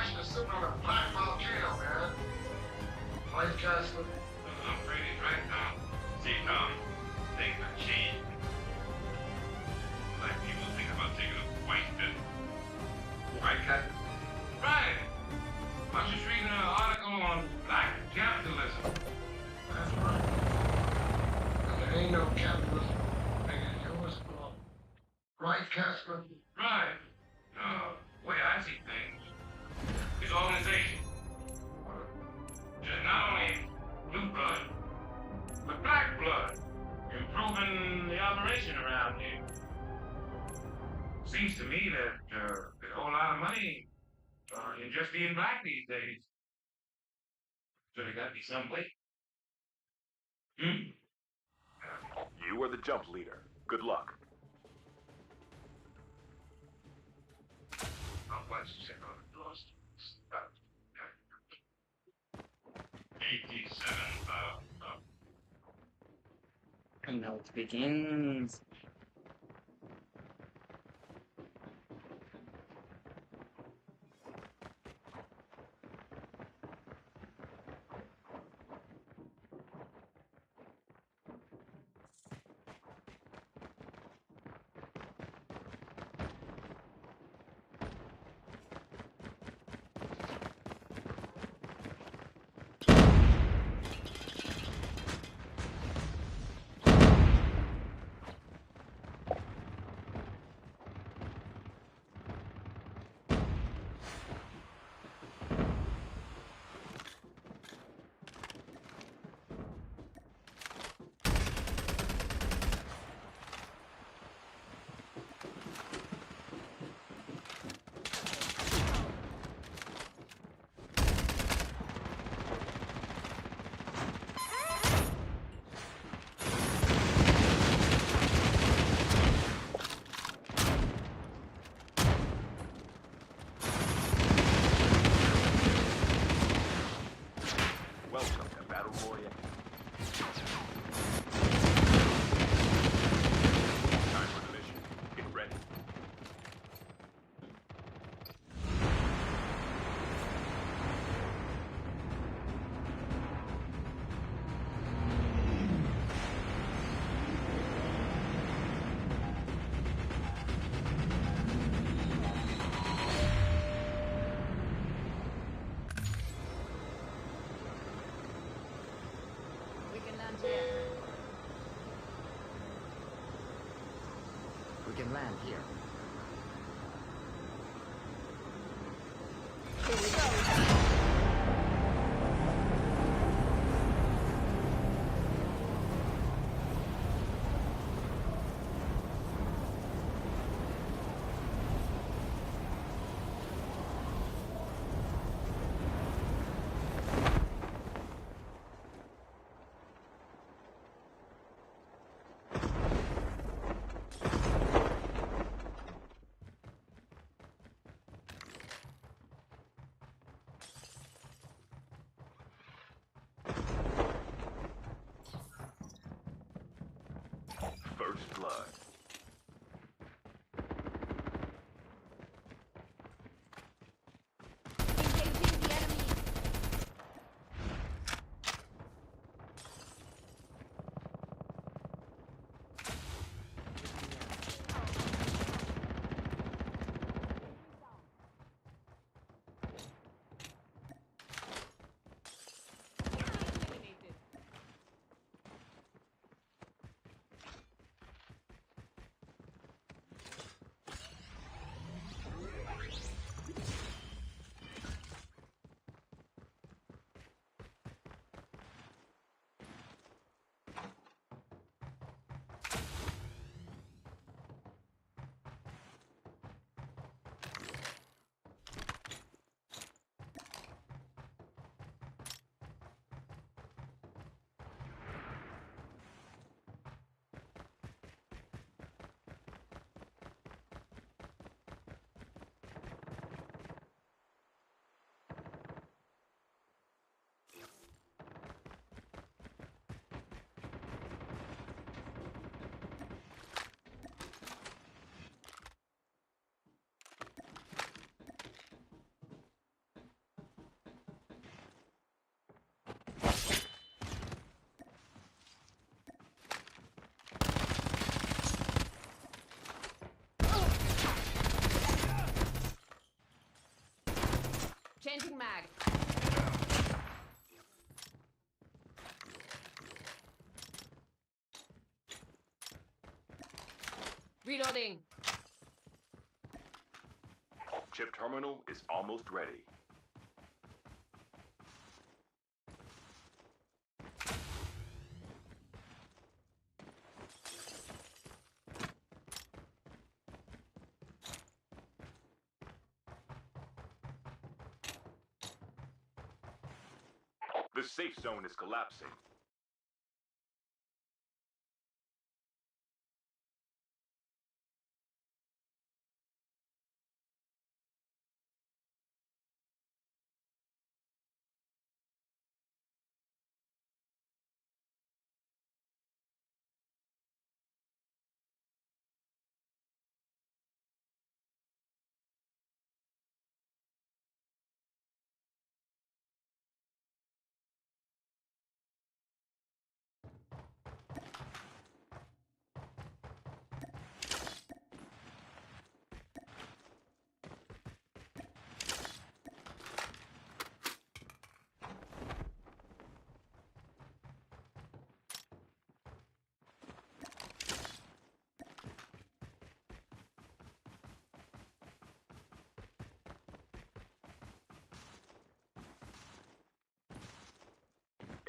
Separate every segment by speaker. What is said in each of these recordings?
Speaker 1: information is sitting on a black volcano, man. Life Castle.
Speaker 2: I'm afraid he's right now. See, Tom, things have changed. Black people think about taking a white business.
Speaker 1: White cat?
Speaker 2: Right. I was just reading an article on black capitalism.
Speaker 1: That's right. And there ain't no capitalism. Nigga, yours belong. Right, Casper?
Speaker 2: Right. The way I see things is organization. Just not only blue blood, but black blood. Improving the operation around here. Seems to me that there's a whole lot of money in just being black these days. So there gotta be some way.
Speaker 3: You are the jump leader. Good luck.
Speaker 2: I'll watch the check on the lost. 87,000.
Speaker 4: And now it begins.
Speaker 3: Welcome to Battle Royale. Time for the mission. Get ready.
Speaker 5: We can land here.
Speaker 6: Here we go.
Speaker 3: First blood.
Speaker 6: Engaging the enemy. Changing mag. Reloading.
Speaker 3: Chip terminal is almost ready. The safe zone is collapsing.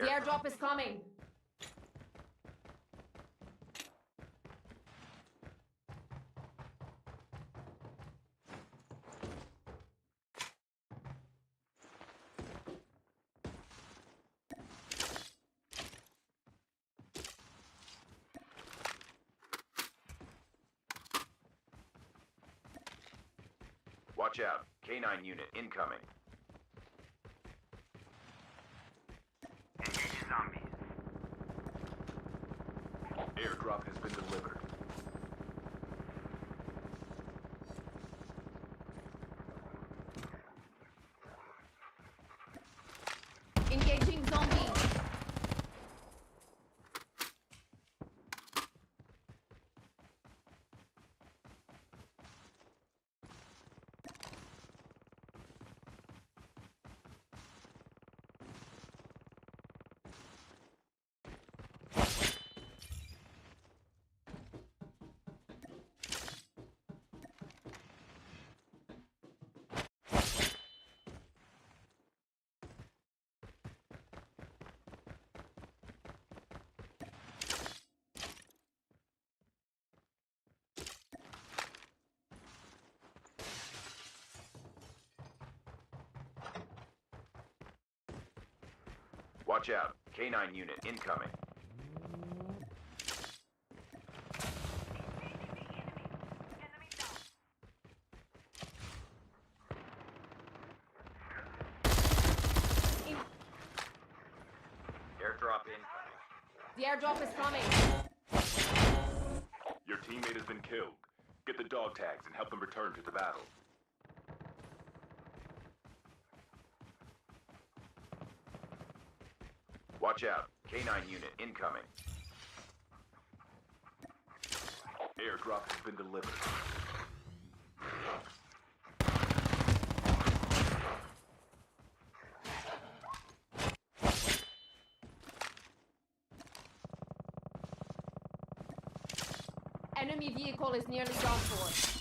Speaker 6: The airdrop is coming.
Speaker 3: Watch out. K9 unit incoming.
Speaker 2: Engaging zombies.
Speaker 3: Airdrop has been delivered.
Speaker 6: Engaging zombies.
Speaker 3: Watch out. K9 unit incoming.
Speaker 6: In-
Speaker 3: Airdrop incoming.
Speaker 6: the airdrop is coming.
Speaker 3: Your teammate has been killed. Get the dog tags and help them return to the battle. Watch out. K9 unit incoming. Airdrop has been delivered.
Speaker 6: Enemy vehicle is nearly done for.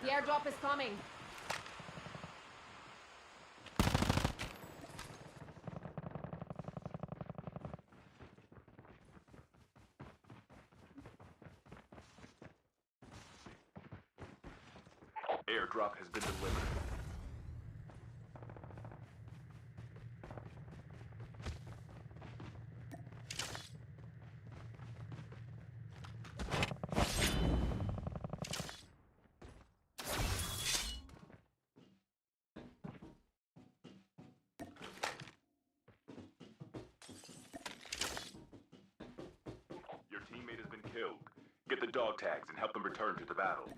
Speaker 6: The airdrop is coming.
Speaker 3: Airdrop has been delivered. Your teammate has been killed. Get the dog tags and help them return to the battle.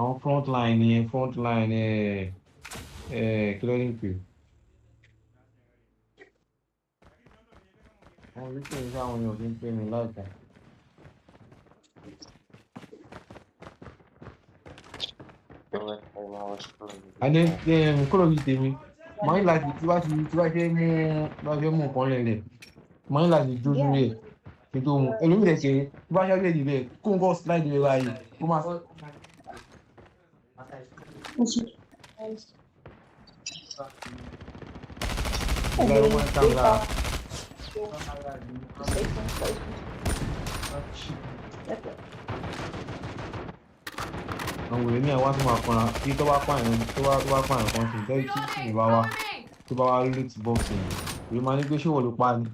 Speaker 7: Àwọn front line yẹn front line kí ló ní pè àwọn oríṣiríṣi àwọn èèyàn fi ń pè mí láìpẹ́. Adé kọ́lọ̀ bíi tèmi máa ń láti tí wá fẹ́ mú nǹkan lẹ̀lẹ̀ máa ń láti dúró rẹ̀ kí n tó mú ẹlòmíì rẹ̀ ṣe tí bá ṣáájú èdè rẹ̀ kó nǹkan slide rẹ̀ báyìí ó máa sọ. Ìgbà ló máa ń tàn lára. Àwọn òwe ní àwọn tó máa kanra kí tó bá pààyàn kan sí lẹ́yìn tí sì bá wá tó bá wá lórí ti bọ́ọ̀sì yẹn èyí máa ní pé ṣòwò ló pa ni.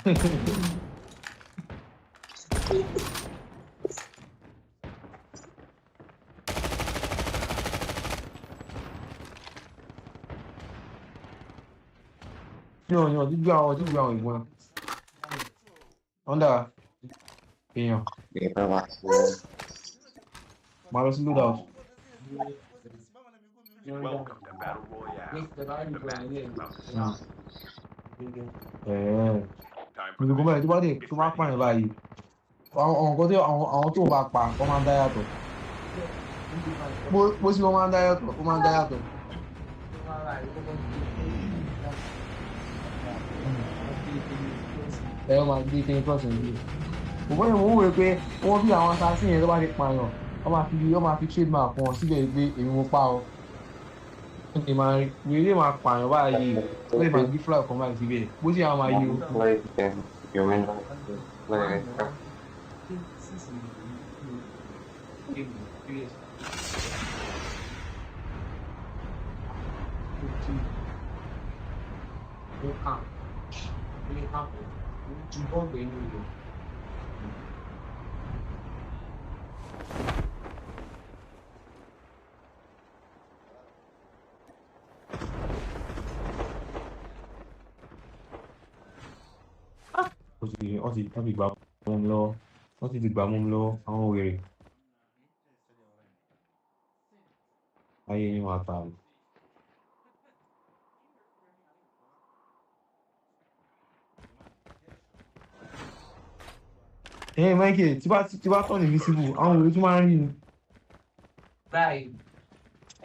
Speaker 7: Yàn dígbé àwọn ìbọn wọ́n dára èèyàn máa lọ sí loadout.
Speaker 3: Welcome to Battle Royale. The match is about to start. Time for the
Speaker 7: Ìdìbò báyìí tó bá dé
Speaker 3: mission.
Speaker 7: tó bá pààyàn báyìí àwọn nǹkan tí àwọn tó bá pa wọ́n máa ń dá yàtọ̀ bó sì wọ́n máa ń dá yàtọ̀. Ẹ̀rọ máa gbé kí n pọ̀sẹ̀ yìí. Òbọ̀ yẹn mo wúwo pé wọ́n bí àwọn assassin yẹn tó bá ti pààyàn wọ́n máa fi trademark wọn síbẹ̀ pé èmi mo pa ọ́. Wèrè máa pààyàn báyìí ó lè máa gbé flag kan báyìí síbẹ̀ bó sì àwọn máa yí o. Wọ́n ti gbà mọ́ mi lọ́wọ́ wọ́n ti gbà mọ́ mi lọ́wọ́ àwọn wèrè ayé yín wà tààlù. Michael tí bá tọ̀ ní visible àwọn wèrè tún máa ń rí ni.
Speaker 4: Báyìí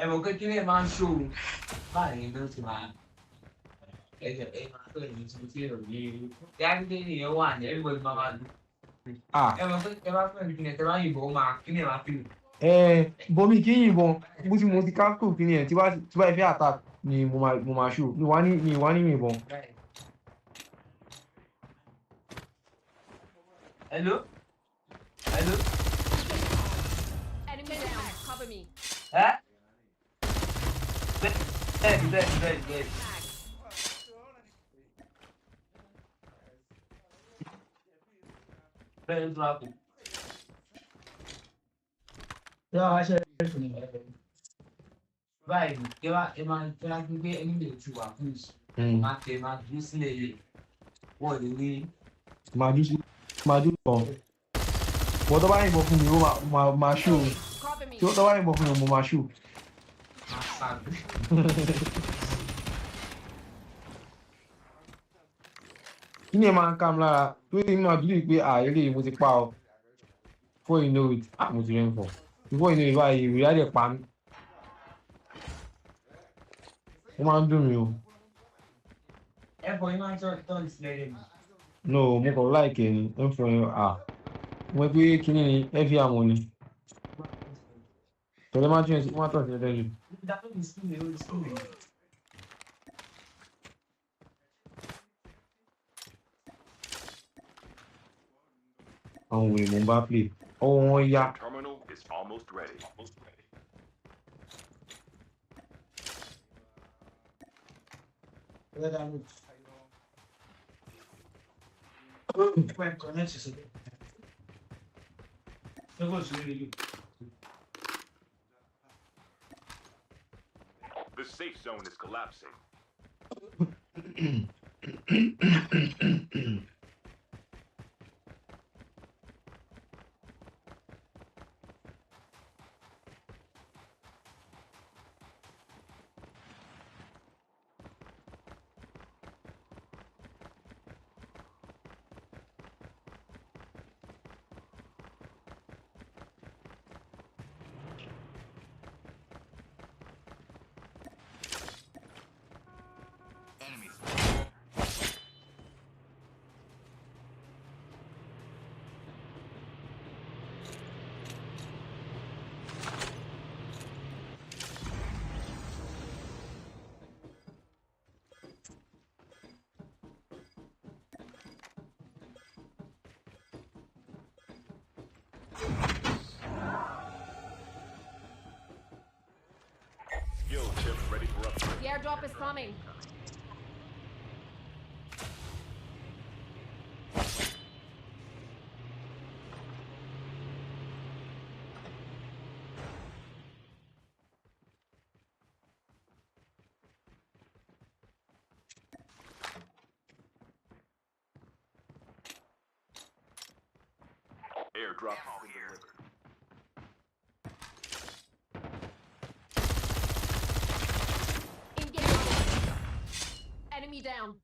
Speaker 4: ẹ̀wọ̀n kékeré máa ń ṣòro báyìí ló ti máa máa tó ìlú tí mo ti rò yìí dáadé nìyẹn wà ní everybody máa lù. Ẹ̀wọ̀n pé ẹ bá fẹ́ ìpínlẹ̀ tẹ bá yìnbọn ó máa kí ni ẹ máa fi lù.
Speaker 7: Bomi kì í yìnbọn bó ti mo ti kákò kí ni ẹ̀ tí bá fẹ́ attack ni mo máa ṣò mi wá ní yìnbọn.
Speaker 4: Hello? Hello?
Speaker 6: Enemy down. Cover me.
Speaker 4: Huh? Dead. Very drop. Yeah, I said. Right. Can I give you any little two please? Mate, this lady. What do you mean?
Speaker 7: Màá dúró kan. Wọ́n tó bá yìnbọn fún mi, ó máa ṣú.
Speaker 6: Cover me.
Speaker 7: Tí ó tó bá yìnbọn fún mi, mo máa ṣú. Kí ni ẹ máa ń ká mi lára? Lórí mi máa bílí pé eléyìí mo ti pa ọ. Before you know it, mo ti rẹ̀ ń fọ̀. Before you know it báyìí, ìwé á dẹ̀ pa mí. Ó máa ń dùn mí o.
Speaker 4: Ẹ bọ̀ iná tó ń sílẹ̀ lẹ́nu.
Speaker 7: No, mo kàn láìkẹ́ ni. Ẹ ń fọ mo pé kíní ni ẹ fi àwọn ni. Tọ́lẹ́ máa tún ẹ̀ sí wọ́n tọ̀ sí ẹ̀dẹ́ jù. Àwọn òwe mo ń bá play. Ọwọ́ wọn yá.
Speaker 3: Terminal is almost ready. The safe zone is collapsing. Skill chip ready for upgrade.
Speaker 6: The airdrop is coming.
Speaker 3: Airdrop has been delivered.
Speaker 6: Engage. Enemy down.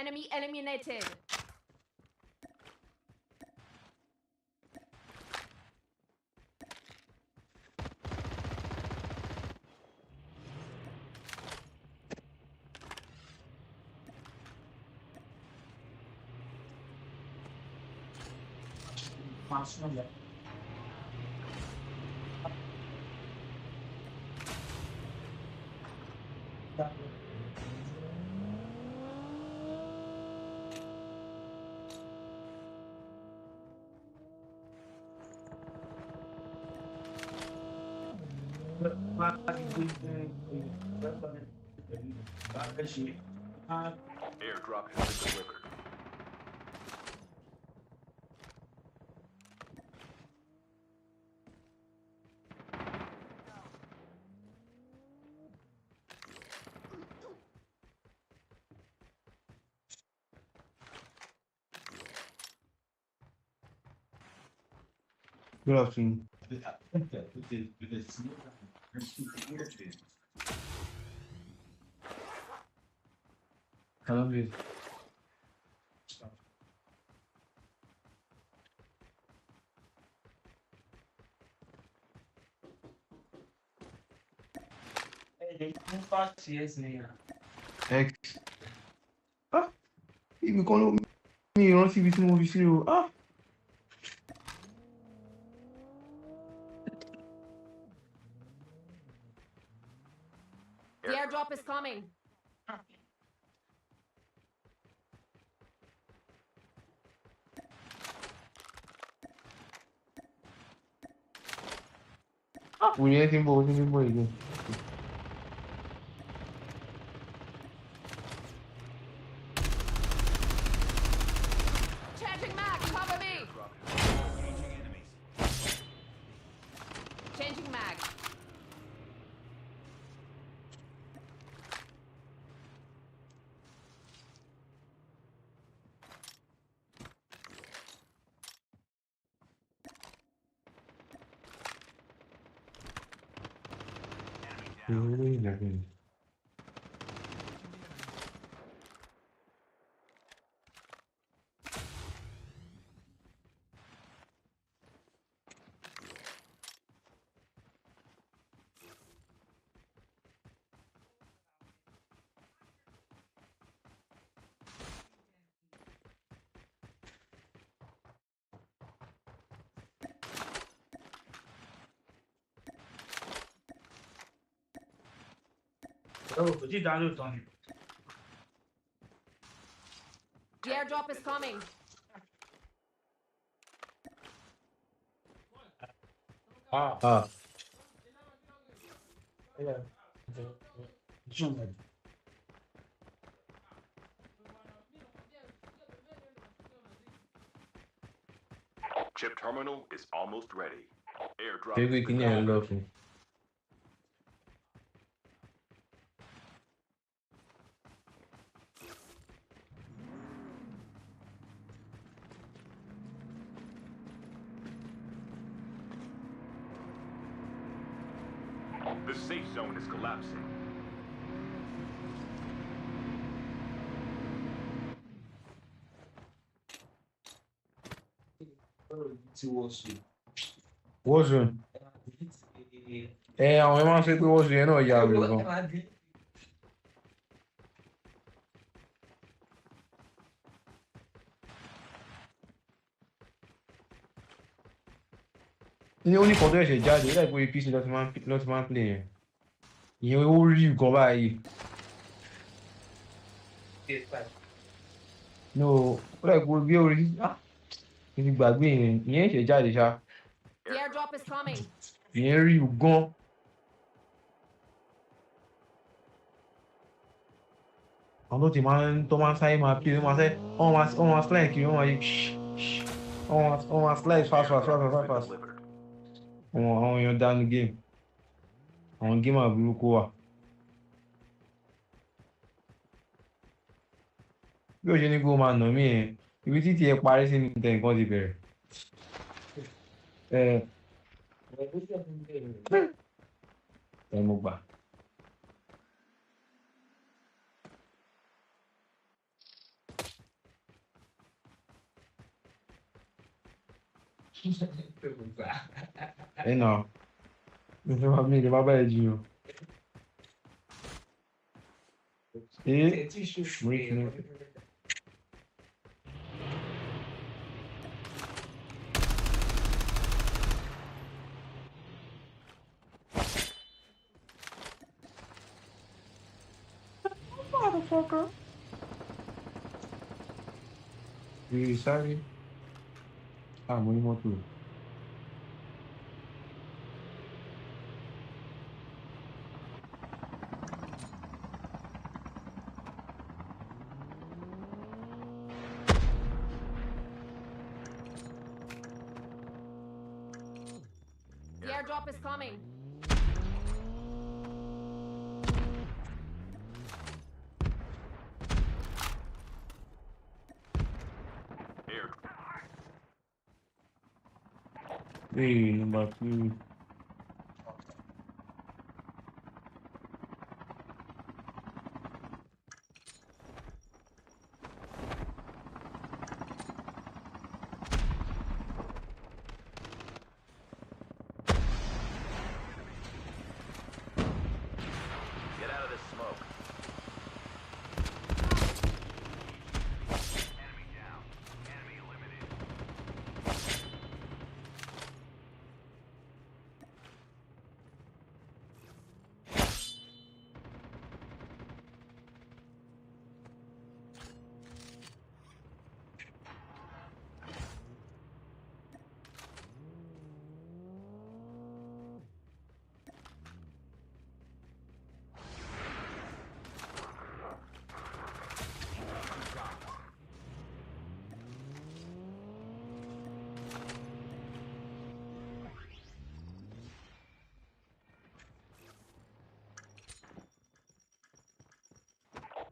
Speaker 6: Enemy eliminated.
Speaker 3: Airdrop has been delivered.
Speaker 7: Good afternoon. Hello, please. X. Ah, ibi kan ló mi ìrántí ibi tí mo fi sí o. Ah,
Speaker 6: The airdrop is coming.
Speaker 7: wòye ẹ ti ń bọ̀ ó ti ń bọ̀ ìlú.
Speaker 6: Changing mag, cover me. Changing mag. The airdrop is coming.
Speaker 7: Ah.
Speaker 3: Chip terminal is almost ready. Airdrop
Speaker 7: Ṣé
Speaker 3: has
Speaker 7: pé
Speaker 3: been
Speaker 7: kíní ẹ̀ ń lọ
Speaker 3: delivered.
Speaker 7: fún?
Speaker 3: The safe zone is collapsing.
Speaker 7: Warzone. Àwọn ẹ̀ máa ń sọ pé Warzone yẹn náà yà wèrè gan. Ní ó ní kan tó ẹ̀ṣẹ̀ jáde ó dàbí pé PC ló ti máa ń play yẹn. Ìyẹn ó rí gan báyìí. No, ó dàbí pé bí orí mo ti gbàgbé yẹn ìyẹn ẹ̀ṣẹ̀ jáde ṣá.
Speaker 6: The airdrop is coming.
Speaker 7: Ìyẹn rí gan. Àwọn tó máa ń sáré máa play wọ́n máa slide kiri wọ́n máa yí wọ́n máa slide fast. Àwọn èèyàn dánú game. Àwọn gamer burúkú wà. Bí o ṣe ní kó máa nà mí yẹn ibi títí ẹ parí sí ní tẹ̀ nǹkan ti bẹ̀rẹ̀. Mo gbà. Nà mi lè má báyìí jiyàn. Mo rí kíní. Motherfucker. Sorry. Mo ní mọ́tò.
Speaker 6: airdrop is coming.
Speaker 3: Air.
Speaker 7: Hey, number 2.
Speaker 3: Get out of this smoke. Enemy down. Enemy eliminated.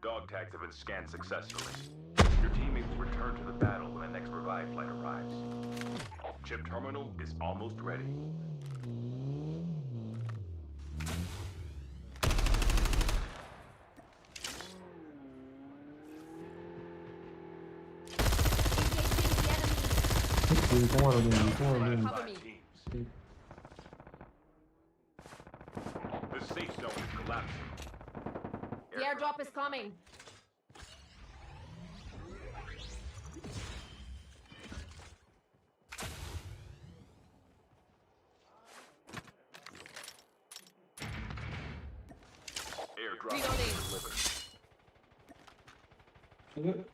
Speaker 3: Dog tags have been scanned successfully. Your teammates will return to the battle when the next revive flight arrives. Chip terminal is almost ready.
Speaker 6: Engaging the enemy.
Speaker 7: Come on,
Speaker 3: Last
Speaker 6: Cover
Speaker 3: 5
Speaker 6: me.
Speaker 3: teams. The safe zone is collapsing.
Speaker 6: The airdrop is coming.
Speaker 3: Airdrop
Speaker 6: Reloading.
Speaker 3: is delivered.
Speaker 6: Reloading.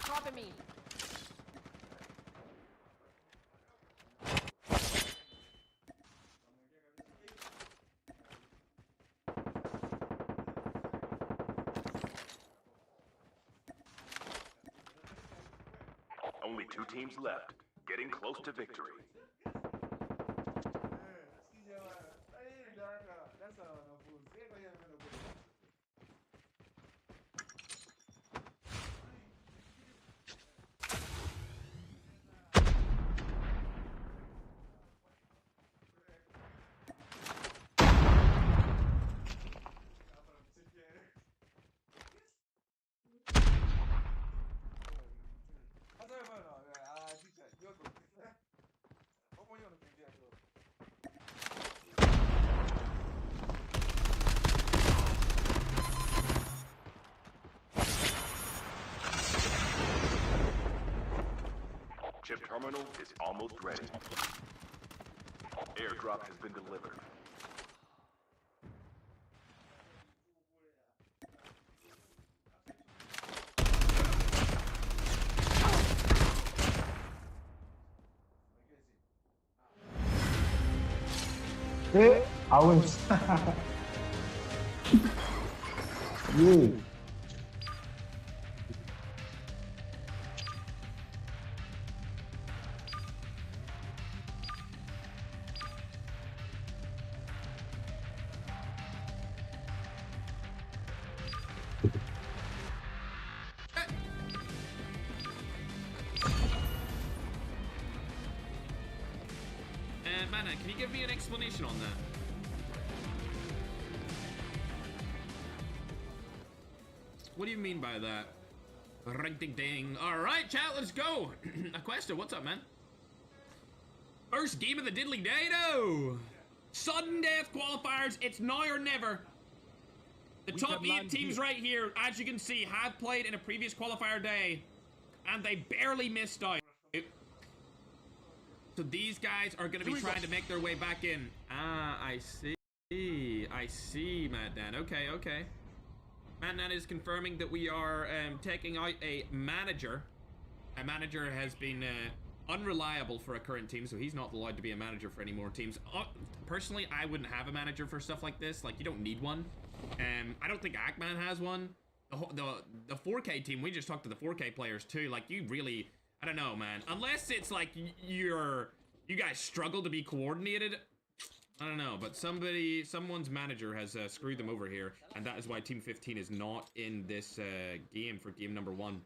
Speaker 6: Cover me.
Speaker 3: Only 2 teams left, getting close to victory. Chip terminal is almost ready. Airdrop has been delivered.
Speaker 7: Hey, I went. Yeah.
Speaker 8: Mana, can you give me an explanation on that? What do you mean by that? Ring ding ding. Alright, chat, let's go. Aquesta, what's up, man? First game of the diddly day, no! Sudden death qualifiers, it's now or never. The top 8 teams right here, as you can see, have played in a previous qualifier day, and they barely missed out. So these guys are going to be trying to make their way back in. Ah, I see. I see, Madnan. Okay, okay. Madnan is confirming that we are taking out a manager. A manager has been unreliable for a current team, so he's not allowed to be a manager for any more teams. Personally, I wouldn't have a manager for stuff like this. Like, you don't need one. I don't think Ackman has one. The 4K team, we just talked to the 4K players too. Like, you really... I don't know, man. Unless it's like you guys struggle to be coordinated. I don't know, but someone's manager has screwed them over here, and that is why Team 15 is not in this game for game number 1.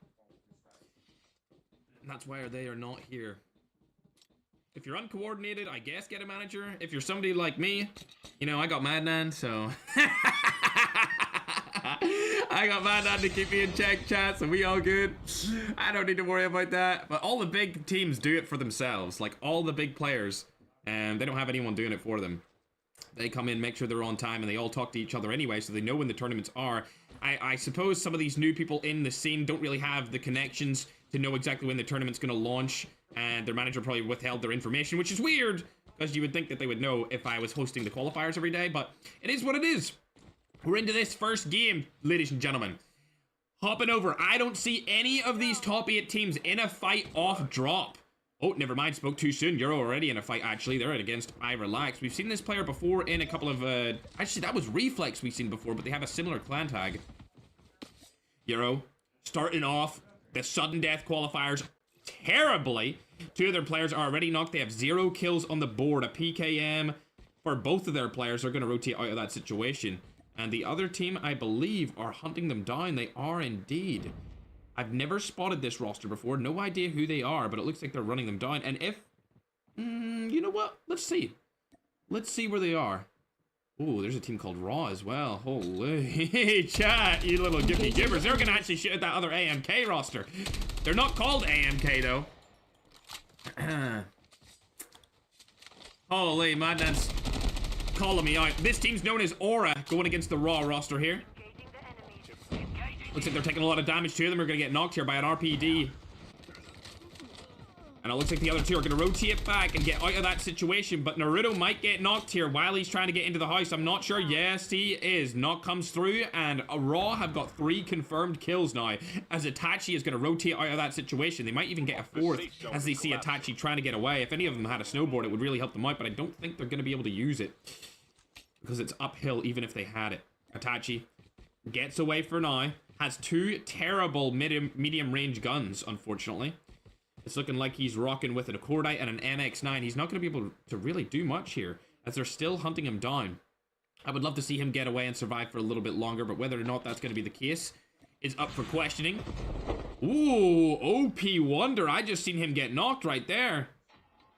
Speaker 8: And that's why they are not here. If you're uncoordinated, I guess get a manager. If you're somebody like me, you know, I got Madnan, so... I got Madnan to keep me in check, chat, so we all good. I don't need to worry about that. But all the big teams do it for themselves. Like, all the big players, they don't have anyone doing it for them. They come in, make sure they're on time, and they all talk to each other anyway, so they know when the tournaments are. I suppose some of these new people in the scene don't really have the connections to know exactly when the tournament's going to launch, and their manager probably withheld their information, which is weird, because you would think that they would know if I was hosting the qualifiers every day, but it is what it is. We're into this first game, ladies and gentlemen. Hopping over. I don't see any of these top 8 teams in a fight off drop. Oh, never mind. Spoke too soon. You're already in a fight, actually. They're in against I Relax. We've seen this player before in a couple of... Actually, that was Reflex we've seen before, but they have a similar clan tag. Euro, starting off the sudden death qualifiers terribly. 2 of their players are already knocked. They have 0 kills on the board. A PKM for both of their players are going to rotate out of that situation. And the other team, I believe, are hunting them down. They are indeed. I've never spotted this roster before. No idea who they are, but it looks like they're running them down. And if... you know what? Let's see. Let's see where they are. Ooh, there's a team called Raw as well. Holy chat, you little gimme givers. They're gonna actually shoot at that other AMK roster. They're not called AMK, though. Holy madness. Calling me out. This team's known as Aura, going against the Raw roster here. Looks like they're taking a lot of damage to them. We're going to get knocked here by an RPD. And it looks like the other 2 are going to rotate back and get out of that situation. But Naruto might get knocked here while he's trying to get into the house. I'm not sure. Yes, he is. Knock comes through. And Raw have got 3 confirmed kills now. As Itachi is going to rotate out of that situation. They might even get a 4th as they see Itachi trying to get away. If any of them had a snowboard, it would really help them out. But I don't think they're going to be able to use it. Because it's uphill even if they had it. Itachi gets away for now. Has 2 terrible medium range guns, unfortunately. It's looking like he's rocking with an Accordite and an MX-9. He's not going to be able to really do much here, as they're still hunting him down. I would love to see him get away and survive for a little bit longer, but whether or not that's going to be the case is up for questioning. Ooh, OP Wonder. I just seen him get knocked right there.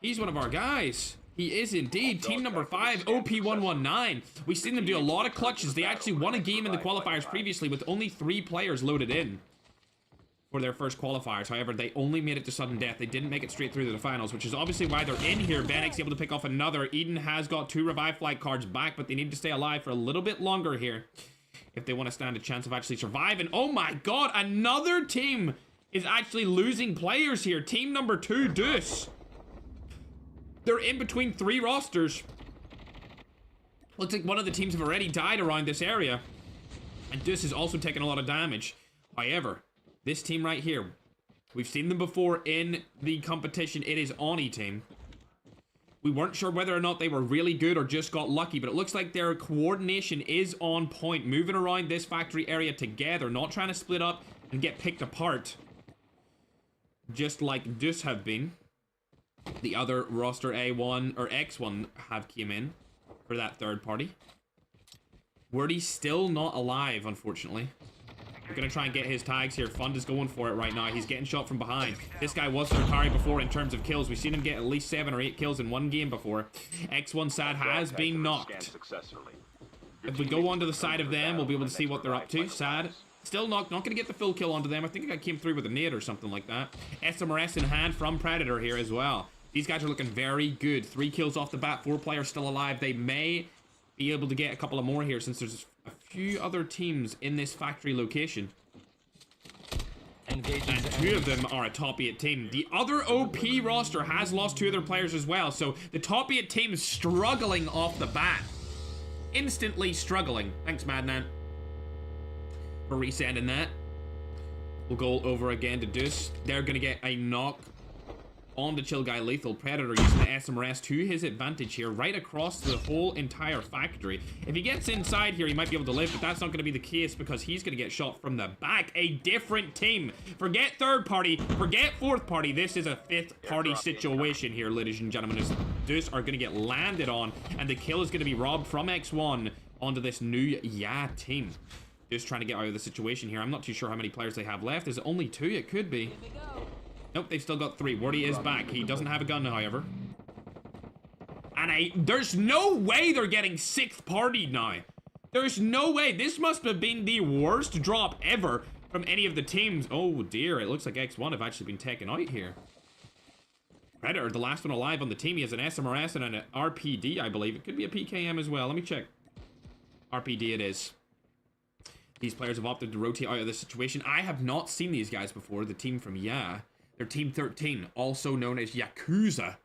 Speaker 8: He's one of our guys. He is indeed. Team number 5, OP119. We've seen them do a lot of clutches. They actually won a game in the qualifiers previously with only 3 players loaded in for their first qualifiers. However, they only made it to sudden death. They didn't make it straight through to the finals, which is obviously why they're in here. Bannock's able to pick off another. Eden has got 2 revive flight cards back, but they need to stay alive for a little bit longer here if they want to stand a chance of actually surviving. Oh my god, another team is actually losing players here. Team number 2, Deuce. They're in between 3 rosters. Looks like one of the teams have already died around this area. And Deuce is also taking a lot of damage. However, this team right here, we've seen them before in the competition. It is Oni team. We weren't sure whether or not they were really good or just got lucky, but it looks like their coordination is on point. Moving around this factory area together, not trying to split up and get picked apart. Just like Deuce have been. The other roster A1 or X1 have came in for that 3rd party. Wordy's still not alive, unfortunately. We're gonna try and get his tags here. Fund is going for it right now. He's getting shot from behind. This guy was their carry before in terms of kills. We've seen him get at least 7 or 8 kills in one game before. X1 Sad has been knocked. If we go onto the side of them, we'll be able to see what they're up to. Sad, still knocked. Not gonna get the full kill onto them. I think I came through with a nade or something like that. SMRS in hand from Predator here as well. These guys are looking very good. 3 kills off the bat. 4 players still alive. They may be able to get a couple of more here since there's a few other teams in this factory location. And 2 of them are a top 8 team. The other OP roster has lost 2 of their players as well. So the top 8 team is struggling off the bat. Instantly struggling. Thanks, Madman, for resending that. We'll go over again to Deuce. They're going to get a knock on the Chill Guy Lethal. Predator using the SMRS to his advantage here, right across the whole entire factory. If he gets inside here, he might be able to live, but that's not going to be the case because he's going to get shot from the back. A different team. Forget third party, forget fourth party. This is a fifth party situation here, ladies and gentlemen. As Deuce are going to get landed on, and the kill is going to be robbed from X1 onto this new team. Just trying to get out of the situation here. I'm not too sure how many players they have left. Is it only 2? It could be. Nope, they've still got 3. Wardy is back. He doesn't have a gun, however. And there's no way they're getting 6th partied now. There's no way. This must have been the worst drop ever from any of the teams. Oh dear, it looks like X1 have actually been taken out here. Predator, the last one alive on the team. He has an SMRS and an RPD, I believe. It could be a PKM as well. Let me check. RPD it is. These players have opted to rotate out of this situation. I have not seen these guys before. The team from They're Team 13, also known as Yakuza.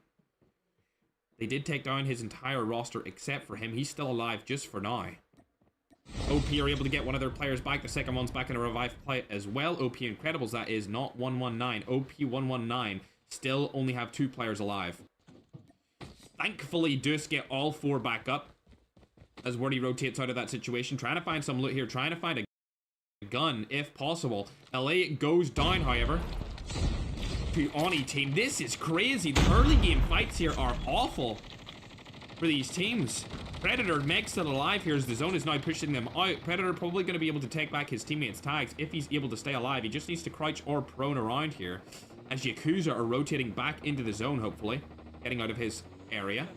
Speaker 8: They did take down his entire roster except for him. He's still alive just for now. OP are able to get one of their players back. The second one's back in a revive play as well. OP Incredibles, that is, not 119. OP 119 still only have 2 players alive. Thankfully, Deuce get all 4 back up as Wordy rotates out of that situation. Trying to find some loot here. Trying to find a gun, if possible. LA goes down, however. Oni team. This is crazy. The early game fights here are awful for these teams. Predator makes it alive here as the zone is now pushing them out. Predator probably going to be able to take back his teammates' tags if he's able to stay alive. He just needs to crouch or prone around here as Yakuza are rotating back into the zone, hopefully getting out of his area.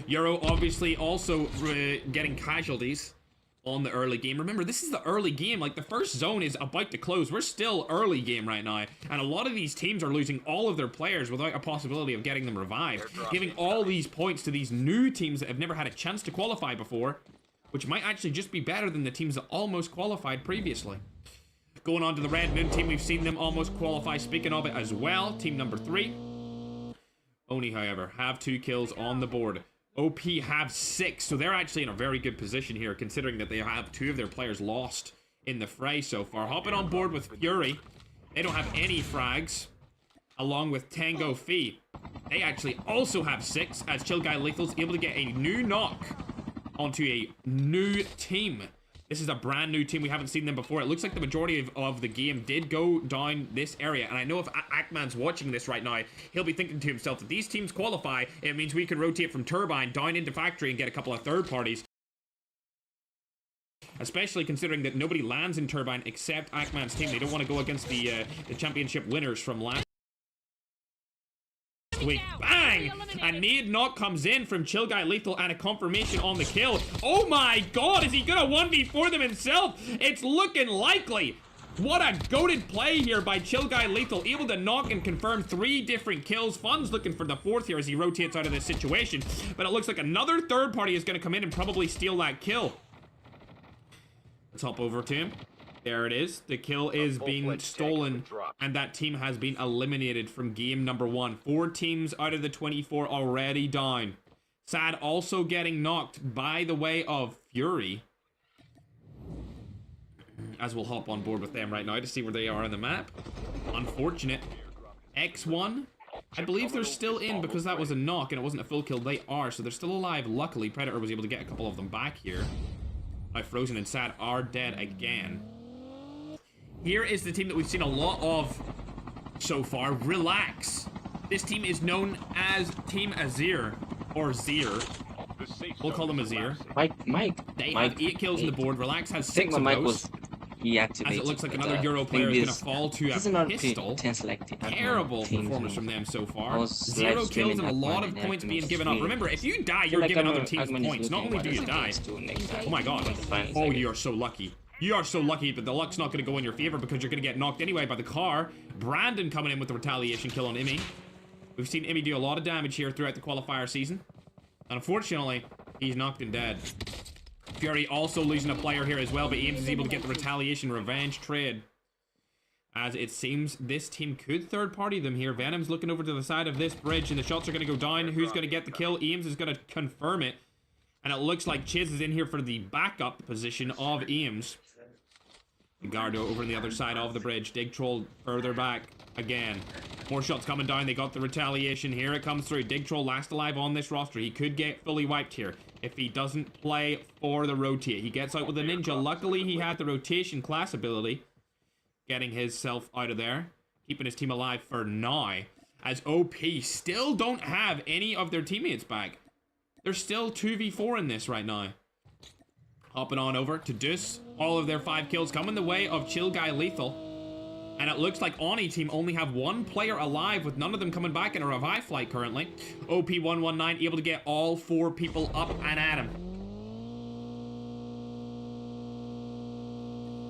Speaker 8: Euro obviously also getting casualties on the early game. Remember, this is the early game. Like, the first zone is about to close. We're still early game right now, and a lot of these teams are losing all of their players without a possibility of getting them revived, giving all these points to these new teams that have never had a chance to qualify before, which might actually just be better than the teams that almost qualified previously. Going on to the Red Moon team, we've seen them almost qualify. Speaking of it as well, team number 3. Oni, however, have 2 kills on the board. OP have 6, so they're actually in a very good position here, considering that they have 2 of their players lost in the fray so far. Hopping on board with Fury. They don't have any frags, along with Tango Fee. They actually also have 6, as Chill Guy Lethal's able to get a new knock onto a new team. This is a brand new team. We haven't seen them before. It looks like the majority of the game did go down this area. And I know if Ackman's watching this right now, he'll be thinking to himself that these teams qualify. It means we can rotate from Turbine down into Factory and get a couple of third parties. Especially considering that nobody lands in Turbine except Ackman's team. They don't want to go against the championship winners from last week. Bang! A nade knock comes in from Chill Guy Lethal and a confirmation on the kill. Oh my god, is he gonna 1v4 them himself? It's looking likely. What a goated play here by Chill Guy Lethal, able to knock and confirm 3 different kills. Fun's looking for the 4th here as he rotates out of this situation, but it looks like another third party is gonna come in and probably steal that kill. Let's hop over to him. There it is. The kill is being stolen, and that team has been eliminated from game number 1. 4 teams out of the 24 already down. Sad also getting knocked by the way of Fury, as we'll hop on board with them right now to see where they are on the map. Unfortunate. X1, I believe they're still in because that was a knock and it wasn't a full kill. They are, so they're still alive. Luckily, Predator was able to get a couple of them back here. Now Frozen and Sad are dead again. Here is the team that we've seen a lot of so far. Relax. This team is known as Team Azir, or Zir. We'll call them Azir.
Speaker 9: Mike.
Speaker 8: They have 8 kills on the board. Relax has 6
Speaker 9: I think
Speaker 8: of
Speaker 9: my mic
Speaker 8: those.
Speaker 9: was he
Speaker 8: As
Speaker 9: activated.
Speaker 8: it looks like
Speaker 9: but,
Speaker 8: another Euro player is going to
Speaker 9: previous-
Speaker 8: fall to
Speaker 9: He's
Speaker 8: a
Speaker 9: not
Speaker 8: pistol.
Speaker 9: tense like the other
Speaker 8: Terrible
Speaker 9: teams
Speaker 8: performance
Speaker 9: move.
Speaker 8: from them so
Speaker 9: I
Speaker 8: far.
Speaker 9: was
Speaker 8: 0
Speaker 9: live
Speaker 8: kills and a
Speaker 9: streaming
Speaker 8: lot
Speaker 9: Agman
Speaker 8: of
Speaker 9: and
Speaker 8: points
Speaker 9: Agman
Speaker 8: being
Speaker 9: was
Speaker 8: given up.
Speaker 9: really-
Speaker 8: Remember, if you die,
Speaker 9: I feel
Speaker 8: you're
Speaker 9: like
Speaker 8: giving other
Speaker 9: Agman-
Speaker 8: teams
Speaker 9: Agman is
Speaker 8: points. Not
Speaker 9: looking
Speaker 8: only
Speaker 9: what
Speaker 8: do
Speaker 9: is
Speaker 8: you die.
Speaker 9: against two next time.
Speaker 8: Oh my god.
Speaker 9: In the finals,
Speaker 8: Oh,
Speaker 9: I guess.
Speaker 8: you are so lucky. You are so lucky, but the luck's not going to go in your favor because you're going to get knocked anyway by the car. Brandon coming in with the retaliation kill on Imi. We've seen Imi do a lot of damage here throughout the qualifier season. And unfortunately, he's knocked and dead. Fury also losing a player here as well, but Ames is able to get the retaliation revenge trade. As it seems this team could third party them here. Venom's looking over to the side of this bridge and the shots are going to go down. Who's going to get the kill? Ames is going to confirm it. And it looks like Chiz is in here for the backup position of Ames. Gardo over on the other side of the bridge. Dig Troll further back again. More shots coming down. They got the retaliation. Here it comes through. Dig Troll last alive on this roster. He could get fully wiped here if he doesn't play for the rotate. He gets out with a ninja. Luckily, he had the rotation class ability. Getting himself out of there. Keeping his team alive for now. As OP still don't have any of their teammates back. They're still 2v4 in this right now. Hopping on over to Deuce. All of their 5 kills coming the way of Chill Guy Lethal. And it looks like Oni team only have 1 player alive with none of them coming back in a revive flight currently. OP119 able to get all 4 people up and at him.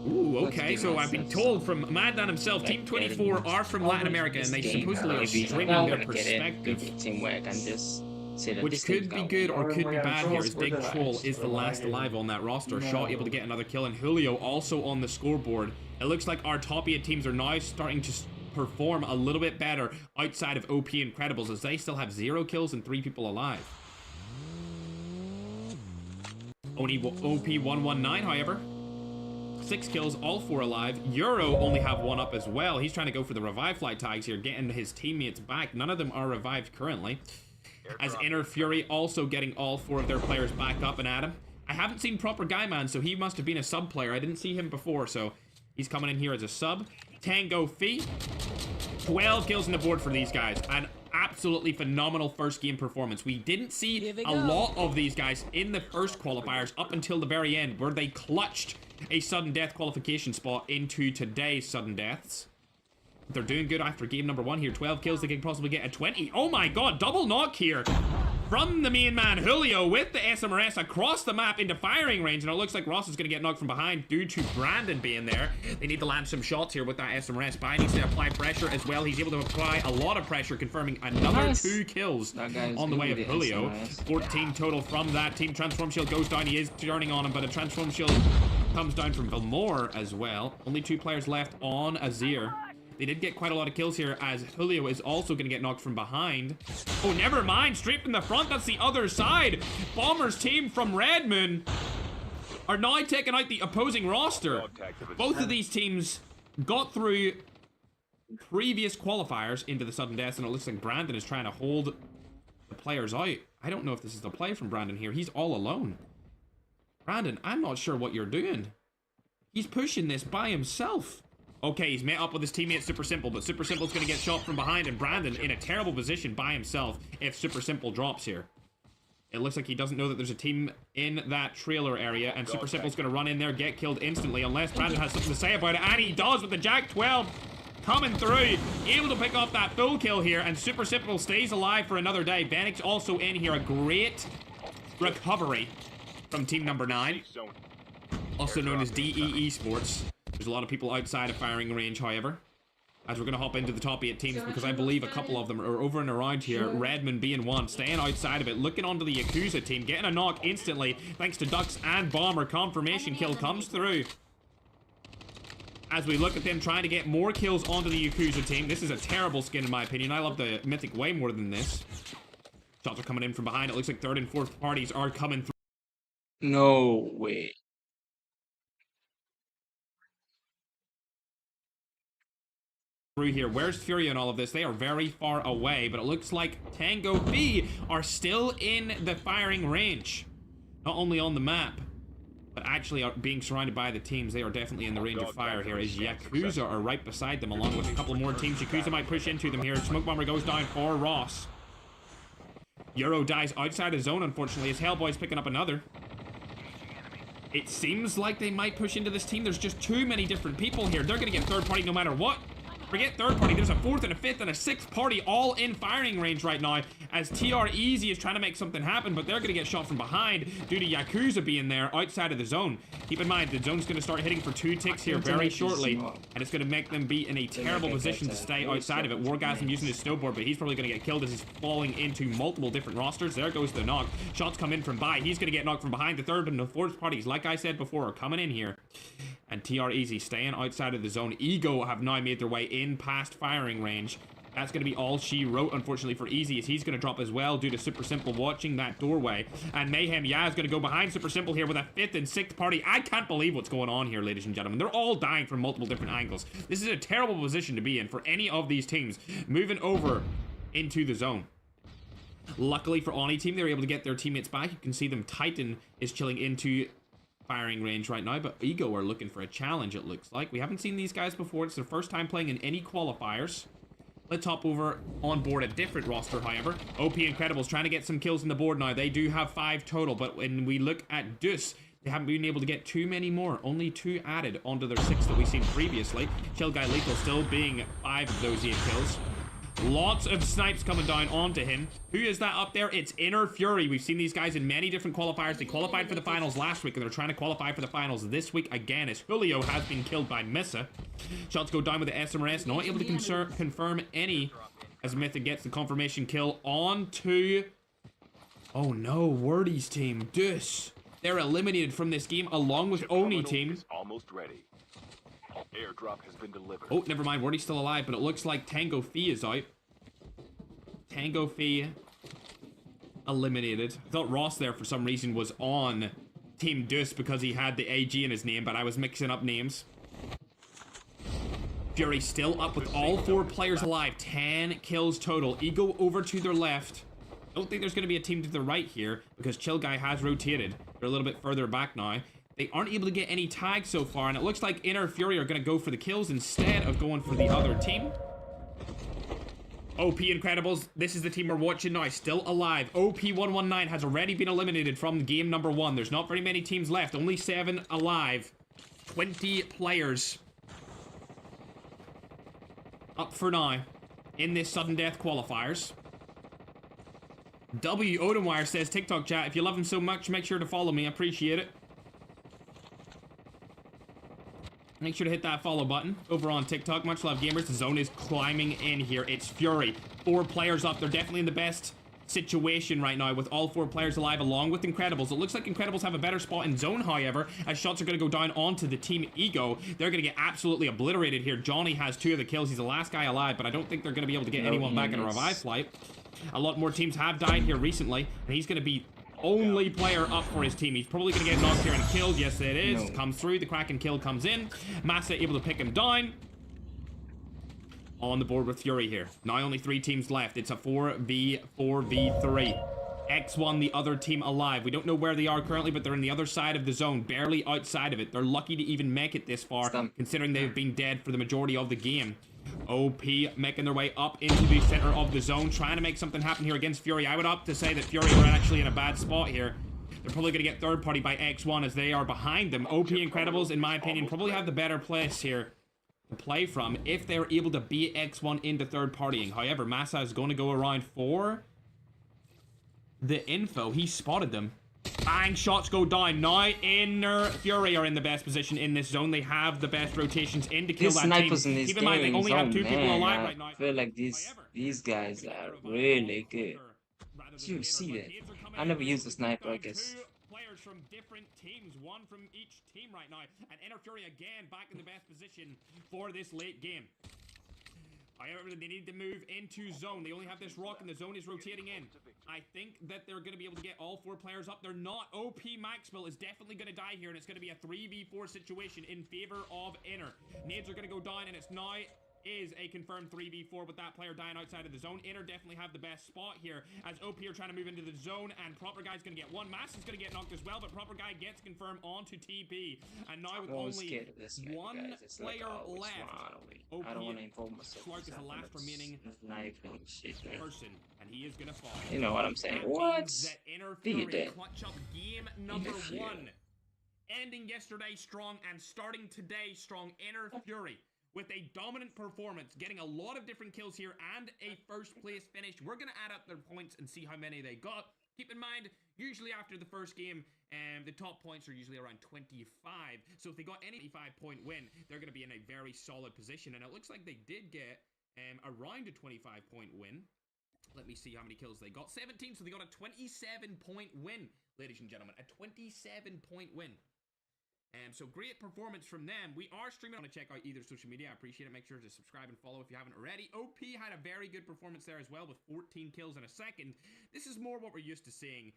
Speaker 8: Ooh, okay, so I've been told from Madman himself, Team 24 are from Latin America and they supposedly are streaming their perspective.
Speaker 9: Teamwork and just say that
Speaker 8: Which
Speaker 9: this
Speaker 8: could
Speaker 9: team's
Speaker 8: be
Speaker 9: got
Speaker 8: good or
Speaker 9: one.
Speaker 8: could be bad here, as Big Troll is the last alive on that roster. Shaw able to get another kill, and Julio also on the scoreboard. It looks like our top 8 teams are now starting to perform a little bit better outside of OP Incredibles, as they still have 0 kills and 3 people alive. Only OP119, however, 6 kills, all 4 alive. Euro only have 1 up as well. He's trying to go for the revive flight tags here, getting his teammates back. None of them are revived currently. As Inner Fury also getting all 4 of their players back up and at him. I haven't seen Proper Guy Man, so he must have been a sub player. I didn't see him before, so he's coming in here as a sub. Tango Fee, 12 kills on the board for these guys. An absolutely phenomenal first game performance. We didn't see a lot of these guys in the first qualifiers up until the very end, where they clutched a sudden death qualification spot into today's sudden deaths. They're doing good after game number 1 here. 12 kills, they can possibly get a 20. Oh my god, double knock here from the main man Julio with the SMRS across the map into firing range, and it looks like Ross is going to get knocked from behind due to Brandon being there. They need to land some shots here with that SMRS. Bai needs to apply pressure as well. He's able to apply a lot of pressure, confirming another 2 kills on the way of Julio. 14 total from that team. Transform Shield goes down. He is turning on him, but a Transform Shield comes down from Vilmore as well. Only 2 players left on Azir. They did get quite a lot of kills here, as Julio is also going to get knocked from behind. Oh, never mind. Straight from the front. That's the other side. Bomber's team from Redmond are now taking out the opposing roster. Both of these teams got through previous qualifiers into the sudden deaths, and it looks like Brandon is trying to hold the players out. I don't know if this is the play from Brandon here. He's all alone. Brandon, I'm not sure what you're doing. He's pushing this by himself. Okay, he's met up with his teammate Super Simple, but Super Simple's going to get shot from behind, and Brandon in a terrible position by himself if Super Simple drops here. It looks like he doesn't know that there's a team in that trailer area, and Super Simple's going to run in there, get killed instantly, unless Brandon has something to say about it, and he does with the Jack 12 coming through, able to pick up that full kill here, and Super Simple stays alive for another day. Vanix also in here, a great recovery from team number 9, also known as DE Esports. There's a lot of people outside of firing range, however, as we're going to hop into the top 8 teams, because I believe a couple of them are over and around here. Redmond being one, staying outside of it, looking onto the Yakuza team, getting a knock instantly, thanks to Dux and Bomber. Confirmation kill comes through. As we look at them trying to get more kills onto the Yakuza team. This is a terrible skin in my opinion. I love the Mythic way more than this. Shots are coming in from behind. It looks like 3rd and 4th parties are coming through.
Speaker 9: No way.
Speaker 8: Here. Where's Fury and all of this? They are very far away, but it looks like Tango B are still in the firing range. Not only on the map, but actually are being surrounded by the teams. They are definitely in the range of fire here, as Yakuza are right beside them, along with a couple more teams. Yakuza might push into them here. Smoke Bomber goes down for Ross. Euro dies outside the zone, unfortunately, as Hellboy's picking up another. It seems like they might push into this team. There's just too many different people here. They're going to get third party no matter what. Forget third party. There's a fourth and a fifth and a sixth party all in firing range right now as TR Easy is trying to make something happen, but they're going to get shot from behind due to Yakuza being there outside of the zone. Keep in mind, the zone's going to start hitting for 2 ticks here very shortly, and it's going to make them be in a terrible position to stay outside of it. Wargasm using his snowboard, but he's probably going to get killed as he's falling into multiple different rosters. There goes the knock. Shots come in from by. He's going to get knocked from behind. The third and the fourth parties, like I said before, are coming in here. And TR Easy staying outside of the zone. Ego have now made their way in past firing range. That's going to be all she wrote, unfortunately, for Easy, as he's going to drop as well due to Super Simple watching that doorway. And Mayhem, yeah, is going to go behind Super Simple here with a fifth and sixth party. I can't believe what's going on here, ladies and gentlemen. They're all dying from multiple different angles. This is a terrible position to be in for any of these teams moving over into the zone. Luckily for Oni team, they were able to get their teammates back. You can see them. Titan is chilling into firing range right now, but Ego are looking for a challenge, it looks like. We haven't seen these guys before. It's their first time playing in any qualifiers. Let's hop over on board a different roster, however. OP Incredibles trying to get some kills on the board now. They do have 5 total, but when we look at Dus, they haven't been able to get too many more. Only 2 added onto their 6 that we've seen previously. Chill Guy Lethal still being 5 of those 8 kills. Lots of snipes coming down onto him. Who is that up there? It's Inner Fury. We've seen these guys in many different qualifiers. They qualified for the finals last week, and they're trying to qualify for the finals this week again, as Julio has been killed by Missa. Shots go down with the SMRS. Not able to confirm any, as Mythic gets the confirmation kill onto... Oh no, Wordy's team. Dus. They're eliminated from this game, along with Oni team.
Speaker 3: Almost ready. Airdrop has been delivered.
Speaker 8: Oh, never mind. Wordy's still alive, but it looks like Tango Fee is out. Tango Fee eliminated. I thought Ross there for some reason was on Team Dus because he had the AG in his name, but I was mixing up names. Fury still up with all 4 players alive. 10 kills total. Ego over to their left. Don't think there's going to be a team to the right here because Chill Guy has rotated. They're a little bit further back now. They aren't able to get any tags so far, and it looks like Inner Fury are going to go for the kills instead of going for the other team. OP Incredibles, this is the team we're watching now, still alive. OP119 has already been eliminated from game number 1. There's not very many teams left, only 7 alive. 20 players up for now in this sudden death qualifiers. W. Odenwire says, TikTok chat, if you love him so much, make sure to follow me. I appreciate it. Make sure to hit that follow button over on TikTok. Much love, gamers. The zone is climbing in here. It's Fury. 4 players up. They're definitely in the best situation right now with all 4 players alive along with Incredibles. It looks like Incredibles have a better spot in zone, however, as shots are going to go down onto the Team Ego. They're going to get absolutely obliterated here. Johnny has 2 of the kills. He's the last guy alive, but I don't think they're going to be able to get anyone back in a revive flight. A lot more teams have died here recently, and he's going to be only player up for his team. He's probably going to get knocked here and killed. Yes, it is. No. Comes through. The Kraken kill comes in. Massa able to pick him down. On the board with Fury here. Now only 3 teams left. It's a 4v4v3. X1, the other team alive. We don't know where they are currently, but they're on the other side of the zone, barely outside of it. They're lucky to even make it this far, considering they've been dead for the majority of the game. OP making their way up into the center of the zone, trying to make something happen here against Fury. I would opt to say that Fury are actually in a bad spot here. They're probably going to get third party by X1 as they are behind them. OP Incredibles, in my opinion, probably have the better place here to play from if they're able to beat X1 into third partying. However, Massa is going to go around for the info. He spotted them. Bang, shots go down. Now Inner Fury are in the best position in this zone. They have the best rotations in to kill that team. Keep in mind, they only have 2 people alive right now.
Speaker 9: I feel like these guys are really good. You see that? I never used a sniper, I guess.
Speaker 8: Players from different teams, 1 from each team right now. And Inner Fury again back in the best position for this late game. However, they need to move into zone. They only have this rock and the zone is rotating in. I think that they're going to be able to get all 4 players up. They're not. OP Maxwell is definitely going to die here, and it's going to be a 3v4 situation in favor of Inner. Nades are going to go down, and it's now is a confirmed 3v4 with that player dying outside of the zone. Inner definitely have the best spot here as OP are trying to move into the zone, and Proper Guy's going to get 1. Mass is going to get knocked as well, but Proper Guy gets confirmed onto TP. And now with only 1 player left, OP
Speaker 9: I don't want to inform myself.
Speaker 8: Clark is the last remaining person, and he is going to fall.
Speaker 9: You know what I'm saying? What?
Speaker 8: That Inner Fury clutch up game number 1 Ending yesterday strong and starting today strong. Inner Fury with a dominant performance, getting a lot of different kills here and a first place finish. We're going to add up their points and see how many they got. Keep in mind, usually after the first game, the top points are usually around 25. So if they got any 5-point win, they're going to be in a very solid position. And it looks like they did get around a 25-point win. Let me see how many kills they got. 17, so they got a 27-point win, ladies and gentlemen. A 27-point win. So great performance from them. We are streaming. I want to check out either social media. I appreciate it. Make sure to subscribe and follow if you haven't already. OP had a very good performance there as well with 14 kills in a second. This is more what we're used to seeing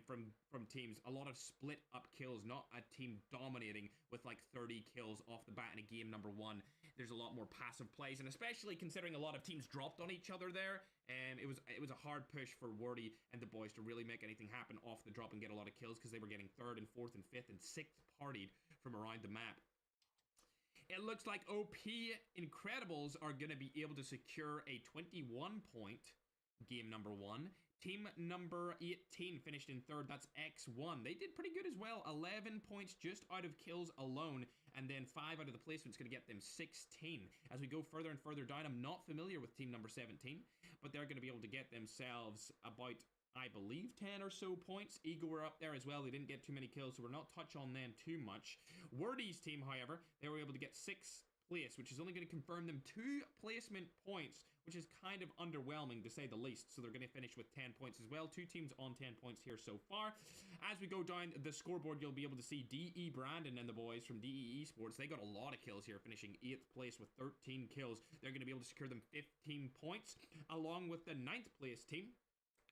Speaker 8: from teams. A lot of split up kills, not a team dominating with like 30 kills off the bat in a game number one. There's a lot more passive plays, and especially considering a lot of teams dropped on each other there, it was a hard push for Wordy and the boys to really make anything happen off the drop and get a lot of kills because they were getting 3rd and 4th and 5th and 6th partied from around the map. It looks like OP Incredibles are going to be able to secure a 21-point game number one. Team number 18 finished in 3rd. That's X1. They did pretty good as well. 11 points just out of kills alone. And then 5 out of the placements going to get them 16. As we go further and further down, I'm not familiar with team number 17. But they're going to be able to get themselves about, I believe, 10 or so points. Ego were up there as well. They didn't get too many kills, so we're not touch on them too much. Wordy's team, however, they were able to get 6th place, which is only going to confirm them 2 placement points, which is kind of underwhelming to say the least. So they're going to finish with 10 points as well. 2 teams on 10 points here so far. As we go down the scoreboard, you'll be able to see DE Brandon and the boys from DE Esports. They got a lot of kills here, finishing 8th place with 13 kills. They're going to be able to secure them 15 points, along with the 9th place team,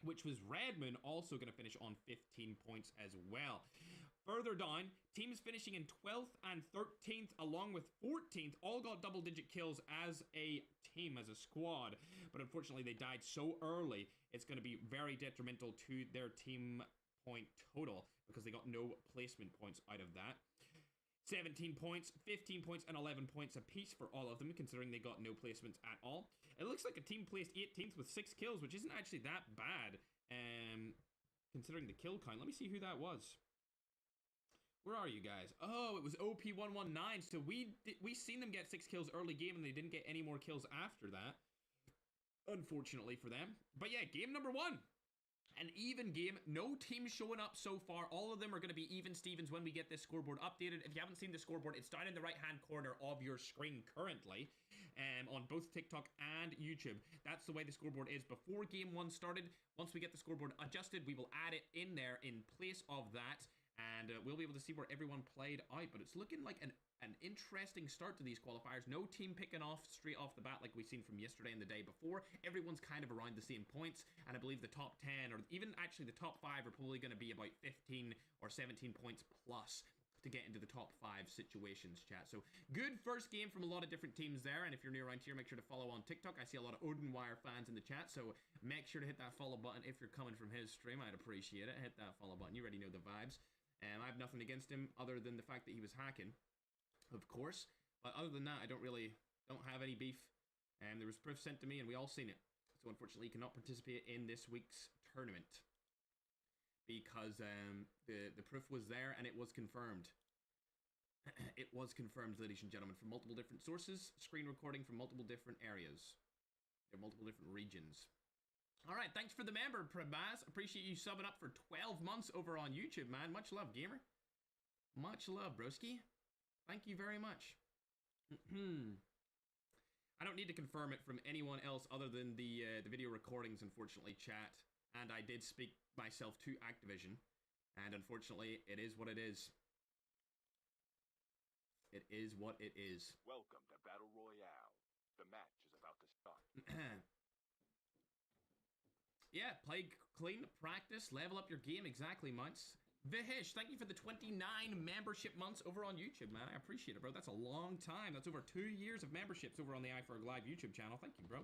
Speaker 8: which was Redmond, also going to finish on 15 points as well. Further down, teams finishing in 12th and 13th, along with 14th, all got double-digit kills as a team, as a squad. But unfortunately, they died so early, it's going to be very detrimental to their team point total, because they got no placement points out of that. 17 points, 15 points, and 11 points apiece for all of them, considering they got no placements at all. It looks like a team placed 18th with 6 kills, which isn't actually that bad, considering the kill count. Let me see who that was. Where are you guys? Oh, it was OP119. So we seen them get 6 kills early game, and they didn't get any more kills after that, unfortunately for them. But yeah, game number 1. An even game, no teams showing up so far. All of them are going to be even Stevens when we get this scoreboard updated. If you haven't seen the scoreboard, it's down in the right-hand corner of your screen currently, on both TikTok and YouTube. That's the way the scoreboard is before game 1 started. Once we get the scoreboard adjusted, we will add it in there in place of that, and we'll be able to see where everyone played out. But it's looking like an interesting start to these qualifiers. No team picking off straight off the bat like we've seen from yesterday and the day before. Everyone's kind of around the same points, and I believe the top 10, or even actually the top 5, are probably going to be about 15 or 17 points plus to get into the top 5 situations, chat. So good first game from a lot of different teams there, and if you're new around here, make sure to follow on TikTok. I see a lot of Odinwire fans in the chat, so make sure to hit that follow button if you're coming from his stream. I'd appreciate it. Hit that follow button. You already know the vibes. I have nothing against him other than the fact that he was hacking, of course, but other than that, I don't have any beef. And there was proof sent to me, and we all seen it. So unfortunately, he cannot participate in this week's tournament because the proof was there and it was confirmed. It was confirmed, ladies and gentlemen, from multiple different sources, screen recording from multiple different areas, multiple different regions. All right, thanks for the member, Prabaz. Appreciate you subbing up for 12 months over on YouTube, man. Much love, gamer. Much love, broski. Thank you very much. I don't need to confirm it from anyone else other than the video recordings, unfortunately, chat. And I did speak myself to Activision. And unfortunately, it is what it is. It is what it is.
Speaker 3: Welcome to Battle Royale. The match is about to start.
Speaker 8: Yeah, play clean, practice, level up your game. Exactly, Munts. Vihish, thank you for the 29 membership months over on YouTube, man. I appreciate it, bro. That's a long time. That's over 2 years of memberships over on the iFerg Live YouTube channel. Thank you, bro.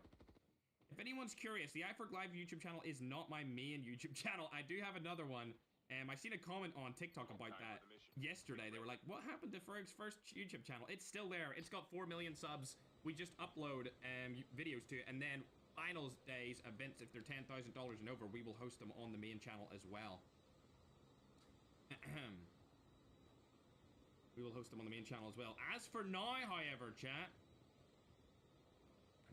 Speaker 8: If anyone's curious, the iFerg Live YouTube channel is not my main YouTube channel. I do have another one. I seen a comment on TikTok about that yesterday. They were like, what happened to Ferg's first YouTube channel? It's still there. It's got 4 million subs. We just upload videos to it, and then finals days events, if they're $10,000 and over, we will host them on the main channel as well. We will host them on the main channel as well. As for now, however, chat,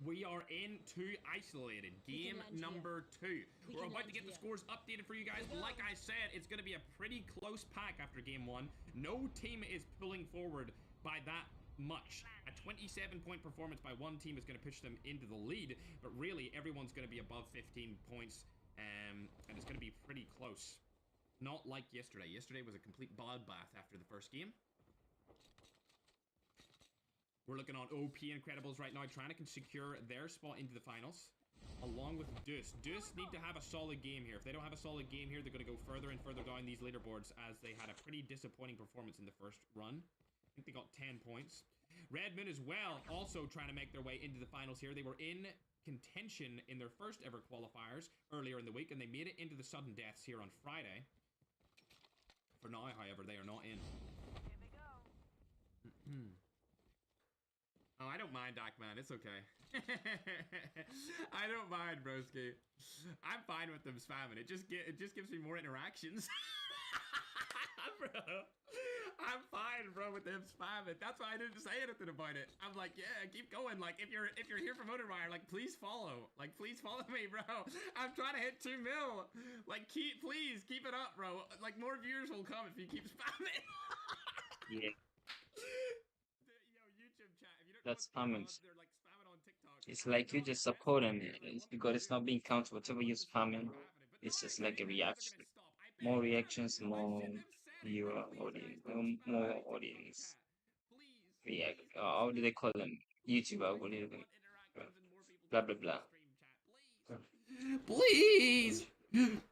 Speaker 8: we are into Isolated, game number 2. We're about to get the scores updated for you guys. Like I said, it's going to be a pretty close pack after game 1. No team is pulling forward by that much. A 27-point performance by one team is going to push them into the lead, but really everyone's going to be above 15 points, and it's going to be pretty close. Not like yesterday. Yesterday was a complete bloodbath after the first game. We're looking on OP Incredibles right now, trying to secure their spot into the finals, along with Deuce. Deuce need to have a solid game here. If they don't have a solid game here, they're going to go further and further down these leaderboards, as they had a pretty disappointing performance in the first run. I think they got 10 points. Red Moon as well, also trying to make their way into the finals here. They were in contention in their first ever qualifiers earlier in the week, and they made it into the sudden deaths here on Friday. For now, however, they are not in.
Speaker 10: Here they go.
Speaker 8: Oh, I don't mind, Doc, man. It's okay. I don't mind, broski. I'm fine with them spamming. It just gives me more interactions. Bro, I'm fine, bro, with them spamming. That's why I didn't say anything about it. I'm like, yeah, keep going. Like, if you're here for Motorwire, like, please follow. Like, please follow me, bro. I'm trying to hit 2 mil. Like, please keep it up, bro. Like, more viewers will come if you keep spamming.
Speaker 9: Yeah.
Speaker 8: Chat, if you don't
Speaker 9: That's
Speaker 8: know what
Speaker 9: spamming.
Speaker 8: they're like spamming on TikTok.
Speaker 9: It's like you just support them. It's because it's not being counted. Whatever you're spamming, it's just like a reaction. More reactions, more viewer audience, more audience. React. How do they call them? YouTuber. What do they? Blah blah blah.
Speaker 8: Please.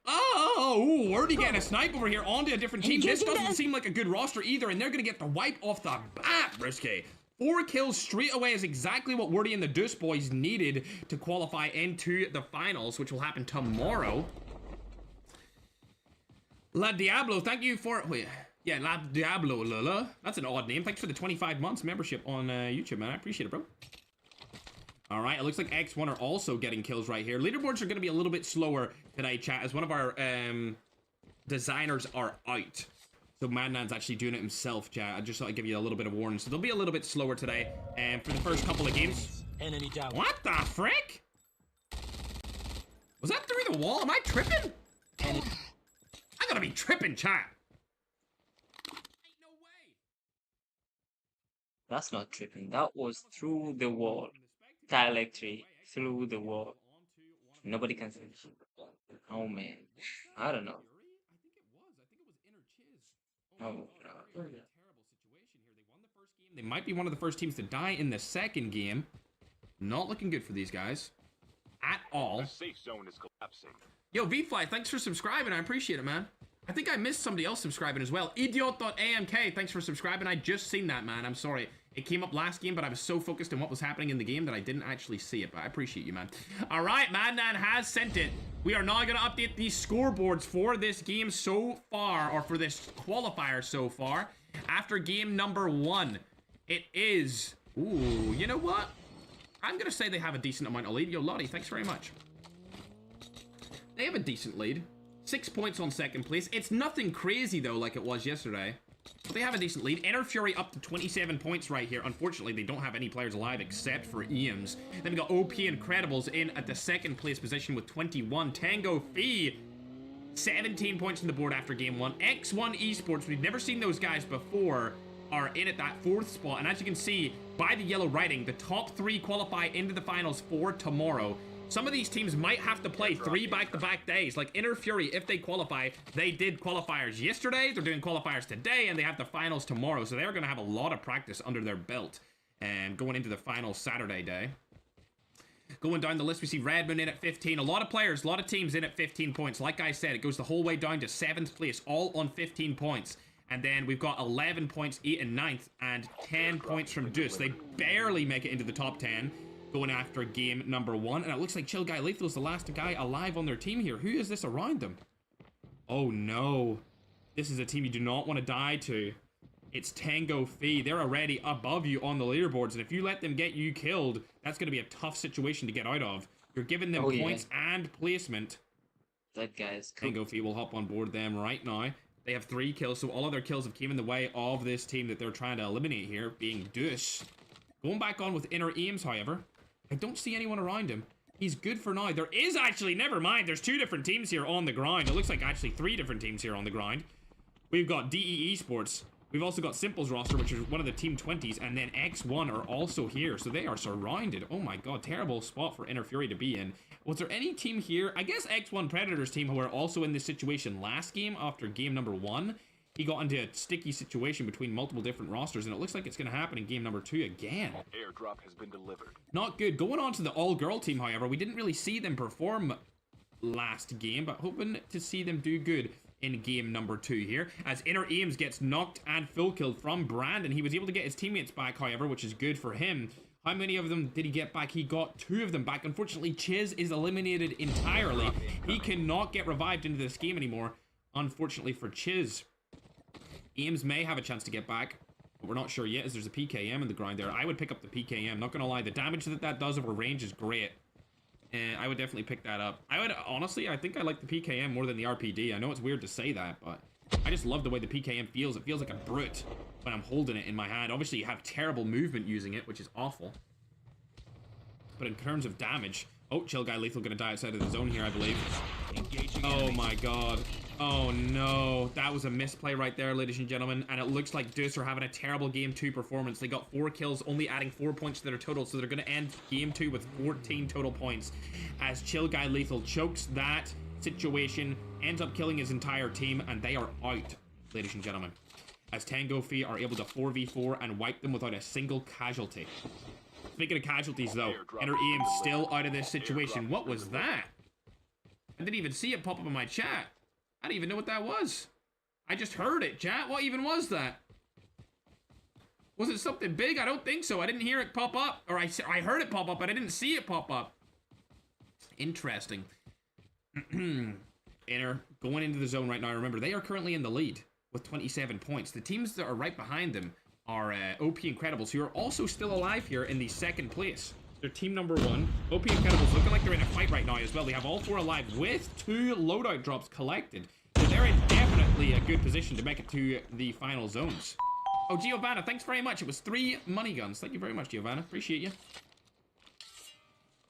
Speaker 8: Oh, already getting a snipe over here onto a different team. This doesn't seem like a good roster either, and they're gonna get the wipe off the bat, Risky. 4 kills straight away is exactly what Wordy and the Deuce boys needed to qualify into the finals, which will happen tomorrow. La Diablo, thank you for... Wait, yeah, La Diablo, Lula. That's an odd name. Thanks for the 25 months membership on YouTube, man. I appreciate it, bro. All right, it looks like X1 are also getting kills right here. Leaderboards are going to be a little bit slower today, chat, as one of our designers are out. So Madman's actually doing it himself, chat. I just thought I'd give you a little bit of warning. So they'll be a little bit slower today for the first couple of games.
Speaker 11: Enemy down.
Speaker 8: What the frick? Was that through the wall? Am I tripping? I gotta be tripping, chat. Ain't no way.
Speaker 9: That's not tripping. That was through the wall. Dielectric through the wall. Nobody can see. Oh man, I don't know. Oh, no.
Speaker 8: Terrible situation here. They won the first game. They might be one of the first teams to die in the second game. Not looking good for these guys at all.
Speaker 3: The safe zone is collapsing.
Speaker 8: Yo, VFly, thanks for subscribing. I appreciate it, man. I think I missed somebody else subscribing as well. Idiot.amk, thanks for subscribing. I just seen that, man. I'm sorry. It came up last game, but I was so focused on what was happening in the game that I didn't actually see it, but I appreciate you, man. All right, Madman has sent it. We are now going to update these scoreboards for this game so far, or for this qualifier so far. After game number 1, it is... Ooh, you know what? I'm going to say they have a decent amount of lead. Yo, Lottie, thanks very much. They have a decent lead. 6 points on second place. It's nothing crazy, though, like it was yesterday. But they have a decent lead. Inner Fury up to 27 points right here. Unfortunately, they don't have any players alive except for Eames. Then we got OP Incredibles in at the second place position with 21. Tango Fee, 17 points on the board after game 1. X1 Esports, we've never seen those guys before, are in at that 4th spot. And as you can see, by the yellow writing, the top 3 qualify into the finals for tomorrow. Some of these teams might have to play 3 back-to-back days. Like Inner Fury, if they qualify, they did qualifiers yesterday, they're doing qualifiers today, and they have the finals tomorrow. So they're going to have a lot of practice under their belt and going into the final Saturday day. Going down the list, we see Redmond in at 15. A lot of players, a lot of teams in at 15 points. Like I said, it goes the whole way down to 7th place, all on 15 points. And then we've got 11 points, 8 and 9th, and 10 points from Deuce. They barely make it into the top 10. Going after game number 1, and it looks like Chill Guy Lethal is the last guy alive on their team here. Who is this around them? Oh no, this is a team you do not want to die to. It's Tango Fee. They're already above you on the leaderboards, and if you let them get you killed, that's going to be a tough situation to get out of. You're giving them points and placement.
Speaker 9: That guy's
Speaker 8: Tango Fee will hop on board them right now. They have 3 kills, so all of their kills have came in the way of this team that they're trying to eliminate here, being Deuce. Going back on with Inner Ames, however. I don't see anyone around him. He's good for now. There is actually, never mind, there's 2 different teams here on the ground. It looks like actually 3 different teams here on the ground. We've got DE Esports. We've also got Simple's roster, which is one of the Team 20s, and then X1 are also here, so they are surrounded. Oh my god, terrible spot for Inner Fury to be in. Was there any team here? I guess X1 Predator's team, who were also in this situation last game after game number 1. He got into a sticky situation between multiple different rosters, and it looks like it's going to happen in game number 2 again.
Speaker 3: Airdrop has been delivered.
Speaker 8: Not good. Going on to the all-girl team, however, we didn't really see them perform last game, but hoping to see them do good in game number 2 here, as Inner Ames gets knocked and full killed from Brandon. He was able to get his teammates back, however, which is good for him. How many of them did he get back? He got 2 of them back. Unfortunately, Chiz is eliminated entirely. He cannot get revived into this game anymore, unfortunately for Chiz. Ames may have a chance to get back, but we're not sure yet, as there's a PKM in the ground there. I would pick up the PKM, not gonna lie. The damage that does over range is great. And I would definitely pick that up. Honestly, I think I like the PKM more than the RPD. I know it's weird to say that, but I just love the way the PKM feels. It feels like a brute when I'm holding it in my hand. Obviously, you have terrible movement using it, which is awful. But in terms of damage... Oh, Chill Guy Lethal gonna die outside of the zone here, I believe. Oh my god. Oh no. That was a misplay right there, ladies and gentlemen. And it looks like Deuce are having a terrible Game 2 performance. They got 4 kills, only adding 4 points to their total. So they're gonna end Game 2 with 14 total points. As Chill Guy Lethal chokes that situation, ends up killing his entire team, and they are out, ladies and gentlemen. As Tango Fee are able to 4v4 and wipe them without a single casualty. Speaking of casualties, though, Inner Ames still out of this situation. What was that? I didn't even see it pop up in my chat. I didn't even know what that was. I just heard it, chat. What even was that? Was it something big? I don't think so. I didn't hear it pop up. Or I heard it pop up, but I didn't see it pop up. Interesting. Inner going into the zone right now. Remember, they are currently in the lead with 27 points. The teams that are right behind them are OP Incredibles, who are also still alive here in the 2nd place. They're team number 1. OP Incredibles looking like they're in a fight right now as well. They have all 4 alive with 2 loadout drops collected. So they're in definitely a good position to make it to the final zones. Oh, Giovanna, thanks very much. It was 3 money guns. Thank you very much, Giovanna. Appreciate you.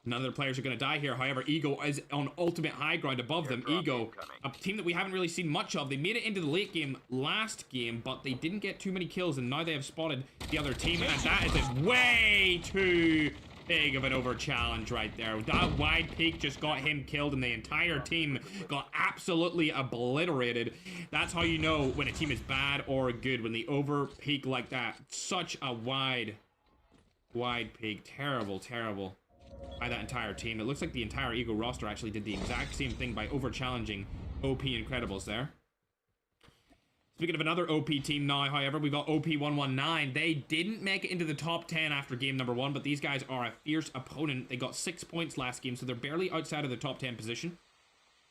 Speaker 8: None of their players are going to die here. However, Ego is on ultimate high ground above them. Ego, a team that we haven't really seen much of. They made it into the late game last game, but they didn't get too many kills, and now they have spotted the other team, and that is a way too big of an over challenge right there. That wide peak just got him killed, and the entire team got absolutely obliterated. That's how you know when a team is bad or good, when they over peak like that. Such a wide peak. Terrible, terrible. By that entire team. It looks like the entire Ego roster actually did the exact same thing by over-challenging OP Incredibles there. Speaking of another OP team now, however, we got OP119. They didn't make it into the top 10 after game number 1, but these guys are a fierce opponent. They got 6 points last game, so they're barely outside of the top 10 position.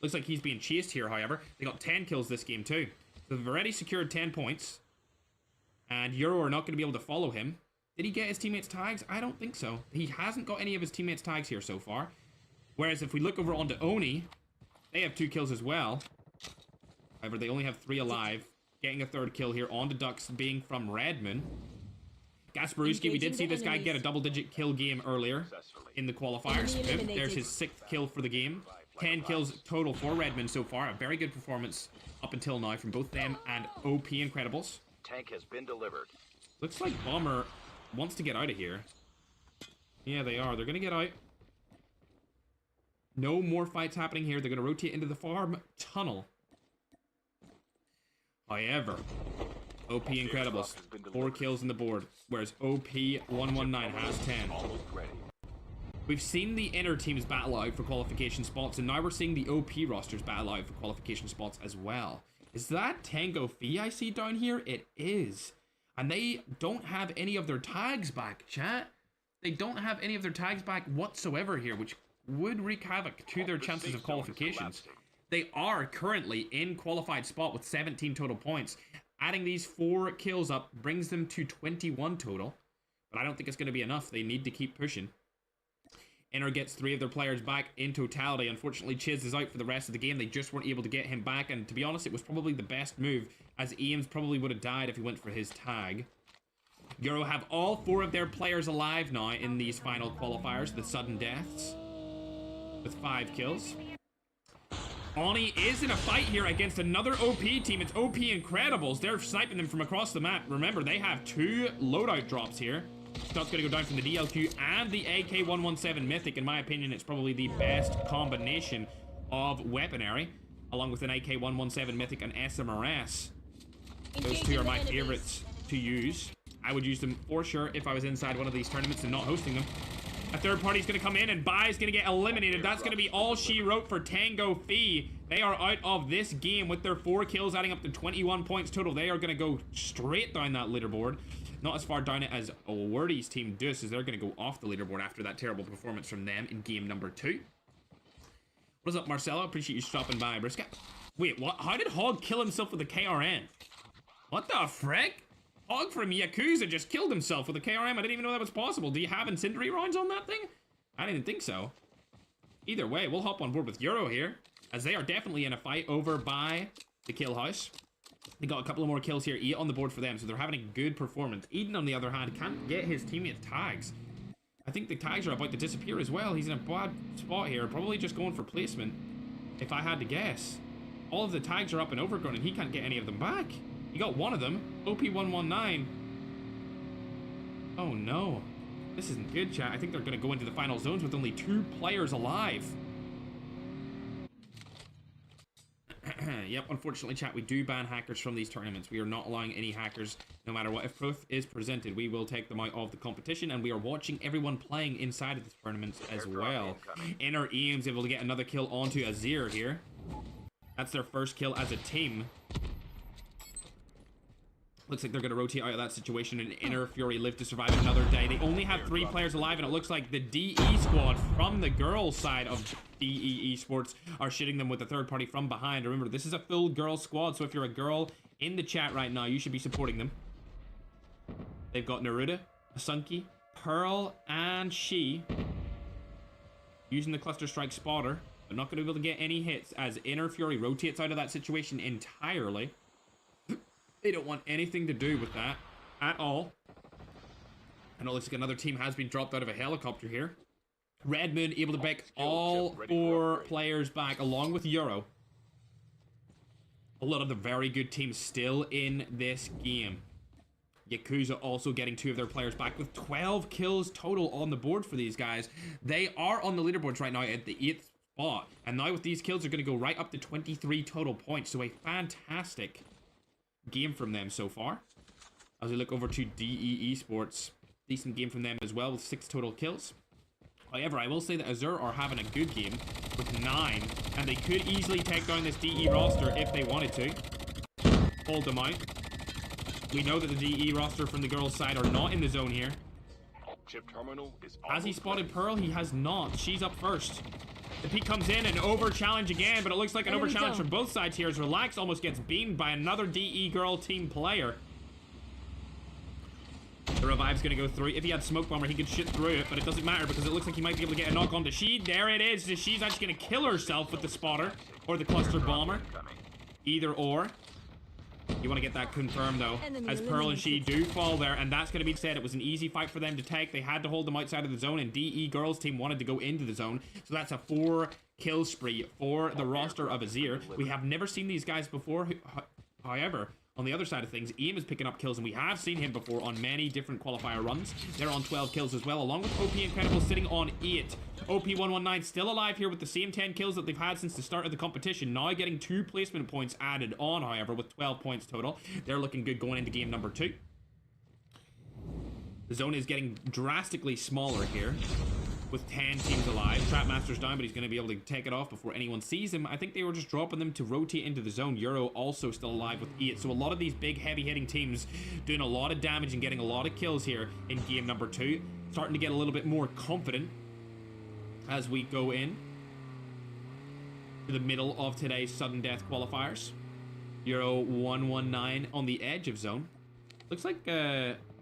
Speaker 8: Looks like he's being chased here, however. They got 10 kills this game too. So they've already secured 10 points. And Euro are not going to be able to follow him. Did he get his teammates' tags? I don't think so. He hasn't got any of his teammates' tags here so far. Whereas if we look over onto Oni, they have 2 kills as well. However, they only have 3 alive. Getting a 3rd kill here onto Ducks, being from Redmond. Gasparuski, we did see this guy get a double-digit kill game earlier in the qualifiers. There's his 6th kill for the game. 10 kills total for Redmond so far. A very good performance up until now from both them and OP Incredibles.
Speaker 3: Tank has been delivered.
Speaker 8: Looks like Bomber wants to get out of here. Yeah, they are. They're going to get out. No more fights happening here. They're going to rotate into the farm tunnel. However, OP Incredibles, 4 kills on the board, whereas OP119 has 10. We've seen the inner teams battle out for qualification spots, and now we're seeing the OP rosters battle out for qualification spots as well. Is that Tango Fee I see down here? It is. And they don't have any of their tags back, chat. They don't have any of their tags back whatsoever here, which would wreak havoc to their chances of qualifications. They are currently in qualified spot with 17 total points. Adding these 4 kills up brings them to 21 total. But I don't think it's going to be enough. They need to keep pushing. Inner gets 3 of their players back in totality. Unfortunately, Chiz is out for the rest of the game. They just weren't able to get him back, and to be honest, it was probably the best move, as Ames probably would have died if he went for his tag. Euro have all 4 of their players alive now in these final qualifiers, the sudden deaths, with 5 kills. Oni is in a fight here against another OP team. It's OP Incredibles. They're sniping them from across the map. Remember, they have 2 loadout drops here. Stuff's gonna go down from the DLQ and the AK-117 Mythic. In my opinion, it's probably the best combination of weaponry, along with an AK-117 Mythic and SMRS. Those 2 are my favorites to use. I would use them for sure if I was inside one of these tournaments and not hosting them. A third party's gonna come in and Bai's gonna get eliminated. That's gonna be all she wrote for Tango Fee. They are out of this game with their 4 kills adding up to 21 points total. They are gonna go straight down that leaderboard. Not as far down it as Wordy's team does, as they're gonna go off the leaderboard after that terrible performance from them in game number 2. What's up, Marcelo? Appreciate you stopping by, Brisket. Wait, what? How did Hog kill himself with a KRM? What the frick? Hog from Yakuza just killed himself with a KRM. I didn't even know that was possible. Do you have incendiary rounds on that thing? I didn't think so. Either way, we'll hop on board with Euro here, as they are definitely in a fight over by the kill house. They got a couple of more kills here on the board for them, so they're having a good performance. Eden, on the other hand, can't get his teammates tags. I think the tags are about to disappear as well. He's in a bad spot here, probably just going for placement, if I had to guess. All of the tags are up and overgrown, and he can't get any of them back. He got one of them, OP119. Oh no. This isn't good, chat. I think they're going to go into the final zones with only 2 players alive. Yep, unfortunately, chat, we do ban hackers from these tournaments. We are not allowing any hackers, no matter what. If proof is presented, we will take them out of the competition, and we are watching everyone playing inside of the tournaments as well. Inner Eames able to get another kill onto Azir here. That's their first kill as a team. Looks like they're going to rotate out of that situation, and Inner Fury live to survive another day. They only have 3 players alive, and it looks like the DE squad from the girls' side of DE Esports are shitting them with the third party from behind. Remember, this is a full girl squad, so if you're a girl in the chat right now, you should be supporting them. They've got Naruto, Asunki, Pearl, and She using the Cluster Strike spotter, but not going to be able to get any hits as Inner Fury rotates out of that situation entirely. They don't want anything to do with that at all. And it looks like another team has been dropped out of a helicopter here. Red Moon able to pick all 4 players back along with Euro. A lot of the very good teams still in this game. Yakuza also getting 2 of their players back with 12 kills total on the board for these guys. They are on the leaderboards right now at the 8th spot. And now with these kills, they're going to go right up to 23 total points. So a fantastic game from them so far. As we look over to DE Esports, decent game from them as well with 6 total kills. However, I will say that Azure are having a good game with 9, and they could easily take down this DE roster if they wanted to. Hold them out. We know that the DE roster from the girls' side are not in the zone here.
Speaker 3: Chip terminal is
Speaker 8: Has he spotted Pearl? He has not. She's up first. The peak comes in and over challenge again, but it looks like an over challenge from both sides here as Relax almost gets beamed by another DE girl team player. The revive's gonna go through. If he had smoke bomber, he could shit through it, but it doesn't matter because it looks like he might be able to get a knock on to She. There it is. She's actually gonna kill herself with the spotter or the cluster bomber. Either or. You want to get that confirmed though, as Pearl and She do fall there, and that's going to be said. It was an easy fight for them to take. They had to hold them outside of the zone, and DE girls team wanted to go into the zone, so that's a 4 kill spree for the roster of Azir. We have never seen these guys before. However, on the other side of things, Ian is picking up kills, and we have seen him before on many different qualifier runs. They're on 12 kills as well, along with OP Incredible sitting on 8. OP119 still alive here with the same 10 kills that they've had since the start of the competition. Now getting 2 placement points added on, however, with 12 points total. They're looking good going into game number 2. The zone is getting drastically smaller here, with 10 teams alive. Trapmaster's down, but he's going to be able to take it off before anyone sees him. I think they were just dropping them to rotate into the zone. Euro also still alive with 8. So a lot of these big, heavy-hitting teams doing a lot of damage and getting a lot of kills here in game number 2. Starting to get a little bit more confident as we go in to the middle of today's sudden death qualifiers. Euro 119 on the edge of zone. Looks like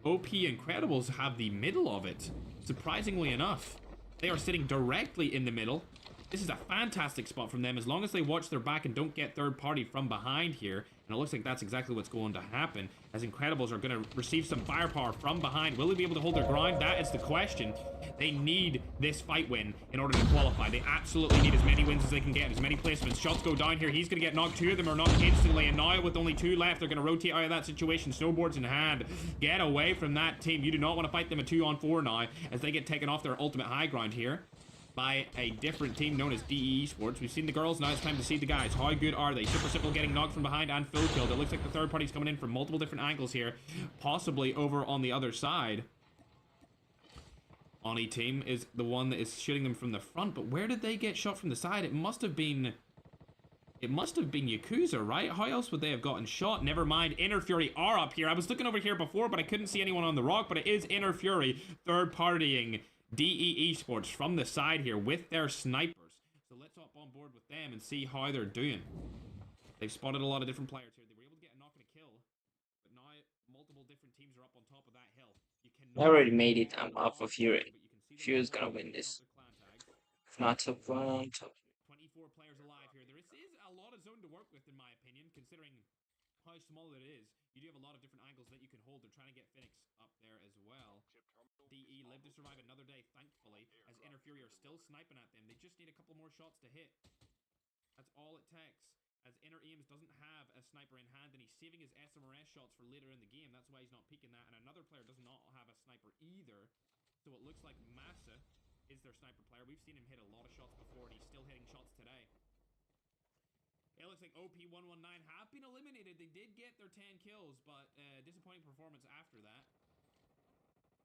Speaker 8: OP Incredibles have the middle of it, surprisingly enough. They are sitting directly in the middle. This is a fantastic spot from them as long as they watch their back and don't get third party from behind here. And it looks like that's exactly what's going to happen, as Incredibles are going to receive some firepower from behind. Will they be able to hold their ground? That is the question. They need this fight win in order to qualify. They absolutely need as many wins as they can get, as many placements. Shots go down here. He's going to get knocked. 2 of them are knocked instantly, and now with only 2 left, they're going to rotate out of that situation. Snowboards in hand. Get away from that team. You do not want to fight them a 2-on-4 now, as they get taken off their ultimate high ground here by a different team known as DE Esports. We've seen the girls, now it's time to see the guys. How good are they? Super Simple getting knocked from behind and full killed. It looks like the third party's coming in from multiple different angles here, possibly over on the other side. Oni team is the one that is shooting them from the front, but where did they get shot from the side? It must have been Yakuza, right? How else would they have gotten shot? Never mind, Inner Fury are up here. I was looking over here before, but I couldn't see anyone on the rock, but it is Inner Fury third partying DE Esports from the side here with their snipers. So let's hop on board with them and see how they're doing. They've spotted a lot of different players here. They were able to get a knock and a kill, but now multiple different teams are up on top of that hill.
Speaker 9: I already made it. I'm up for Fury. Fury's gonna win this. If not top 1, top
Speaker 8: 24 players alive here. There is a lot of zone to work with, in my opinion, considering how small it is. You do have a lot of different angles that you can hold. They're trying to get Phoenix up there as well. DE live to survive another day, thankfully, as Inner Fury are still sniping at them. They just need a couple more shots to hit. That's all it takes, as Inner Ames doesn't have a sniper in hand, and he's saving his SMRS shots for later in the game. That's why he's not peeking that, and another player does not have a sniper either. So it looks like Massa is their sniper player. We've seen him hit a lot of shots before, and he's still hitting shots today. It looks like OP119 have been eliminated. They did get their 10 kills, but disappointing performance after that.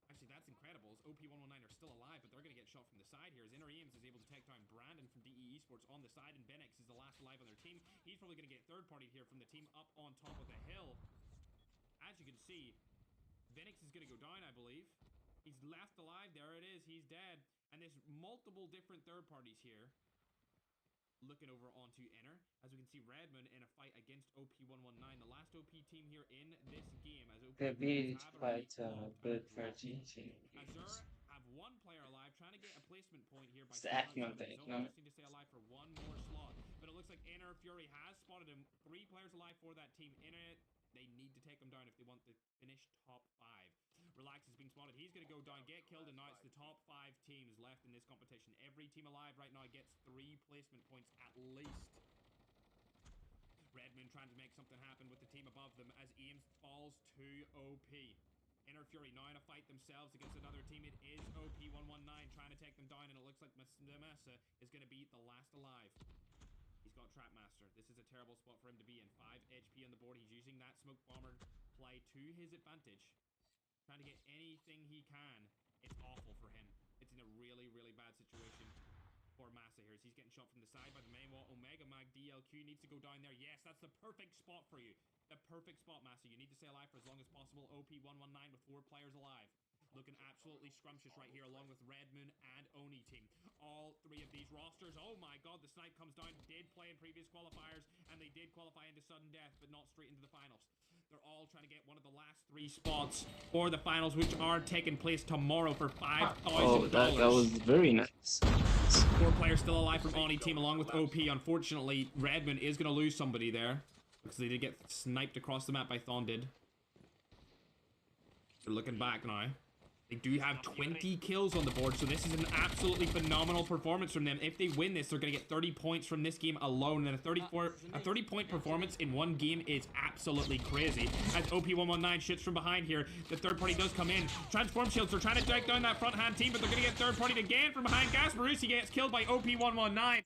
Speaker 8: Actually, that's Incredibles. OP119 are still alive, but they're going to get shot from the side here, as Inner Ames is able to take down Brandon from DE Esports on the side, and Benex is the last alive on their team. He's probably going to get third party here from the team up on top of the hill. As you can see, Benex is going to go down, I believe. He's left alive. There it is. He's dead. And there's multiple different third parties here looking over onto Inner, as we can see Redmond in a fight against OP119, the last OP team here in this game, as OP
Speaker 9: they're being quite good for a team.
Speaker 8: Azure have 1 player alive, trying to get a placement point here by
Speaker 9: It's the Acme thing, no?
Speaker 8: Just need to stay alive for 1 more slot, but it looks like Inner Fury has spotted him. 3 players alive for that team in it. They need to take him down if they want to finish top 5. Relax is being spotted. He's going to go down, get killed, and now it's the top 5 teams left in this competition. Every team alive right now gets 3 placement points at least. Redmond trying to make something happen with the team above them as Ames falls to OP. Inner Fury now in a fight themselves against another team. It is OP119 trying to take them down, and it looks like Massa is going to be the last alive. He's got Trapmaster. This is a terrible spot for him to be in. 5 HP on the board. He's using that smoke bomber play to his advantage. Trying to get anything he can. It's awful for him. It's in a really, really bad situation for Massa here. As he's getting shot from the side by the main wall. Omega Mag DLQ needs to go down there. Yes, that's the perfect spot for you. The perfect spot, Massa. You need to stay alive for as long as possible. OP119 with 4 players alive. Looking absolutely scrumptious right here, along with Redmoon and Oni team. All 3 of these rosters. Oh my god, the snipe comes down. Did play in previous qualifiers, and they did qualify into sudden death, but not straight into the finals. They're all trying to get one of the last 3 spots for the finals, which are taking place tomorrow for $5,000.
Speaker 9: Oh, that was very nice.
Speaker 8: 4 players still alive from Oni team, along with OP. Unfortunately, Redmond is going to lose somebody there, because they did get sniped across the map by Thondid. They're looking back now. They do have 20 kills on the board, so this is an absolutely phenomenal performance from them. If they win this, they're going to get 30 points from this game alone, and a 30-point performance in one game is absolutely crazy. As OP119 shoots from behind here, the third party does come in. Transform shields are trying to take down that front-hand team, but they're going to get third partied again from behind. Gasparusi gets killed by OP119.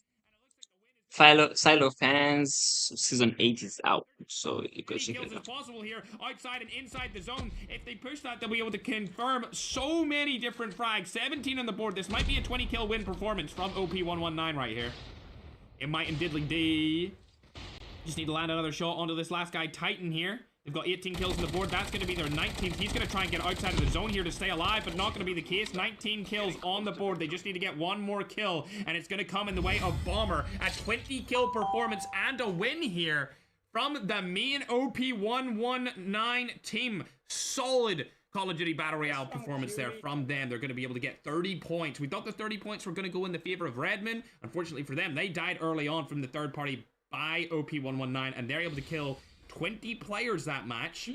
Speaker 9: Silo fans, season 8 is out, so you can check it out.
Speaker 8: Possible here, outside and inside the zone. If they push that, they'll be able to confirm so many different frags. 17 on the board. This might be a 20-kill win performance from OP119 right here. It might in diddly D. Just need to land another shot onto this last guy, Titan here. They've got 18 kills on the board. That's going to be their 19th. He's going to try and get outside of the zone here to stay alive, but not going to be the case. 19 kills on the board. They just need to get 1 more kill, and it's going to come in the way of Bomber. A 20-kill performance and a win here from the main OP119 team. Solid Call of Duty Battle Royale performance there from them. They're going to be able to get 30 points. We thought the 30 points were going to go in the favor of Redmond. Unfortunately for them, they died early on from the third party by OP119, and they're able to kill 20 players that match,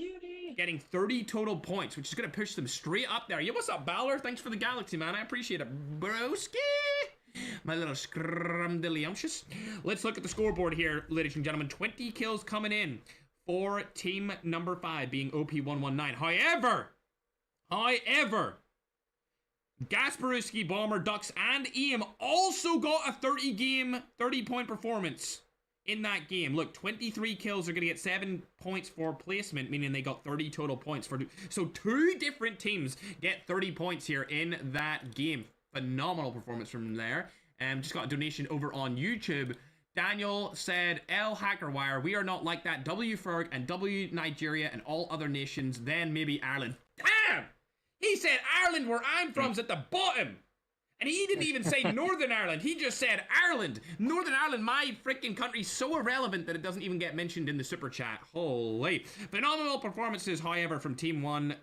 Speaker 8: getting 30 total points, which is going to push them straight up there. Yo, what's up, Balor? Thanks for the galaxy, man. I appreciate it, broski. My little scrumdiddlyumptious. Let's look at the scoreboard here, ladies and gentlemen. 20 kills coming in for team number 5, being OP119. However, Gasparuski, Bomber, Ducks, and Eam also got a 30-point performance in that game. Look, 23 kills are going to get 7 points for placement, meaning they got 30 total points. So 2 different teams get 30 points here in that game. Phenomenal performance from there. Just got a donation over on YouTube. Daniel said, L Hackerwire, we are not like that. W Ferg and W Nigeria and all other nations, then maybe Ireland. Damn! He said Ireland, where I'm from, is at the bottom. And he didn't even say Northern Ireland. He just said Ireland. Northern Ireland, my freaking country, so irrelevant that it doesn't even get mentioned in the super chat. Holy. Phenomenal performances, however, from Team 1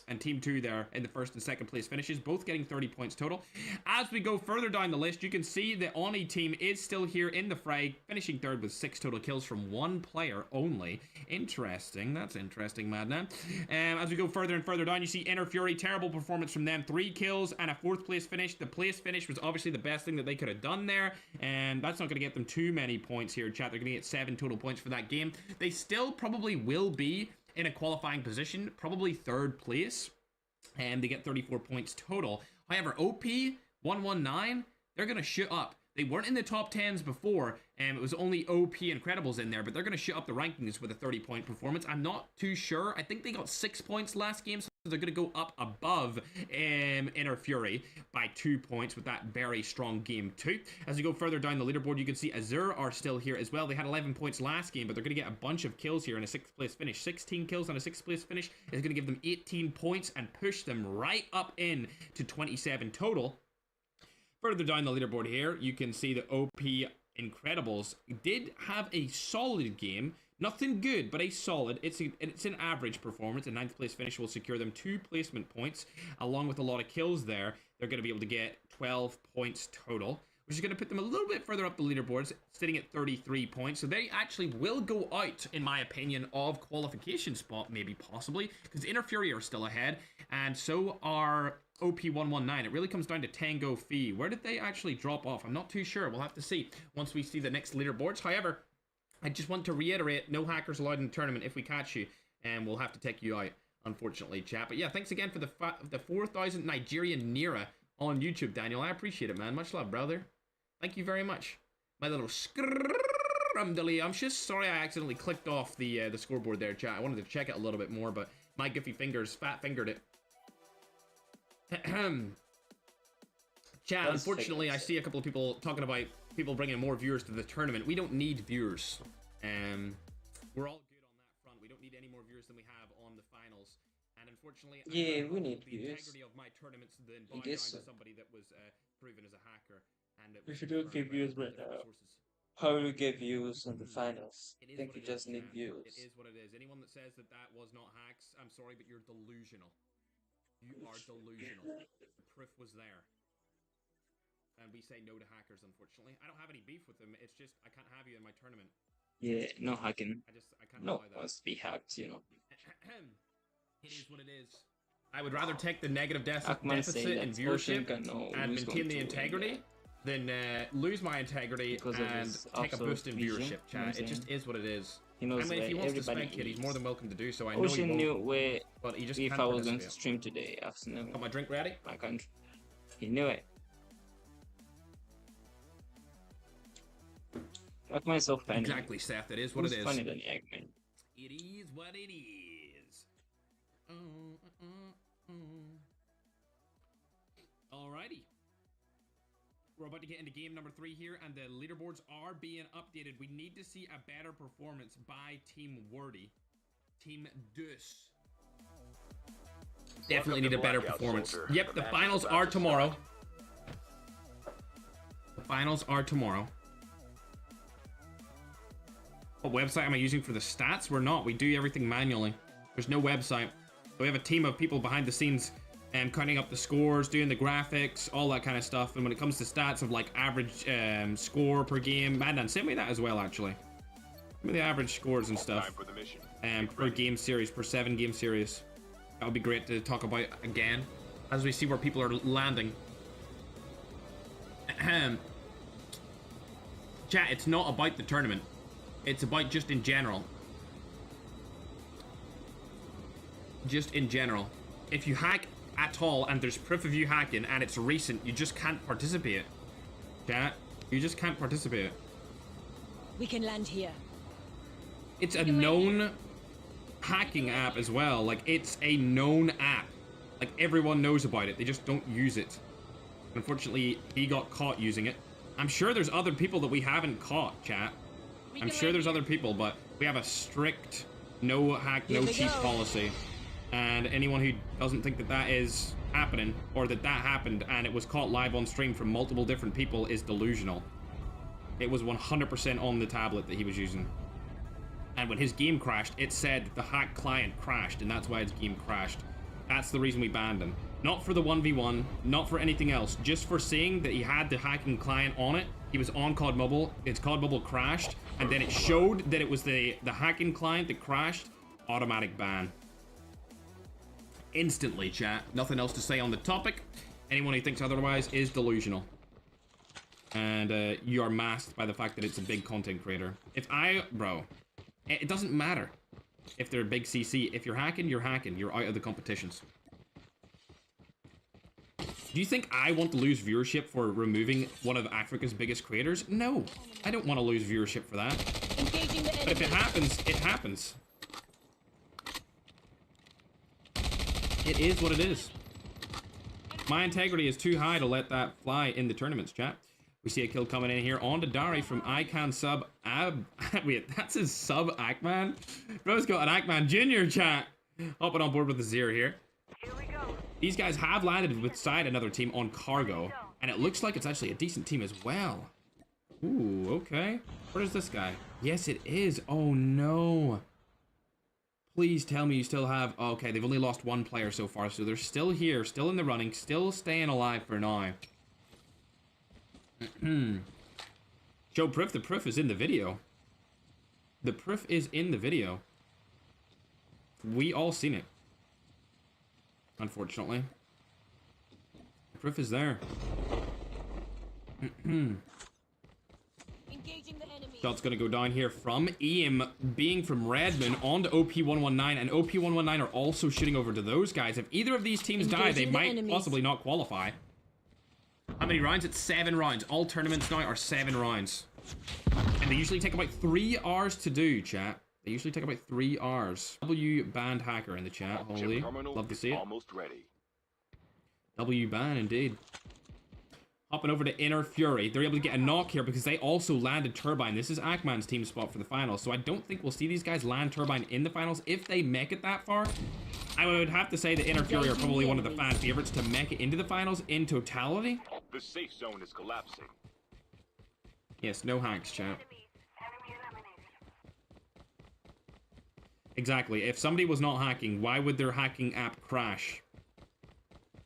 Speaker 8: and Team 2 there in the first and second place finishes, both getting 30 points total. As we go further down the list, you can see the Oni team is still here in the fray, finishing third with 6 total kills from 1 player only. Interesting. That's interesting, Madman. As we go further and further down, you see Inner Fury, terrible performance from them. 3 kills and a 4th place finish. The place finish was obviously the best thing that they could have done there, and that's not going to get them too many points here, chat. They're going to get 7 total points for that game. They still probably will be in a qualifying position, probably 3rd place, and they get 34 points total. However, OP119, they're going to shoot up. They weren't in the top 10s before, and it was only OP Incredibles in there, but they're going to shoot up the rankings with a 30-point performance. I'm not too sure. I think they got 6 points last game, so they're going to go up above Inner Fury by 2 points with that very strong game too. As you go further down the leaderboard, you can see Azure are still here as well. They had 11 points last game, but they're going to get a bunch of kills here in a 6th place finish. 16 kills on a 6th place finish is going to give them 18 points and push them right up in to 27 total. Further down the leaderboard here, you can see the OP Incredibles did have a solid game. Nothing good, but a solid. It's an average performance. A 9th place finish will secure them 2 placement points, along with a lot of kills there. They're going to be able to get 12 points total, which is going to put them a little bit further up the leaderboards, sitting at 33 points. So they actually will go out, in my opinion, of qualification spot, maybe possibly, because Inner Fury are still ahead, and so are OP119. It really comes down to Tango Fee. Where did they actually drop off? I'm not too sure. We'll have to see once we see the next leaderboards. However, I just want to reiterate, no hackers allowed in the tournament. If we catch you, and we'll have to take you out, unfortunately, chat. But yeah, thanks again for the 4,000 Nigerian Nira on YouTube, Daniel. I appreciate it, man. Much love, brother. Thank you very much. My little scrumdiddly. I'm just sorry I accidentally clicked off the scoreboard there, chat. I wanted to check it a little bit more, but my goofy fingers fat-fingered it. Chat, unfortunately, I see a couple of people talking about people bringing more viewers to the tournament. We don't need viewers. We're all good on that front. We don't need any more viewers than we have on the finals. And unfortunately,
Speaker 9: yeah, we need
Speaker 8: the
Speaker 9: viewers.
Speaker 8: integrity of my tournaments then
Speaker 9: I
Speaker 8: bow down
Speaker 9: guess
Speaker 8: to
Speaker 9: so.
Speaker 8: somebody that was proven as a hacker. And it
Speaker 9: If
Speaker 8: was
Speaker 9: you don't
Speaker 8: confirmed
Speaker 9: get
Speaker 8: by
Speaker 9: viewers right
Speaker 8: different
Speaker 9: now,
Speaker 8: sources.
Speaker 9: how will you get views on the finals?
Speaker 8: It is
Speaker 9: I think
Speaker 8: what
Speaker 9: you
Speaker 8: it is,
Speaker 9: just need
Speaker 8: chat.
Speaker 9: views.
Speaker 8: It is what it is. Anyone that says that that was not hacks, I'm sorry, but you're delusional. You are delusional. The proof was there. And we say no to hackers, unfortunately. I don't have any beef with them. It's just I can't have you in my tournament.
Speaker 9: Yeah, no hacking.
Speaker 8: I can't
Speaker 9: No,
Speaker 8: allow that.
Speaker 9: must be hacked, you know.
Speaker 8: It is what it is. I would rather take the negative
Speaker 9: Hackman say
Speaker 8: deficit in
Speaker 9: that Ocean
Speaker 8: viewership
Speaker 9: can know
Speaker 8: and
Speaker 9: who's
Speaker 8: maintain
Speaker 9: going
Speaker 8: the
Speaker 9: to
Speaker 8: integrity than lose my integrity
Speaker 9: Because of
Speaker 8: and
Speaker 9: his
Speaker 8: take a
Speaker 9: absolute
Speaker 8: boost in
Speaker 9: vision,
Speaker 8: viewership,
Speaker 9: you know what
Speaker 8: chat.
Speaker 9: I'm
Speaker 8: It just
Speaker 9: saying?
Speaker 8: is what it is.
Speaker 9: He knows
Speaker 8: I mean, if he
Speaker 9: where
Speaker 8: wants to
Speaker 9: everybody
Speaker 8: spectate, he's
Speaker 9: is.
Speaker 8: more than welcome to do so. I know
Speaker 9: Ocean
Speaker 8: he
Speaker 9: knew
Speaker 8: won't,
Speaker 9: where
Speaker 8: but he just
Speaker 9: if
Speaker 8: can't
Speaker 9: I was going to
Speaker 8: participate.
Speaker 9: stream today afternoon.
Speaker 8: Got my drink ready?
Speaker 9: My country. He knew it. Hackman is so funny.
Speaker 8: Exactly, Seth. It is what
Speaker 9: Who's
Speaker 8: it is.
Speaker 9: funny than Hackman?
Speaker 8: It is what it is. Alrighty. We're about to get into game number 3 here, and the leaderboards are being updated. We need to see a better performance by Team Wordy. Team Dus. Definitely need a better performance. Yep, the finals are tomorrow. The finals are tomorrow. What website am I using for the stats? We're not. We do everything manually. There's no website. we have a team of people behind the scenes counting up the scores, doing the graphics, all that kind of stuff. And when it comes to stats of like average score per game, man, send me that as well, actually. Send me the average scores and stuff per game series, per 7-game series. That would be great to talk about again as we see where people are landing. Chat, it's not about the tournament. It's about just in general. Just in general. If you hack at all and there's proof of you hacking and it's recent, you just can't participate. Chat, you just can't participate.
Speaker 10: We can land here.
Speaker 8: It's a known hacking app as well. Like, it's a known app. Like, everyone knows about it. They just don't use it. Unfortunately, he got caught using it. I'm sure there's other people that we haven't caught, chat. I'm sure there's other people, but we have a strict no hack, no cheat policy. And anyone who doesn't think that that is happening, or that that happened and it was caught live on stream from multiple different people, is delusional. It was 100% on the tablet that he was using. And when his game crashed, it said the hack client crashed, and that's why his game crashed. That's the reason we banned him. Not for the 1v1, not for anything else, just for seeing that he had the hacking client on it. He was on COD Mobile, his COD Mobile crashed, and then it showed that it was the hacking client that crashed. Automatic ban. Instantly, chat. Nothing else to say on the topic. Anyone who thinks otherwise is delusional. And you are masked by the fact that it's a big content creator. Bro, it doesn't matter if they're a big CC. If you're hacking, you're hacking. You're out of the competitions. Do you think I want to lose viewership for removing one of Africa's biggest creators? No, I don't want to lose viewership for that. But if it happens, it happens. It is what it is. My integrity is too high to let that fly in the tournaments, chat. We see a kill coming in here on to Dari from Ican sub Ab. Wait, that's his sub Ackman? Bro's got an Ackman Jr. chat. Hopping on board with the Zero here. These guys have landed beside another team on cargo, and it looks like it's actually a decent team as well. Ooh, okay. Where is this guy? Yes, it is. Oh no. Please tell me you still have... Oh, okay, they've only lost one player so far, so they're still here, still in the running, still staying alive for now. Show proof. The proof is in the video. The proof is in the video. We all seen it. Unfortunately. The proof is there. Shot's gonna go down here from Eam, being from Redmond, on to OP119, and OP119 are also shooting over to those guys. If either of these teams die, they might possibly not qualify. How many rounds? It's 7 rounds. All tournaments now are 7 rounds. And they usually take about 3 hours to do, chat. They usually take about 3 hours. W banned hacker in the chat. Holy, love to see it.
Speaker 3: Almost ready.
Speaker 8: W ban indeed. Hopping over to Inner Fury. They're able to get a knock here because they also landed Turbine. This is Ackman's team spot for the finals, so I don't think we'll see these guys land Turbine in the finals if they make it that far. I would have to say that Inner Fury are probably one of the fan favorites to make it into the finals in totality.
Speaker 3: The safe zone is collapsing.
Speaker 8: Yes, no hacks, chat. Exactly. If somebody was not hacking, why would their hacking app crash?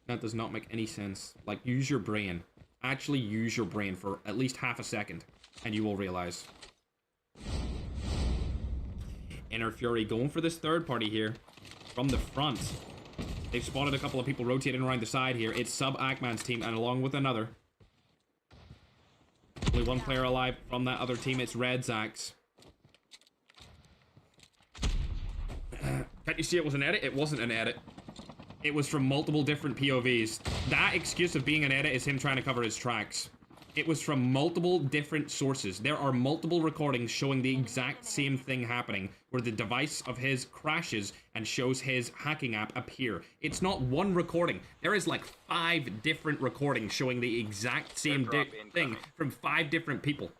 Speaker 8: That does not make any sense. Like, use your brain. Actually use your brain for at least half a second, and you will realize. Inner Fury going for this third party here from the front. They've spotted a couple of people rotating around the side here. It's sub Ackman's team, and along with another. Only one player alive from that other team. It's Red Zax. Can't you see it was an edit? It wasn't an edit. It was from multiple different POVs. That excuse of being an edit is him trying to cover his tracks. It was from multiple different sources. There are multiple recordings showing the exact same thing happening, where the device of his crashes and shows his hacking app appear. It's not one recording. There is like 5 different recordings showing the exact same thing from 5 different people.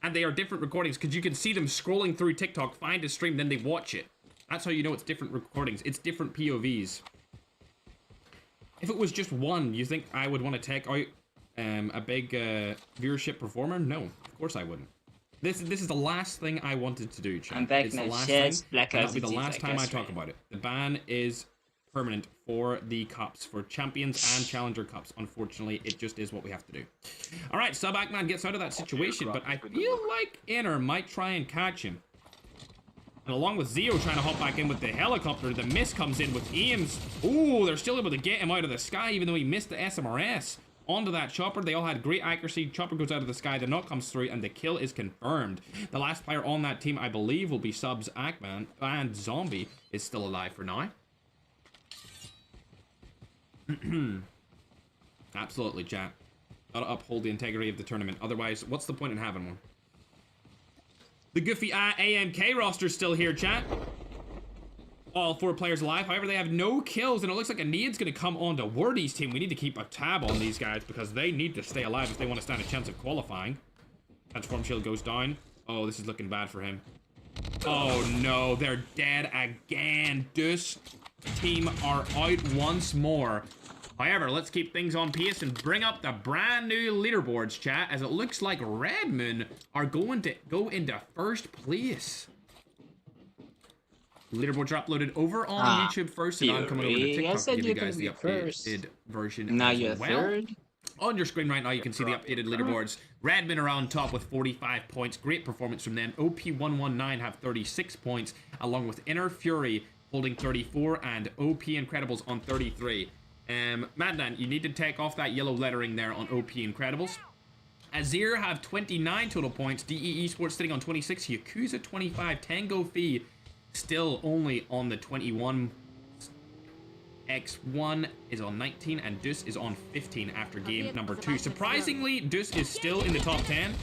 Speaker 8: And they are different recordings because you can see them scrolling through TikTok, find a stream, then they watch it. That's how you know it's different recordings. It's different POVs. If it was just one, you think I would want to take out a big viewership performer? No, of course I wouldn't. This is the last thing I wanted to do, chat.
Speaker 9: I'm back
Speaker 8: it's
Speaker 9: now.
Speaker 8: the last
Speaker 9: Shares,
Speaker 8: thing,
Speaker 9: black
Speaker 8: and that'll be the
Speaker 9: identities,
Speaker 8: last
Speaker 9: I
Speaker 8: time I
Speaker 9: guess,
Speaker 8: talk
Speaker 9: right?
Speaker 8: about it. The ban is permanent for the cups, for champions and challenger cups. Unfortunately, it just is what we have to do. All right, Sub Ackman gets out of that situation, but I feel like Inner might try and catch him. And along with Zeo trying to hop back in with the helicopter, the miss comes in with Ames. Ooh, they're still able to get him out of the sky, even though he missed the SMRS. Onto that chopper, they all had great accuracy. Chopper goes out of the sky, the knock comes through, and the kill is confirmed. The last player on that team, I believe, will be Subs Ackman, and Zombie is still alive for now. Absolutely, chat. Gotta uphold the integrity of the tournament. Otherwise, what's the point in having one? The Goofy AMK roster's still here, chat. All 4 players alive. However, they have no kills, and it looks like a need's gonna come onto Wordy's team. We need to keep a tab on these guys because they need to stay alive if they want to stand a chance of qualifying. Transform shield goes down. Oh, this is looking bad for him. Oh no, they're dead again. This team are out once more. However, let's keep things on pace and bring up the brand new leaderboards, chat, as it looks like Redmond are going to go into first place. Leaderboards are uploaded over on YouTube first, and I'm coming over to TikTok to give you guys the updated version
Speaker 9: Now
Speaker 8: as
Speaker 9: you're
Speaker 8: well.
Speaker 9: third.
Speaker 8: On your screen right now, you can see the updated leaderboards. Redmond are on top with 45 points. Great performance from them. OP119 have 36 points, along with Inner Fury holding 34, and OP Incredibles on 33. Madman, you need to take off that yellow lettering there on OP Incredibles. Azir have 29 total points. DE Esports sitting on 26. Yakuza 25. Tango Fee still only on the 21. X1 is on 19, and Deuce is on 15 after game number 2. Surprisingly, Deuce is still in the top 10.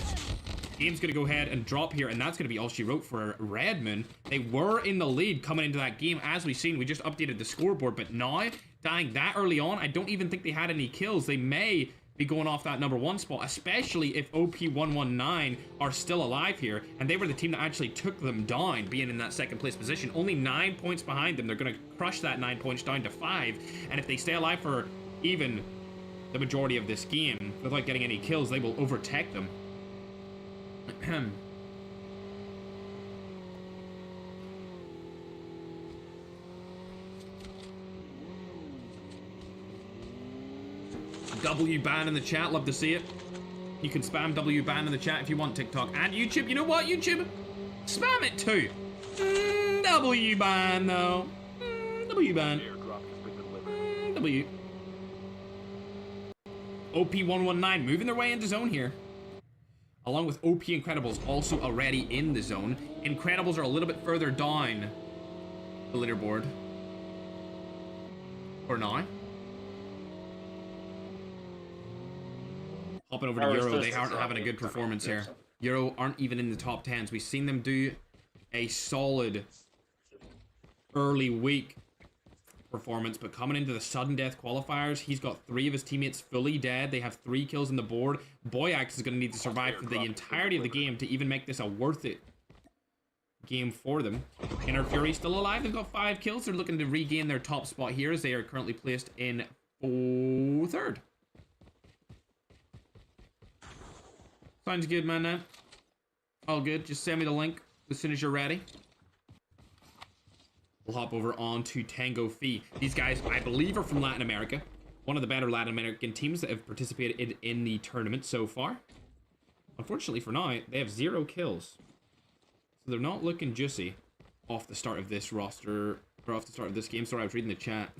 Speaker 8: Game's gonna go ahead and drop here, and that's gonna be all she wrote for Redmond. They were in the lead coming into that game. As we've seen, we just updated the scoreboard, but now, dying that early on, I don't even think they had any kills. They may be going off that number 1 spot, especially if OP119 are still alive here, and they were the team that actually took them down, being in that 2nd place position. Only 9 points behind them. They're going to crush that 9 points down to 5, and if they stay alive for even the majority of this game without getting any kills, they will overtake them. W ban in the chat, love to see it. You can spam W ban in the chat if you want, TikTok and YouTube. You know what, YouTube? Spam it too. W ban though. W ban. W. OP119 moving their way into zone here. Along with OP Incredibles also already in the zone. Incredibles are a little bit further down the leaderboard. For now. Hopping over to Euro, they aren't having a good performance here. Euro aren't even in the top 10s. We've seen them do a solid early week performance, but coming into the sudden death qualifiers, he's got 3 of his teammates fully dead. They have 3 kills on the board. Boyax is going to need to survive for the entirety of the game to even make this a worth it game for them. Inner Fury still alive. They've got 5 kills. They're looking to regain their top spot here as they are currently placed in 3rd. Sounds good, man. All good. Just send me the link as soon as you're ready. We'll hop over on to Tango Fee. These guys, I believe, are from Latin America. One of the better Latin American teams that have participated in the tournament so far. Unfortunately for now, they have 0 kills. So they're not looking juicy off the start of this roster, or off the start of this game. Sorry, I was reading the chat.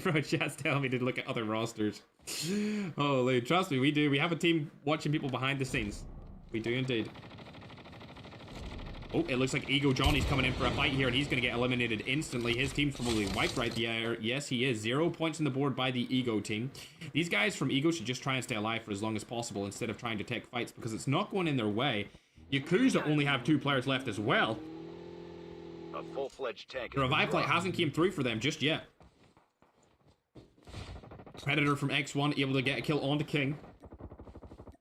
Speaker 8: Bro, chat's telling me to look at other rosters. Holy, trust me, we do. We have a team watching people behind the scenes. We do indeed. Oh, it looks like Ego Johnny's coming in for a fight here, and he's going to get eliminated instantly. His team's probably wiped right there. Yes, he is. 0 points on the board by the Ego team. These guys from Ego should just try and stay alive for as long as possible instead of trying to take fights, because it's not going in their way. Yakuza only have 2 players left as well.
Speaker 3: A full-fledged tank.
Speaker 8: The revive flight hasn't came through for them just yet. Predator from X1 able to get a kill onto King.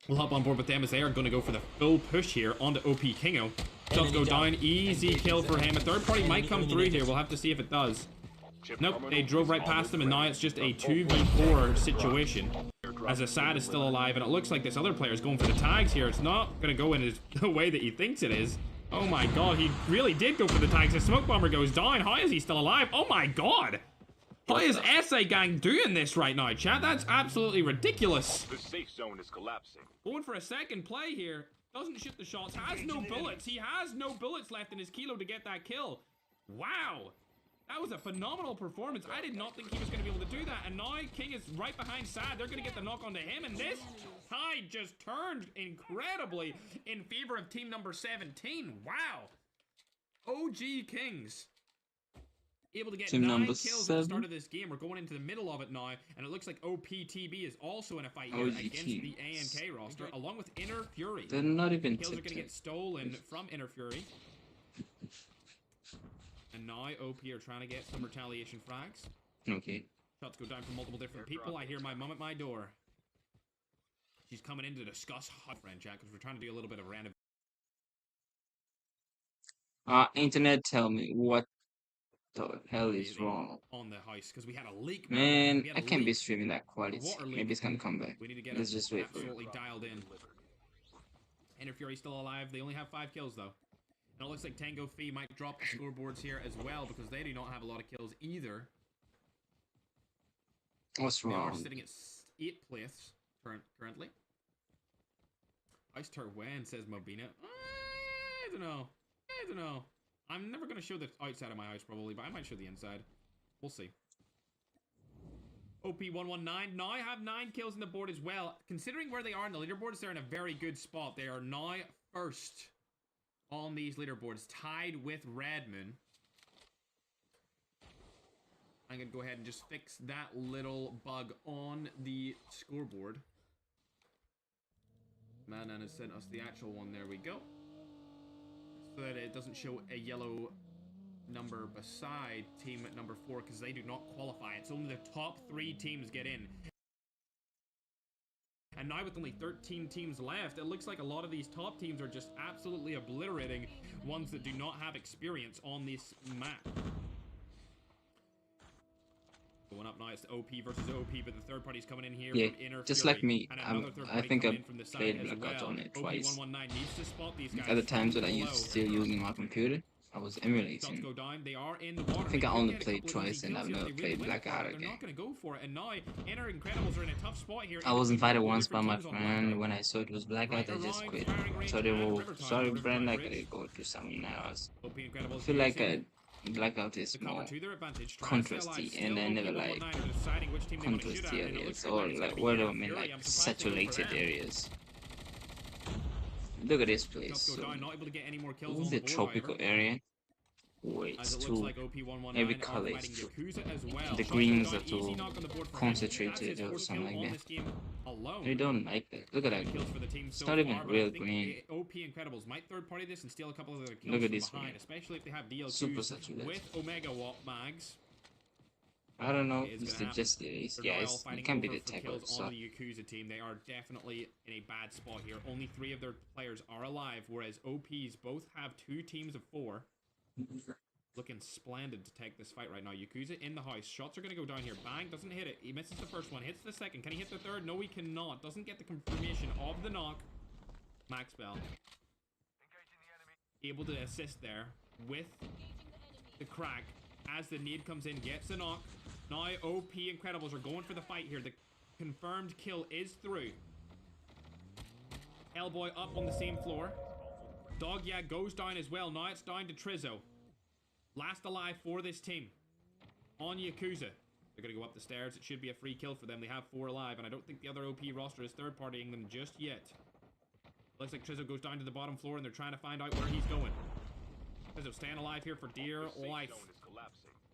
Speaker 8: We'll hop on board with them as they are going to go for the full push here onto OP Kingo. Shots go down. Easy kill for him. A 3rd party might come through here. We'll have to see if it does. Nope, they drove right past them, and now it's just a 2v4 situation. As Assad is still alive, and it looks like this other player is going for the tags here. It's not going to go in the way that he thinks it is. Oh my god, he really did go for the tags. The smoke bomber goes down. How is he still alive? Oh my god! Why is SA Gang doing this right now, chat? That's absolutely ridiculous.
Speaker 3: The safe zone is collapsing.
Speaker 8: Going for a second play here. Doesn't shoot the shots. Has no bullets. He has no bullets left in his kilo to get that kill. Wow. That was a phenomenal performance. I did not think he was going to be able to do that. And now King is right behind Sad. They're going to get the knock onto him. And this tide just turned incredibly in favor of team number 17. Wow. OG Kings. Able to get
Speaker 9: Team
Speaker 8: 9
Speaker 9: number
Speaker 8: kills at the
Speaker 9: 7.
Speaker 8: start of this game. We're going into the middle of it now, and it looks like OPTB is also in a fight here
Speaker 9: OG
Speaker 8: against
Speaker 9: Kings.
Speaker 8: the ANK roster, along with Inner Fury.
Speaker 9: They're not even
Speaker 8: Kills are going to
Speaker 9: TikTok.
Speaker 8: get stolen from Inner Fury. And now OP are trying to get some retaliation frags.
Speaker 9: Okay.
Speaker 8: Shots go down from multiple different people. I hear my mum at my door. She's coming in to discuss hot friend chat because we're trying to do a little bit of random.
Speaker 9: Internet, tell me what the hell is wrong?
Speaker 8: On the house because we had a leak.
Speaker 9: Man,
Speaker 8: We had
Speaker 9: I
Speaker 8: a
Speaker 9: can't be
Speaker 8: leak.
Speaker 9: streaming that quality.
Speaker 8: Water leak.
Speaker 9: Maybe it's gonna come back.
Speaker 8: We need to get
Speaker 9: Let's
Speaker 8: it
Speaker 9: just wait for it.
Speaker 8: absolutely dialed in. Inner Fury's still alive. They only have 5 kills though. And it looks like Tango Fee might drop the scoreboards here as well because they do not have a lot of kills either.
Speaker 9: What's
Speaker 8: They are
Speaker 9: wrong?
Speaker 8: sitting at 8th place currently. Ice Wen says Mobina. I don't know. I don't know. I'm never going to show the outside of my house probably, but I might show the inside. We'll see. OP119 now have 9 kills on the board as well. Considering where they are in the leaderboards, they're in a very good spot. They are now first on these leaderboards, tied with Redmoon. I'm going to go ahead and just fix that little bug on the scoreboard. Manan has sent us the actual one. There we go. So that it doesn't show a yellow number beside team at number 4 because they do not qualify. It's only the top 3 teams get in. And now with only 13 teams left, it looks like a lot of these top teams are just absolutely obliterating ones that do not have experience on this map. Going up now, it's OP versus OP, but the third party's coming in here
Speaker 9: Yeah,
Speaker 8: from Inner
Speaker 9: just
Speaker 8: Fury,
Speaker 9: like me.
Speaker 8: and another third
Speaker 9: I
Speaker 8: party
Speaker 9: think
Speaker 8: coming
Speaker 9: I
Speaker 8: in from the side
Speaker 9: played
Speaker 8: as
Speaker 9: Blackout
Speaker 8: well.
Speaker 9: on it twice.
Speaker 8: OP119 needs to spot these guys
Speaker 9: At the times
Speaker 8: from
Speaker 9: that I used
Speaker 8: below.
Speaker 9: still using my computer, I was
Speaker 8: Shots
Speaker 9: emulating.
Speaker 8: go down. They are in the water.
Speaker 9: I think
Speaker 8: They
Speaker 9: I
Speaker 8: could
Speaker 9: only
Speaker 8: get a
Speaker 9: played
Speaker 8: couple of
Speaker 9: twice
Speaker 8: easy
Speaker 9: and I've
Speaker 8: kills here
Speaker 9: never
Speaker 8: if they
Speaker 9: played
Speaker 8: really went for
Speaker 9: Blackout
Speaker 8: it. They're
Speaker 9: again.
Speaker 8: not going to go for it. And now Inner Incredibles are in a tough spot here.
Speaker 9: I was invited
Speaker 8: Multiple
Speaker 9: once by
Speaker 8: different
Speaker 9: my
Speaker 8: teams on
Speaker 9: friend.
Speaker 8: Blackout.
Speaker 9: When I saw it was Blackout, I
Speaker 8: Right
Speaker 9: just
Speaker 8: around
Speaker 9: quit.
Speaker 8: firing range
Speaker 9: Sorry,
Speaker 8: and
Speaker 9: well,
Speaker 8: River Time,
Speaker 9: sorry,
Speaker 8: River
Speaker 9: Brand,
Speaker 8: Time
Speaker 9: I
Speaker 8: Bridge.
Speaker 9: gotta go do something else.
Speaker 8: OP Incredibles
Speaker 9: I feel like
Speaker 8: using
Speaker 9: Blackout is
Speaker 8: the cover
Speaker 9: more
Speaker 8: to their advantage. Trying to stay alive.
Speaker 9: contrasty,
Speaker 8: Still
Speaker 9: and I never
Speaker 8: OP119
Speaker 9: like
Speaker 8: are deciding which team they want to shoot
Speaker 9: contrasty
Speaker 8: at, and it
Speaker 9: areas
Speaker 8: looks
Speaker 9: or
Speaker 8: it's
Speaker 9: like
Speaker 8: gonna
Speaker 9: where
Speaker 8: be
Speaker 9: I
Speaker 8: Inner
Speaker 9: mean
Speaker 8: Fury.
Speaker 9: like
Speaker 8: I'm surprised they go for
Speaker 9: saturated
Speaker 8: them.
Speaker 9: areas. Look at this place.
Speaker 8: Shots go
Speaker 9: So,
Speaker 8: down, not able to get any more kills
Speaker 9: this is
Speaker 8: on
Speaker 9: the
Speaker 8: the board,
Speaker 9: tropical
Speaker 8: however.
Speaker 9: area. Wait,
Speaker 8: As
Speaker 9: it's
Speaker 8: it looks
Speaker 9: too.
Speaker 8: like OP119
Speaker 9: every
Speaker 8: are
Speaker 9: color
Speaker 8: fighting
Speaker 9: is
Speaker 8: Yakuza as well.
Speaker 9: the
Speaker 8: Shots
Speaker 9: greens
Speaker 8: go
Speaker 9: are
Speaker 8: down,
Speaker 9: too
Speaker 8: easy knock on the board for him.
Speaker 9: concentrated
Speaker 8: That's his
Speaker 9: or
Speaker 8: fourth
Speaker 9: something
Speaker 8: kill
Speaker 9: like
Speaker 8: on
Speaker 9: that.
Speaker 8: this game alone.
Speaker 9: They don't like that. Look at that.
Speaker 8: Kills for the team
Speaker 9: It's
Speaker 8: so
Speaker 9: not even
Speaker 8: far, but
Speaker 9: real
Speaker 8: I think
Speaker 9: green.
Speaker 8: OP Incredibles might third party this and steal a couple of other kills
Speaker 9: Look at
Speaker 8: from
Speaker 9: this
Speaker 8: behind,
Speaker 9: green.
Speaker 8: especially if they have DLQs
Speaker 9: Super saturated.
Speaker 8: with Omega Watt mags.
Speaker 9: I don't know.
Speaker 8: It is
Speaker 9: It's
Speaker 8: gonna
Speaker 9: the
Speaker 8: happen.
Speaker 9: just it is.
Speaker 8: They're
Speaker 9: Yeah,
Speaker 8: now all
Speaker 9: it
Speaker 8: fighting
Speaker 9: can't be
Speaker 8: over
Speaker 9: the
Speaker 8: for
Speaker 9: tech
Speaker 8: kills
Speaker 9: so.
Speaker 8: on the Yakuza team. They are definitely in a bad spot here. Only 3 of their players are alive, whereas OPs both have 2 teams of 4. Looking splendid to take this fight right now. Yakuza in the house. Shots are going to go down here. Bang, doesn't hit it. He misses the first one. Hits the second. Can he hit the third? No, he cannot. Doesn't get the confirmation of the knock. Max Bell. Able to assist there with the crack as the nade comes in. Gets the knock. Now OP Incredibles are going for the fight here. The confirmed kill is through. Hellboy up on the same floor. Dog Yeah goes down as well. Now it's down to Trizzo. Last alive for this team. On Yakuza. They're going to go up the stairs. It should be a free kill for them. They have 4 alive, and I don't think the other OP roster is third partying them just yet. Looks like Trizzo goes down to the bottom floor, and they're trying to find out where he's going. Trizzo staying alive here for dear life.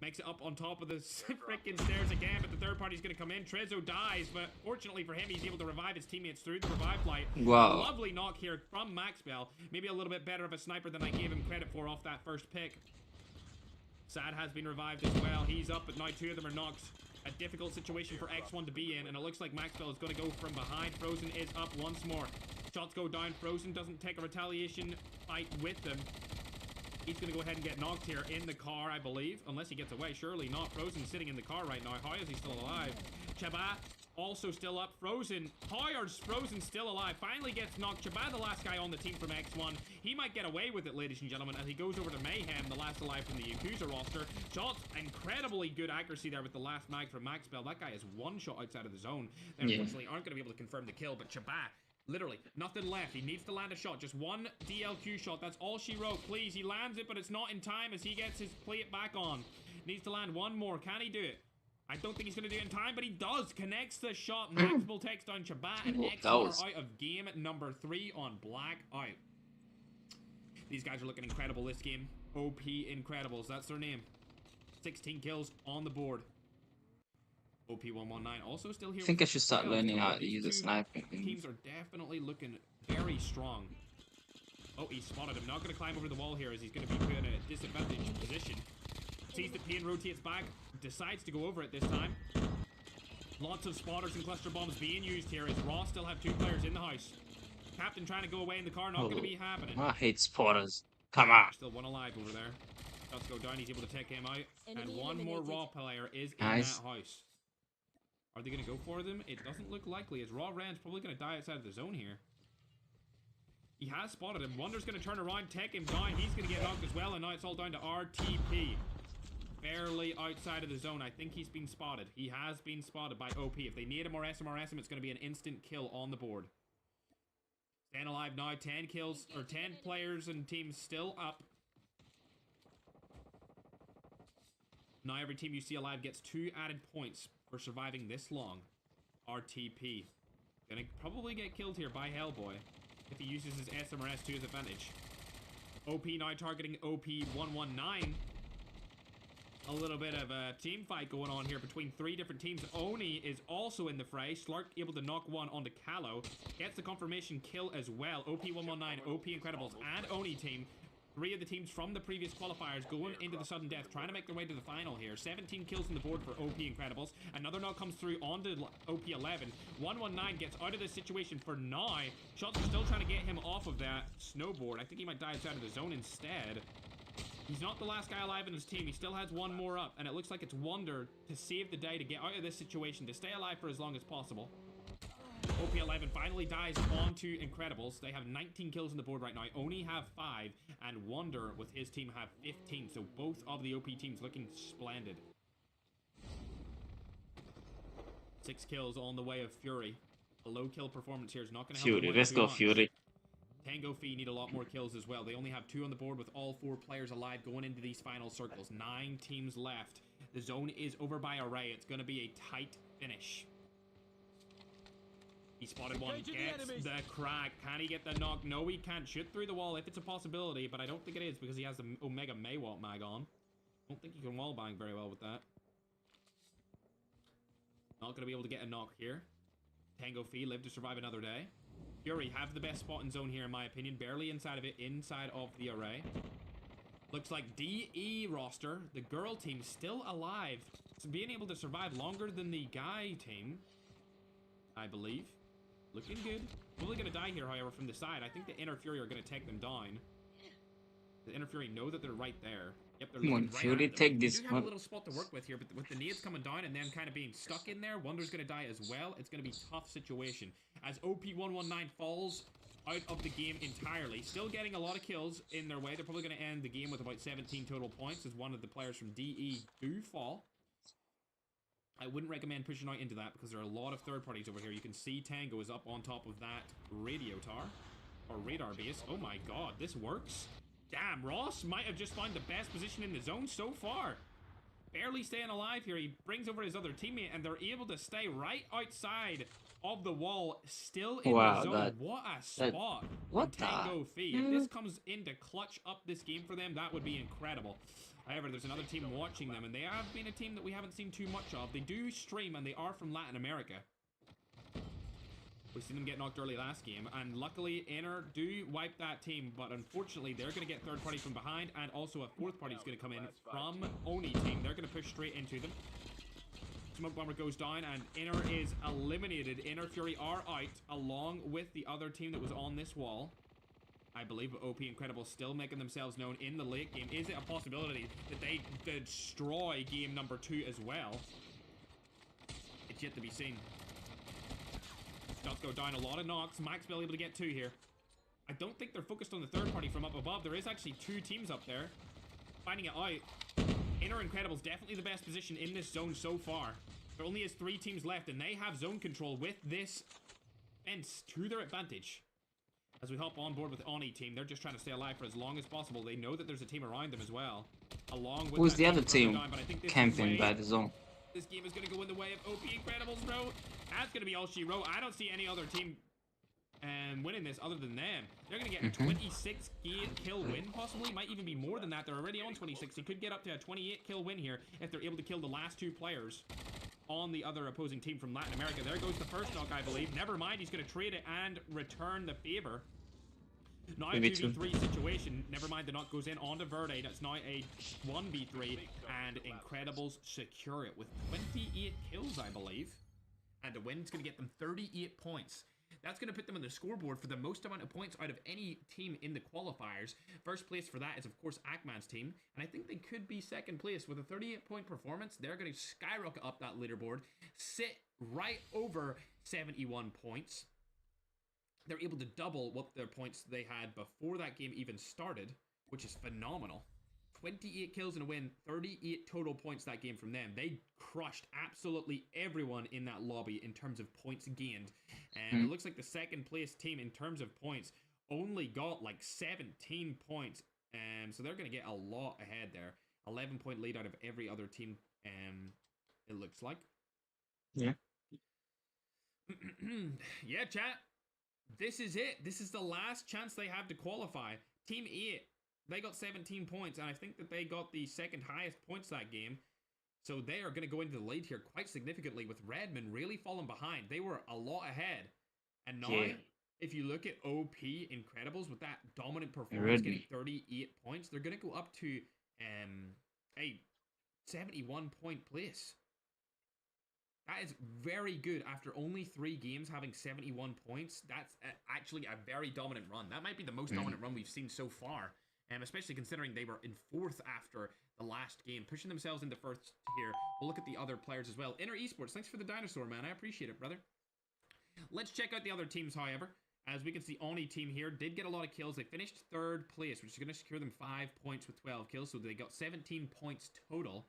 Speaker 8: Makes it up on top of the freaking stairs again, but the third party's going to come in. Trizzo dies, but fortunately for him, he's able to revive his teammates through the revive flight.
Speaker 9: Wow.
Speaker 8: A lovely knock here from Max Bell. Maybe a little bit better of a sniper than I gave him credit for off that first pick. Sad has been revived as well. He's up, but now 2 of them are knocked. A difficult situation for X1 to be in, and it looks like Maxwell is going to go from behind. Frozen is up once more. Shots go down. Frozen doesn't take a retaliation fight with them. He's going to go ahead and get knocked here in the car, I believe. Unless he gets away. Surely not. Frozen sitting in the car right now. How is he still alive? Chaba also still up. Frozen. Hoyard's Frozen still alive. Finally gets knocked. Chabad, the last guy on the team from X1. He might get away with it, ladies and gentlemen, as he goes over to Mayhem, the last alive from the Yakuza roster. Shots, incredibly good accuracy there with the last mag from Max Bell. That guy is one shot outside of the zone. They unfortunately aren't going to be able to confirm the kill, but Chabad, literally, nothing left. He needs to land a shot. Just one DLQ shot. That's all she wrote. Please, he lands it, but it's not in time as he gets his plate back on. Needs to land one more. Can he do it? I don't think he's going to do it in time, but he does. Connects the shot. Maximal takes down Chabad, and X are out of game number 3 on Blackout. These guys are looking incredible this game. OP Incredibles. That's their name. 16 kills on the board. OP119 also still here.
Speaker 9: I think I should start learning how to use a sniper.
Speaker 8: Teams are definitely looking very strong. Oh, he spotted him. Not going to climb over the wall here as he's going to be put in a disadvantaged position. Sees the pin, rotates back, decides to go over it this time. Lots of spotters and cluster bombs being used here as Raw still have 2 players in the house. Captain trying to go away in the car, not going to be happening.
Speaker 9: I hate spotters. Come on.
Speaker 8: Still one alive over there. Shots go down, he's able to take him out. And one more Raw player is in that house. Are they going to go for them? It doesn't look likely as Raw Rand's probably going to die outside of the zone here. He has spotted him. Wonder's going to turn around, take him down. He's going to get knocked as well, and now it's all down to RTP. Barely outside of the zone. I think he's been spotted. He has been spotted by OP. If they need him or SMRS him, it's going to be an instant kill on the board. 10 alive now. 10 kills, or 10 players and teams still up. Now every team you see alive gets 2 added points for surviving this long. RTP. Gonna probably get killed here by Hellboy if he uses his SMRS to his advantage. OP now targeting OP119. A little bit of a team fight going on here between 3 different teams. Oni is also in the fray. Slark able to knock one onto Callow. Gets the confirmation kill as well. OP119, OP Incredibles, and Oni team. 3 of the teams from the previous qualifiers going into the sudden death, trying to make their way to the final here. 17 kills on the board for OP Incredibles. Another knock comes through onto OP11. 119 gets out of this situation for now. Shots are still trying to get him off of that snowboard. I think he might die outside of the zone instead. He's not the last guy alive in his team. He still has one more up, and it looks like it's Wonder to save the day, to get out of this situation, to stay alive for as long as possible. OP11 finally dies onto Incredibles. They have 19 kills on the board right now. Oni have 5, and Wonder with his team have 15. So both of the OP teams looking splendid. 6 kills on the way of Fury. A low kill performance here is not going to help.
Speaker 9: Fury, let's go Fury.
Speaker 8: Tango Fee need a lot more kills as well. They only have 2 on the board with all 4 players alive going into these final circles. 9 teams left. The zone is over by Array. It's going to be a tight finish. He spotted one, gets the crack. Can he get the knock? No, he can't. Shoot through the wall if it's a possibility, but I don't think it is because he has the Omega Maywalt mag on. Don't think he can wallbang very well with that. Not going to be able to get a knock here. Tango Fee live to survive another day. Fury have the best spot in zone here in my opinion. Barely inside of it, inside of the Array. Looks like DE roster, the girl team, still alive. So being able to survive longer than the guy team, I believe. Looking good. Probably going to die here, however, from the side. I think the Inner Fury are going to take them down. The Inner Fury know that they're right there. Yep, they're looking right
Speaker 9: Fury,
Speaker 8: at them.
Speaker 9: take this
Speaker 8: We do have a little spot to work with here, but with the nades coming down and them kind of being stuck in there, Wonder's going to die as well. It's going to be a tough situation. As OP119 falls out of the game entirely, still getting a lot of kills in their way. They're probably going to end the game with about 17 total points as one of the players from DE do fall. I wouldn't recommend pushing out into that because there are a lot of third parties over here. You can see Tango is up on top of that radio tower or radar base. Oh my god, this works. Damn, Ross might have just found the best position in the zone so far. Barely staying alive here. He brings over his other teammate and they're able to stay right outside of the wall, still in the zone. What a spot.
Speaker 9: What
Speaker 8: Tango Fee. If this comes in to clutch up this game for them, that would be incredible. However, there's another team watching them, and they have been a team that we haven't seen too much of. They do stream, and they are from Latin America. We've seen them get knocked early last game, and luckily, Inner do wipe that team, but unfortunately, they're going to get third party from behind, and also a fourth party is going to come in from Oni team. They're going to push straight into them. Smoke Bomber goes down, and Inner is eliminated. Inner Fury are out, along with the other team that was on this wall. I believe OP Incredible still making themselves known in the late game. Is it a possibility that they destroy game number 2 as well? It's yet to be seen. go down. A lot of knocks. Max Bill able to get 2 here. I don't think they're focused on the third party from up above. There is actually 2 teams up there. Finding it out. Inner Incredibles definitely the best position in this zone so far. There only is 3 teams left, and they have zone control with this fence to their advantage. As we hop on board with Oni team, they're just trying to stay alive for as long as possible. They know that there's a team around them as well. Along with
Speaker 9: Who's the other
Speaker 8: further
Speaker 9: team
Speaker 8: down, but I think this
Speaker 9: camping by the zone?
Speaker 8: This game is going to go in the way of OP Incredibles, bro. That's going to be all she wrote. I don't see any other team winning this other than them. They're going to get a 26 kill win, possibly. Might even be more than that. They're already on 26. They could get up to a 28 kill win here if they're able to kill the last 2 players on the other opposing team from Latin America. There goes the first knock, I believe. Never mind, he's going to trade it and return the favor. Now a 2v3 situation. Never mind, the knock goes in onto Verde. That's now a 1v3, and Incredibles secure it with 28 kills, I believe. And the win's going to get them 38 points. That's going to put them on the scoreboard for the most amount of points out of any team in the qualifiers. First place for that is, of course, Akman's team. And I think they could be second place. With a 38-point performance, they're going to skyrocket up that leaderboard. Sit right over 71 points. They're able to double what their points they had before that game even started, which is phenomenal. 28 kills and a win, 38 total points that game from them. They crushed absolutely everyone in that lobby in terms of points gained. And it looks like the second place team in terms of points only got like 17 points. So they're going to get a lot ahead there. 11-point lead out of every other team, it looks like.
Speaker 9: Yeah.
Speaker 8: Yeah, chat. This is it. This is the last chance they have to qualify. Team 8, they got 17 points, and I think that they got the second highest points that game. So they are going to go into the lead here quite significantly, with Redmond really falling behind. They were a lot ahead. And now, if you look at OP Incredibles with that dominant performance, getting 38 points, they're going to go up to a 71-point place. That is very good after only 3 games having 71 points. That's actually a very dominant run. That might be the most dominant run we've seen so far. Especially considering they were in 4th after the last game, pushing themselves into 1st here. We'll look at the other players as well. Inner Esports, thanks for the dinosaur, man. I appreciate it, brother. Let's check out the other teams, however. As we can see, Oni team here did get a lot of kills. They finished 3rd place, which is going to secure them 5 points with 12 kills. So they got 17 points total.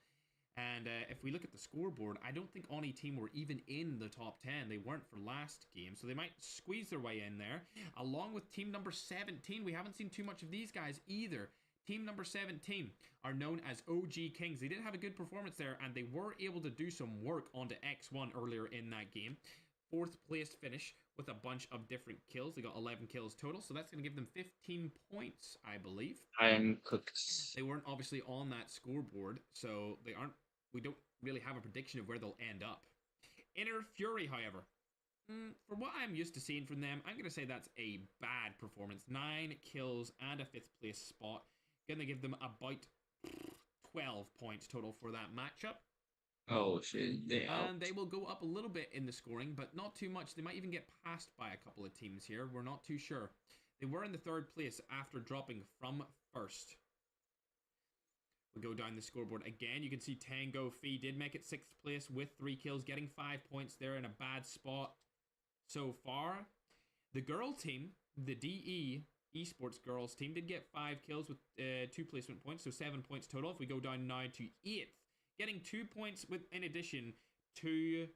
Speaker 8: And if we look at the scoreboard, I don't think Oni team were even in the top 10. They weren't for last game, so they might squeeze their way in there. Along with team number 17, we haven't seen too much of these guys either. Team number 17 are known as OG Kings. They did have a good performance there, and they were able to do some work onto X1 earlier in that game. 4th place finish with a bunch of different kills. They got 11 kills total, so that's going to give them 15 points, I believe.
Speaker 9: I am cooked.
Speaker 8: They weren't obviously on that scoreboard, so they aren't. We don't really have a prediction of where they'll end up. Inner Fury, however, for what I'm used to seeing from them, I'm going to say that's a bad performance. 9 kills and a 5th place spot. Going to give them about 12 points total for that matchup.
Speaker 9: Oh, shit.
Speaker 8: And they will go up a little bit in the scoring, but not too much. They might even get passed by a couple of teams here. We're not too sure. They were in the 3rd place after dropping from 1st. We go down the scoreboard again. You can see Tango Fee did make it 6th place with 3 kills, getting 5 points. They're in a bad spot so far. The girl team, the DE Esports girls team, did get 5 kills with 2 placement points, so 7 points total. If we go down now to 8th, getting 2 points with, in addition to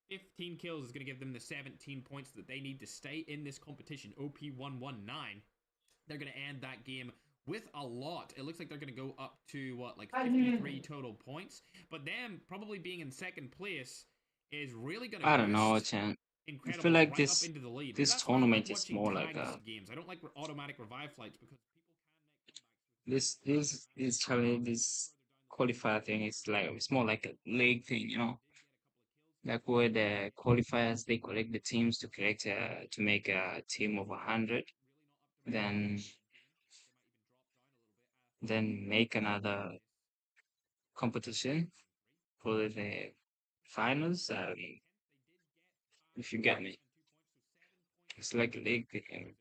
Speaker 8: 15 kills, is going to give them the 17 points that they need to stay in this competition. OP119. They're going to end that game with a lot. It looks like they're going to go up to, what, like 53 total points. But them probably being in 2nd place is really going to
Speaker 9: I don't know, Chan. I feel like this tournament is more like
Speaker 8: games. I don't like automatic revive flights because people
Speaker 9: this qualifier thing is like, it's more like a league thing, you know, like where the qualifiers, they collect the teams to collect to make a team of 100, then make another competition for the finals. If you get me, it's like a league thing.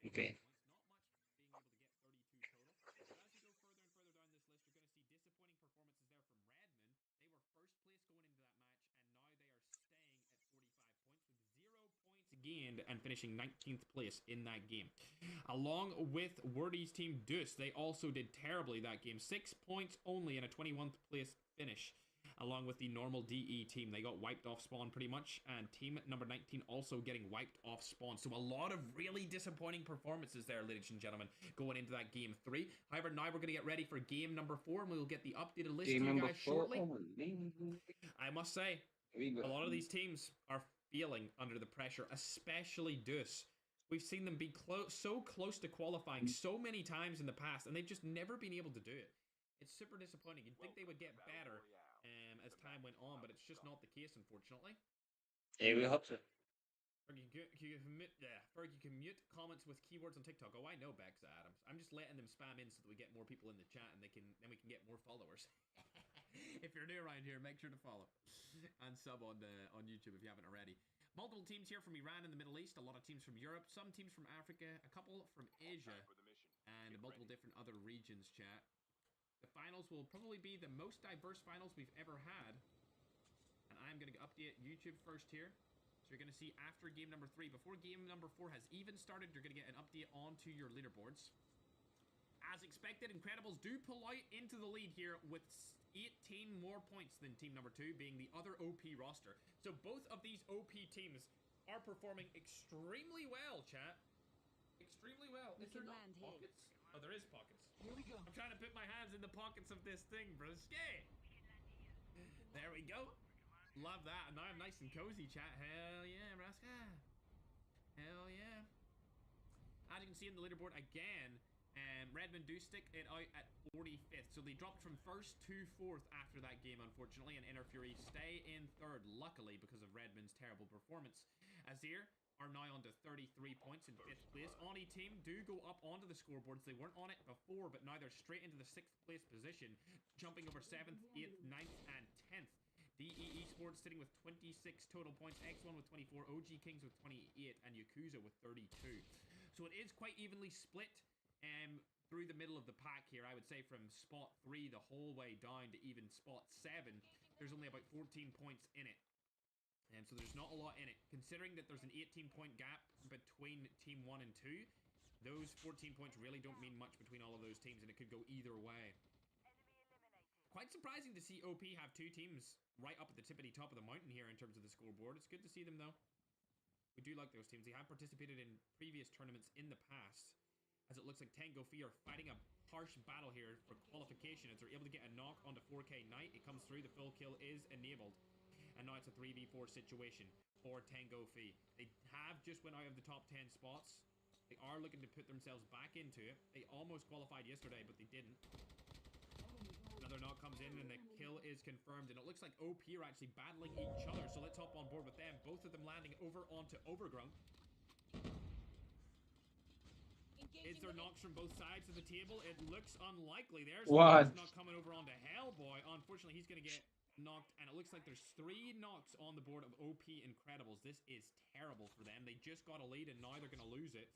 Speaker 9: Okay.
Speaker 8: gained and finishing 19th place in that game. Along with Wordy's team Deuce, they also did terribly that game. 6 points only in a 21st place finish. Along with the normal DE team, they got wiped off spawn pretty much, and team number 19 also getting wiped off spawn. So a lot of really disappointing performances there, ladies and gentlemen, going into that game 3. However, now we're going to get ready for game number 4, and we'll get the updated list to you guys shortly. I must say, a lot of these teams are feeling under the pressure, especially Deuce. We've seen them be so close to qualifying so many times in the past, and they've just never been able to do it. It's super disappointing. You'd think they would get better as time went on, but it's just not the case, unfortunately.
Speaker 9: Yeah, we hope so.
Speaker 8: Fergie, you can mute comments with keywords on TikTok. Oh, I know, Bex Adams. I'm just letting them spam in so that we get more people in the chat, and then we can get more followers. If you're new around here, make sure to follow and sub on YouTube if you haven't already. Multiple teams here from Iran and the Middle East, a lot of teams from Europe, some teams from Africa, a couple from Asia, and multiple different other regions, chat. The finals will probably be the most diverse finals we've ever had. And I'm going to update YouTube first here. So you're going to see after game number 3, before game number 4 has even started, you're going to get an update onto your leaderboards. As expected, Incredibles do pull out into the lead here with 18 more points than team number 2, being the other OP roster. So both of these OP teams are performing extremely well, chat. Extremely well. Is there not pockets? Oh, there is pockets.
Speaker 10: Here we go.
Speaker 8: I'm trying to put my hands in the pockets of this thing, broski. There we go. Love that. Now I'm nice and cozy, chat. Hell yeah, Raska. Hell yeah. As you can see in the leaderboard again, Redmond do stick it out at 45th. So they dropped from 1st to 4th after that game, unfortunately. And Inner Fury stay in 3rd, luckily, because of Redmond's terrible performance. Azir are now on to 33 points in 5th place. Oni team do go up onto the scoreboards. They weren't on it before, but now they're straight into the 6th place position, jumping over 7th, 8th, 9th, and 10th. DE Esports sitting with 26 total points, X1 with 24, OG Kings with 28, and Yakuza with 32. So it is quite evenly split through the middle of the pack here. I would say from spot 3 the whole way down to even spot 7, there's only about 14 points in it. And so there's not a lot in it. Considering that there's an 18-point gap between Team 1 and 2, those 14 points really don't mean much between all of those teams, and it could go either way. Quite surprising to see OP have 2 teams right up at the tippity top of the mountain here in terms of the scoreboard. It's good to see them, though. We do like those teams. They have participated in previous tournaments in the past, as it looks like Tango Fee are fighting a harsh battle here for qualification as they're able to get a knock onto 4K Knight. It comes through. The full kill is enabled. And now it's a 3v4 situation for Tango Fee. They have just went out of the top 10 spots. They are looking to put themselves back into it. They almost qualified yesterday, but they didn't. Another knock comes in and the kill is confirmed. And it looks like OP are actually battling each other. So let's hop on board with them. Both of them landing over onto Overgrown. Is there knocks from both sides of the table? It looks unlikely. There's not coming over onto Hellboy. Unfortunately, he's going to get knocked, and it looks like there's 3 knocks on the board of OP Incredibles. This is terrible for them. They just got a lead, and now they're going to lose it.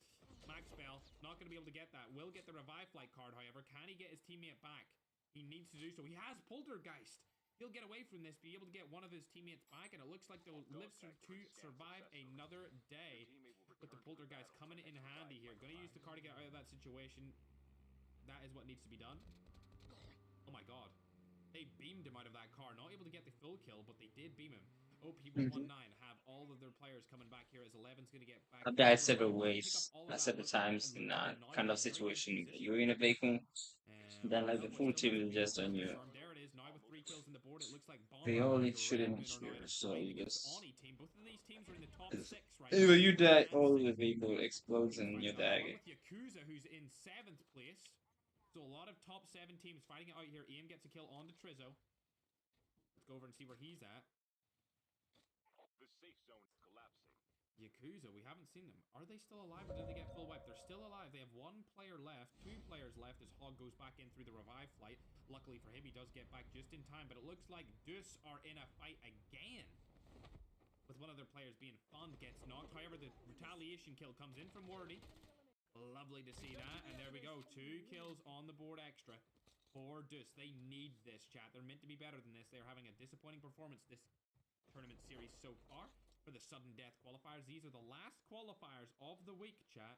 Speaker 8: Max Bell, not going to be able to get that. Will get the revive flight card, however. Can he get his teammate back? He needs to do so. He has Poltergeist. He'll get away from this, be able to get one of his teammates back, and it looks like they'll live to survive another day with the Poltergeist coming in handy here. Going to use the car to get out of that situation. That is what needs to be done. Oh my god. They beamed him out of that car. Not able to get the full kill, but they did beam him. OP119 have all of their players coming back here as 11's going to get back.
Speaker 9: I've died several ways, several times in that kind of situation. You're in a vehicle, then like the full team is just on you.
Speaker 8: There it is. Now with 3 kills in the board, it looks like
Speaker 9: They only shouldn't shoot, so you just...
Speaker 8: Both of these teams are in the top 6 right
Speaker 9: Either you die or the vehicle explodes and you die.
Speaker 8: With Yakuza, who's in 7th place. So a lot of top 7 teams fighting it out here. Ian gets a kill on the Trizzo. Let's go over and see where he's at.
Speaker 3: The safe zone's collapsing.
Speaker 8: Yakuza, we haven't seen them. Are they still alive or did they get full wipe? They're still alive. They have 1 player left, 2 players left as Hog goes back in through the revive flight. Luckily for him, he does get back just in time, but it looks like Deuce are in a fight again. With one of their players being Fund gets knocked. However, the retaliation kill comes in from Wordy. Lovely to see that, and there we go. 2 kills on the board extra for Deuce. They need this, chat. They're meant to be better than this. They're having a disappointing performance this tournament series so far. for the sudden death qualifiers. These are the last qualifiers of the week, chat.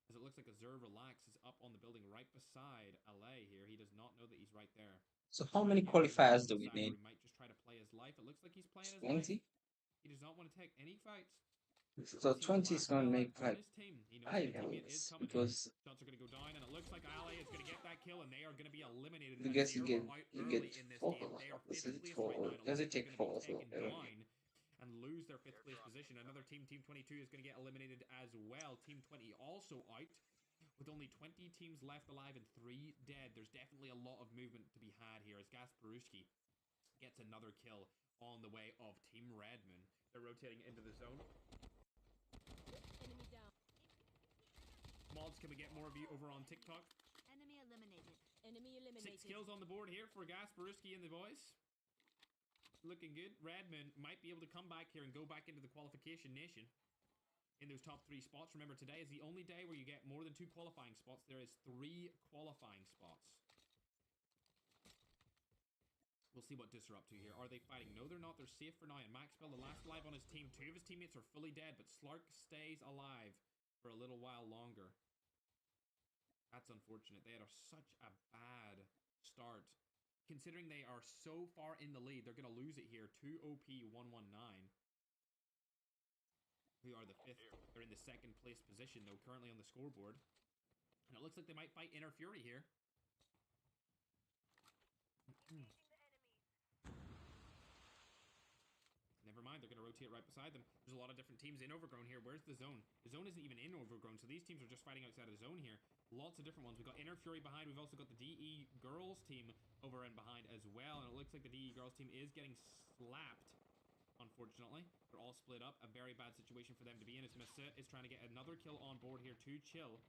Speaker 8: As it looks like Azur Relax is up on the building right beside LA here. He does not know that he's right there.
Speaker 9: So how many qualifiers do we need?
Speaker 8: He might just try to play his life. It looks like he's playing his
Speaker 9: 20?
Speaker 8: life. He does not want to take any fights.
Speaker 9: So 20 is going to make like high
Speaker 8: levels
Speaker 9: levels because
Speaker 8: shots are going to go down, and it looks like LA is going to get that kill, and they are going to be eliminated.
Speaker 9: I guess you get 4. Does it 4? Does it take 4 as well?
Speaker 8: And lose their 5th place position. Another team, Team 22, is going to get eliminated as well. Team 20 also out. With only 20 teams left alive and 3 dead, there's definitely a lot of movement to be had here as Gasparuski gets another kill on the way of Team Redman. They're rotating into the zone.
Speaker 10: Enemy down.
Speaker 8: Mods, can we get more of you over on TikTok?
Speaker 10: Enemy eliminated. Enemy eliminated.
Speaker 8: 6 kills on the board here for Gasparuski and the boys. Looking good. Redman might be able to come back here and go back into the qualification nation in those top 3 spots. Remember, today is the only day where you get more than 2 qualifying spots. There is 3 qualifying spots. We'll see what Dis are up to here. Are they fighting? No, they're not. They're safe for now. And Maxwell, the last alive on his team. 2 of his teammates are fully dead, but Slark stays alive for a little while longer. That's unfortunate. They had such a bad start. Considering they are so far in the lead, they're going to lose it here to OP119. Who are the 5th. They're in the 2nd place position, though, currently on the scoreboard. And it looks like they might fight Inner Fury here. Never mind, they're going to rotate right beside them. There's a lot of different teams in Overgrown here. Where's the zone? The zone isn't even in Overgrown, so these teams are just fighting outside of the zone here. Lots of different ones. We've got Inner Fury behind. We've also got the DE Girls team over and behind as well. And it looks like the DE Girls team is getting slapped, unfortunately. They're all split up. A very bad situation for them to be in. As Masa is trying to get another kill on board here to Chill.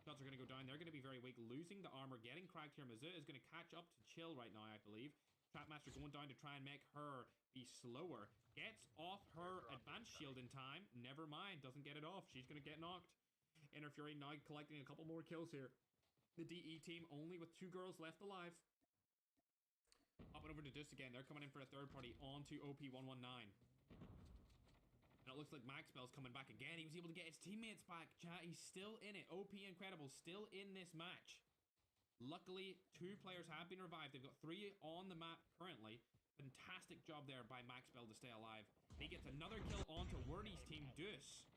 Speaker 8: Shots are going to go down. They're going to be very weak. Losing the armor, getting cracked here. Masa is going to catch up to Chill right now, I believe. Trapmaster going down to try and make her be slower. Gets off her advanced shield in time. Never mind. Doesn't get it off. She's going to get knocked. Inner Fury now collecting a couple more kills here. The DE team only with 2 girls left alive. Up and over to Dis again. They're coming in for a 3rd party onto OP119. And it looks like Maxwell's coming back again. He was able to get his teammates back, chat. He's still in it. OP Incredible still in this match. Luckily, 2 players have been revived. They've got 3 on the map currently. Fantastic job there by Maxwell to stay alive. He gets another kill onto Wordy's team, Deuce.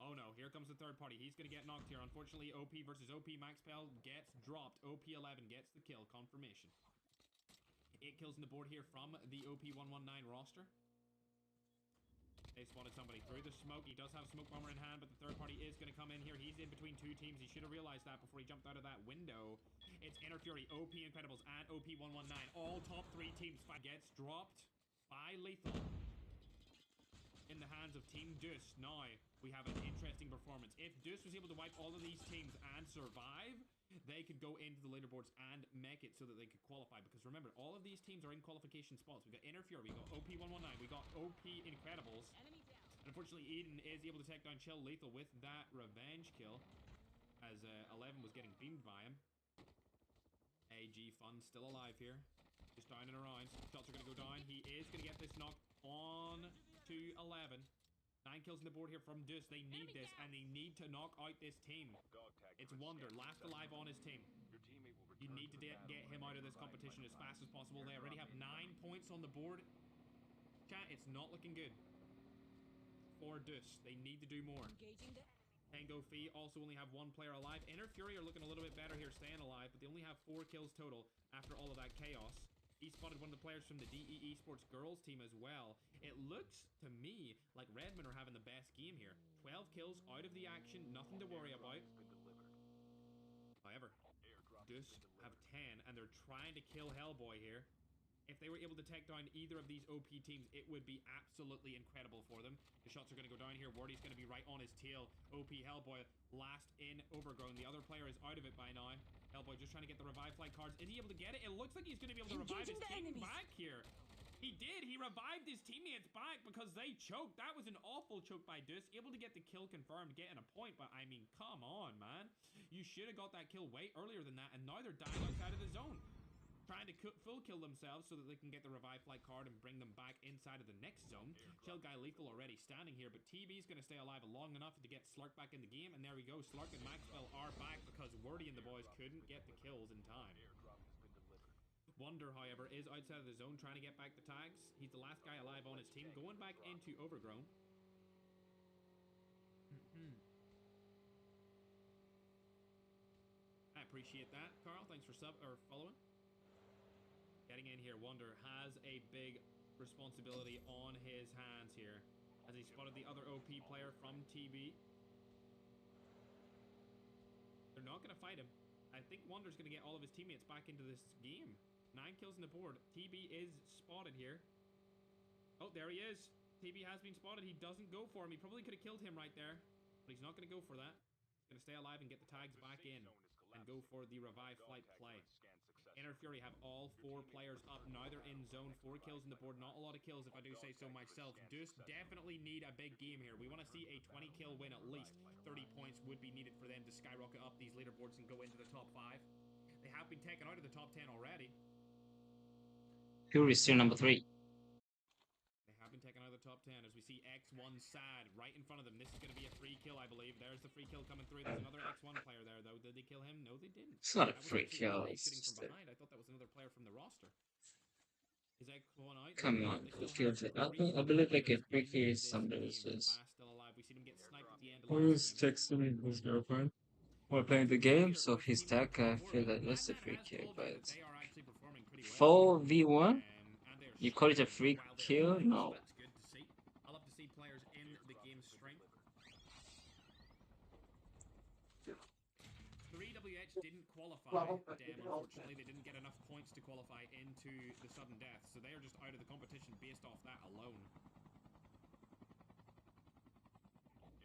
Speaker 8: Oh no, here comes the 3rd party. He's going to get knocked here. Unfortunately, OP versus OP. Maxwell gets dropped. OP11 gets the kill. Confirmation. 8 kills on the board here from the OP119 roster. They spotted somebody through the smoke. He does have a smoke bomber in hand, but the 3rd party is going to come in here. He's in between 2 teams. He should have realized that before he jumped out of that window. It's Inner Fury, OP Incredibles, and OP119. All top 3 teams fight. Gets dropped by Lethal in the hands of Team Deuce. Now, we have an interesting performance. If Deuce was able to wipe all of these teams and survive, they could go into the leaderboards and make it so that they could qualify. Because remember, all of these teams are in qualification spots. We got Inner Fury, we got OP119, we got OP Incredibles. And unfortunately, Eden is able to take down Chill Lethal with that revenge kill, as 11 was getting beamed by him. AG Fun still alive here. Just down and around. Shots are going to go down. He is going to get this knocked on to 11. 9 kills on the board here from Deuce. They need this, and they need to knock out this team. It's Wonder, last alive on his team. You need to get him out of this competition as fast as possible. They already have 9 points on the board. Chat, it's not looking good for Deuce. They need to do more. Tango Fee also only have 1 player alive. Inner Fury are looking a little bit better here, staying alive, but they only have 4 kills total after all of that chaos. He spotted one of the players from the DE Esports girls team as well. It looks to me like Redmond are having the best game here. 12 kills out of the action, nothing to worry about. However, Deuce have 10, and they're trying to kill Hellboy here. If they were able to take down either of these OP teams, it would be absolutely incredible for them. The shots are going to go down here. Wardy's going to be right on his tail. OP Hellboy last in Overgrown. The other player is out of it by now. Hellboy just trying to get the revive flight cards. Is he able to get it? It looks like he's going to be able to revive his team back here. He did. He revived his teammates back because they choked. That was an awful choke by Deuce. Able to get the kill confirmed, getting a point. But, I mean, come on, man. You should have got that kill way earlier than that. And now they're dying outside of the zone. trying to full kill themselves so that they can get the revive flight card and bring them back inside of the next zone. Chill Guy Lethal already standing here, but TB's going to stay alive long enough to get Slurk back in the game, and there we go. Slurk and Maxwell are back because Wordy and the boys couldn't get the kills in time. Wonder, however, is outside of the zone trying to get back the tags. He's the last guy alive on his team, going back into Overgrown. I appreciate that, Carl. Thanks for following. Getting in here, Wonder has a big responsibility on his hands here as he spotted the other OP player from TB. They're not going to fight him. I think Wonder's going to get all of his teammates back into this game. 9 kills on the board. TB is spotted here. Oh, there he is. TB has been spotted. He doesn't go for him. He probably could have killed him right there, but he's not going to go for that. He's going to stay alive and get the tags back in and go for the revive flight play. Inner Fury have all 4 players up. Now they're in zone. 4 kills on the board. Not a lot of kills if I do say so myself. Deuce definitely need a big game here. We want to see a 20 kill win at least. 30 points would be needed for them to skyrocket up these leaderboards and go into the top 5. They have been taken out of the top 10 already.
Speaker 9: Fury is still number 3.
Speaker 8: They have been taken out of the top 10 as we see X1 Sad right in front of them. This is going to be a free kill, I believe. There's the free kill coming through. There's another X1 player there, though. Did they kill him? No, they didn't.
Speaker 9: It's not a
Speaker 8: That was
Speaker 9: free
Speaker 8: actually
Speaker 9: kill.
Speaker 8: Ray
Speaker 9: It's
Speaker 8: shooting
Speaker 9: just
Speaker 8: from
Speaker 9: a...
Speaker 8: behind. I thought that was another player from the roster. Is X1 out?
Speaker 9: Come on,
Speaker 8: They still have
Speaker 9: I believe like a free kill is something that says.
Speaker 8: Still alive. We see them get sniped at the end of
Speaker 9: Who's texting his girlfriend while playing the game? So his tag, I feel like that's a free kill, but 4v1? You call it a free kill? No.
Speaker 8: That's good to see. I love to see players in the game's strength. 3WH didn't qualify. Unfortunately, they didn't get enough points to qualify into the sudden death, so they are just out of the competition based off that alone.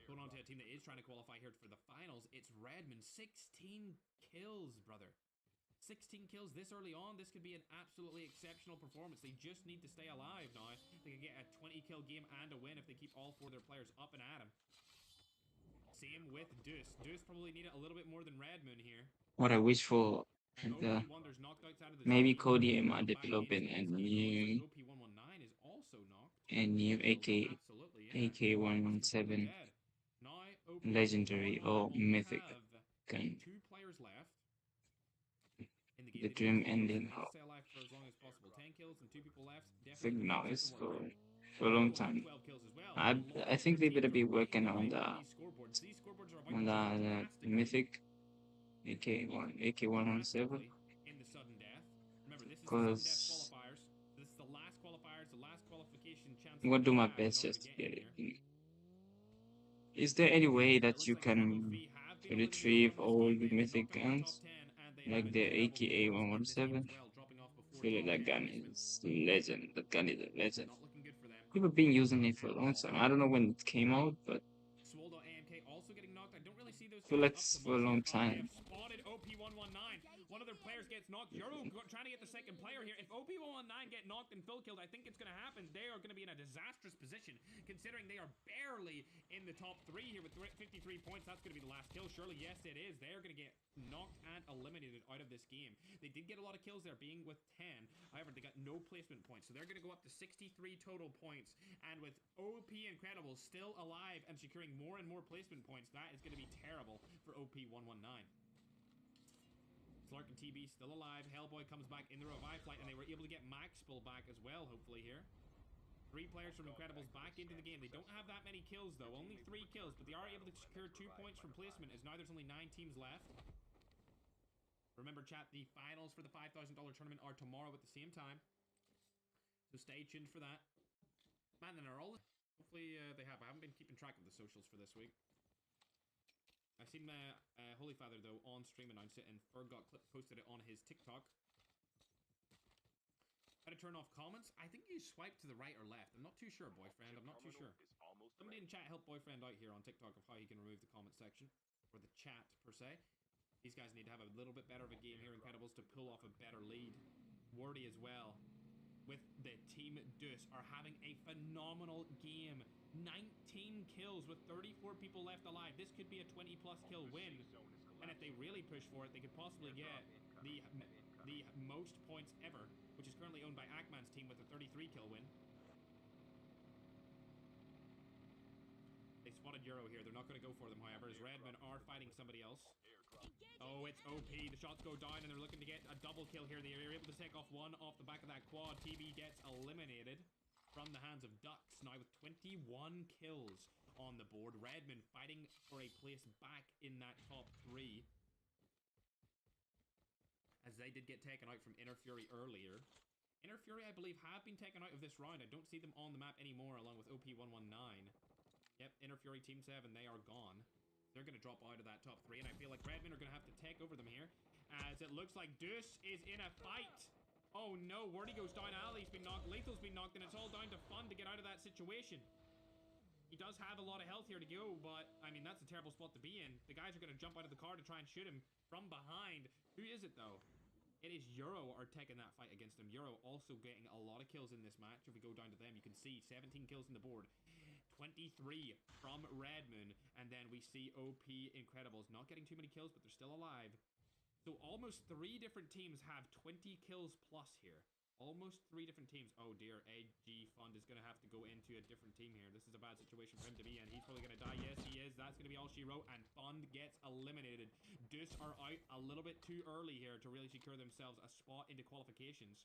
Speaker 8: Going on to a team that is trying to qualify here for the finals, it's Redmond. 16 kills, brother. 16 kills this early on. This could be an absolutely exceptional performance. They just need to stay alive now. They can get a 20 kill game and a win if they keep all 4 of their players up and at him. Same with Deuce. Deuce probably need it a little bit more than Redmond here.
Speaker 9: What I wish for, maybe COD might develop a new AK-117 legendary or mythic gun.
Speaker 8: 2 players left.
Speaker 9: The dream ending.
Speaker 8: Stay alive for as long as possible. 10 kills and 2 people left.
Speaker 9: Definitely nice for a long time. I think they better be working on the mythic AK-117 because I'm gonna do my best just to get it. Is there any way that you can retrieve all the mythic guns? Like the AK-117, I feel like that gun is legend. That gun is a legend. People have been using it for a long time. I don't know when it came out, but I feel like it's for a long time.
Speaker 8: One of their players gets knocked. Euro trying to get the second player here. If OP119 get knocked and full killed, I think it's going to happen. They are going to be in a disastrous position, considering they are barely in the top 3 here with 53 points. That's going to be the last kill. Surely, yes, it is. They are going to get knocked and eliminated out of this game. They did get a lot of kills there, being with 10. However, they got no placement points, so they're going to go up to 63 total points. And with OP Incredible still alive and securing more and more placement points, that is going to be terrible for OP119. Clark and TB still alive. Hellboy comes back in the revive flight, and they were able to get Maxwell back as well, hopefully, here. 3 players from Incredibles back into the game. They don't have that many kills, though. Only 3 kills, but they are able to secure 2 points from placement, as now there's only 9 teams left. Remember, chat, the finals for the $5,000 tournament are tomorrow at the same time. So stay tuned for that. Man, then are all... Hopefully, they have. I haven't been keeping track of the socials for this week. I've seen Holy Father, though, on stream announce it, and Ferg got posted it on his TikTok. How to turn off comments? I think you swipe to the right or left. I'm not too sure, boyfriend. I'm not too sure. Somebody in chat help boyfriend out here on TikTok of how he can remove the comment section. Or the chat, per se. These guys need to have a little bit better of a game here, Incredibles, to pull off a better lead. Wordy as well, with the Team Deuce, are having a phenomenal game. 19 kills with 34 people left alive. This could be a 20+ kill win. And if they really push for it, they could possibly get the the most points ever, which is currently owned by Ackman's team with a 33 kill win. They spotted Euro here. They're not going to go for them, however, as Redmen are fighting somebody else. Oh, it's OP. The shots go down, and they're looking to get a double kill here. They are able to take off one off the back of that quad. TB gets eliminated from the hands of Ducks, now with 21 kills on the board. Redmen fighting for a place back in that top 3, as they did get taken out from Inner Fury earlier. Inner Fury, I believe, have been taken out of this round. I don't see them on the map anymore, along with OP119. Yep, Inner Fury Team 7, they are gone. They're going to drop out of that top 3, and I feel like Redmen are going to have to take over them here, as it looks like Deuce is in a fight. Oh no, Wordy goes down, Ali's been knocked, Lethal's been knocked, and it's all down to Fun to get out of that situation. He does have a lot of health here to go, but, I mean, that's a terrible spot to be in. The guys are going to jump out of the car to try and shoot him from behind. Who is it, though? It is Euro are taking that fight against him. Euro also getting a lot of kills in this match. If we go down to them, you can see 17 kills on the board. 23 from Redmoon. And then we see OP Incredibles not getting too many kills, but they're still alive. So almost 3 different teams have 20 kills plus here. Almost 3 different teams. Oh dear, AG Fund is going to have to go into a different team here. This is a bad situation for him to be in. He's probably going to die. Yes, he is. That's going to be all she wrote. And Fund gets eliminated. Deuce are out a little bit too early here to really secure themselves a spot into qualifications.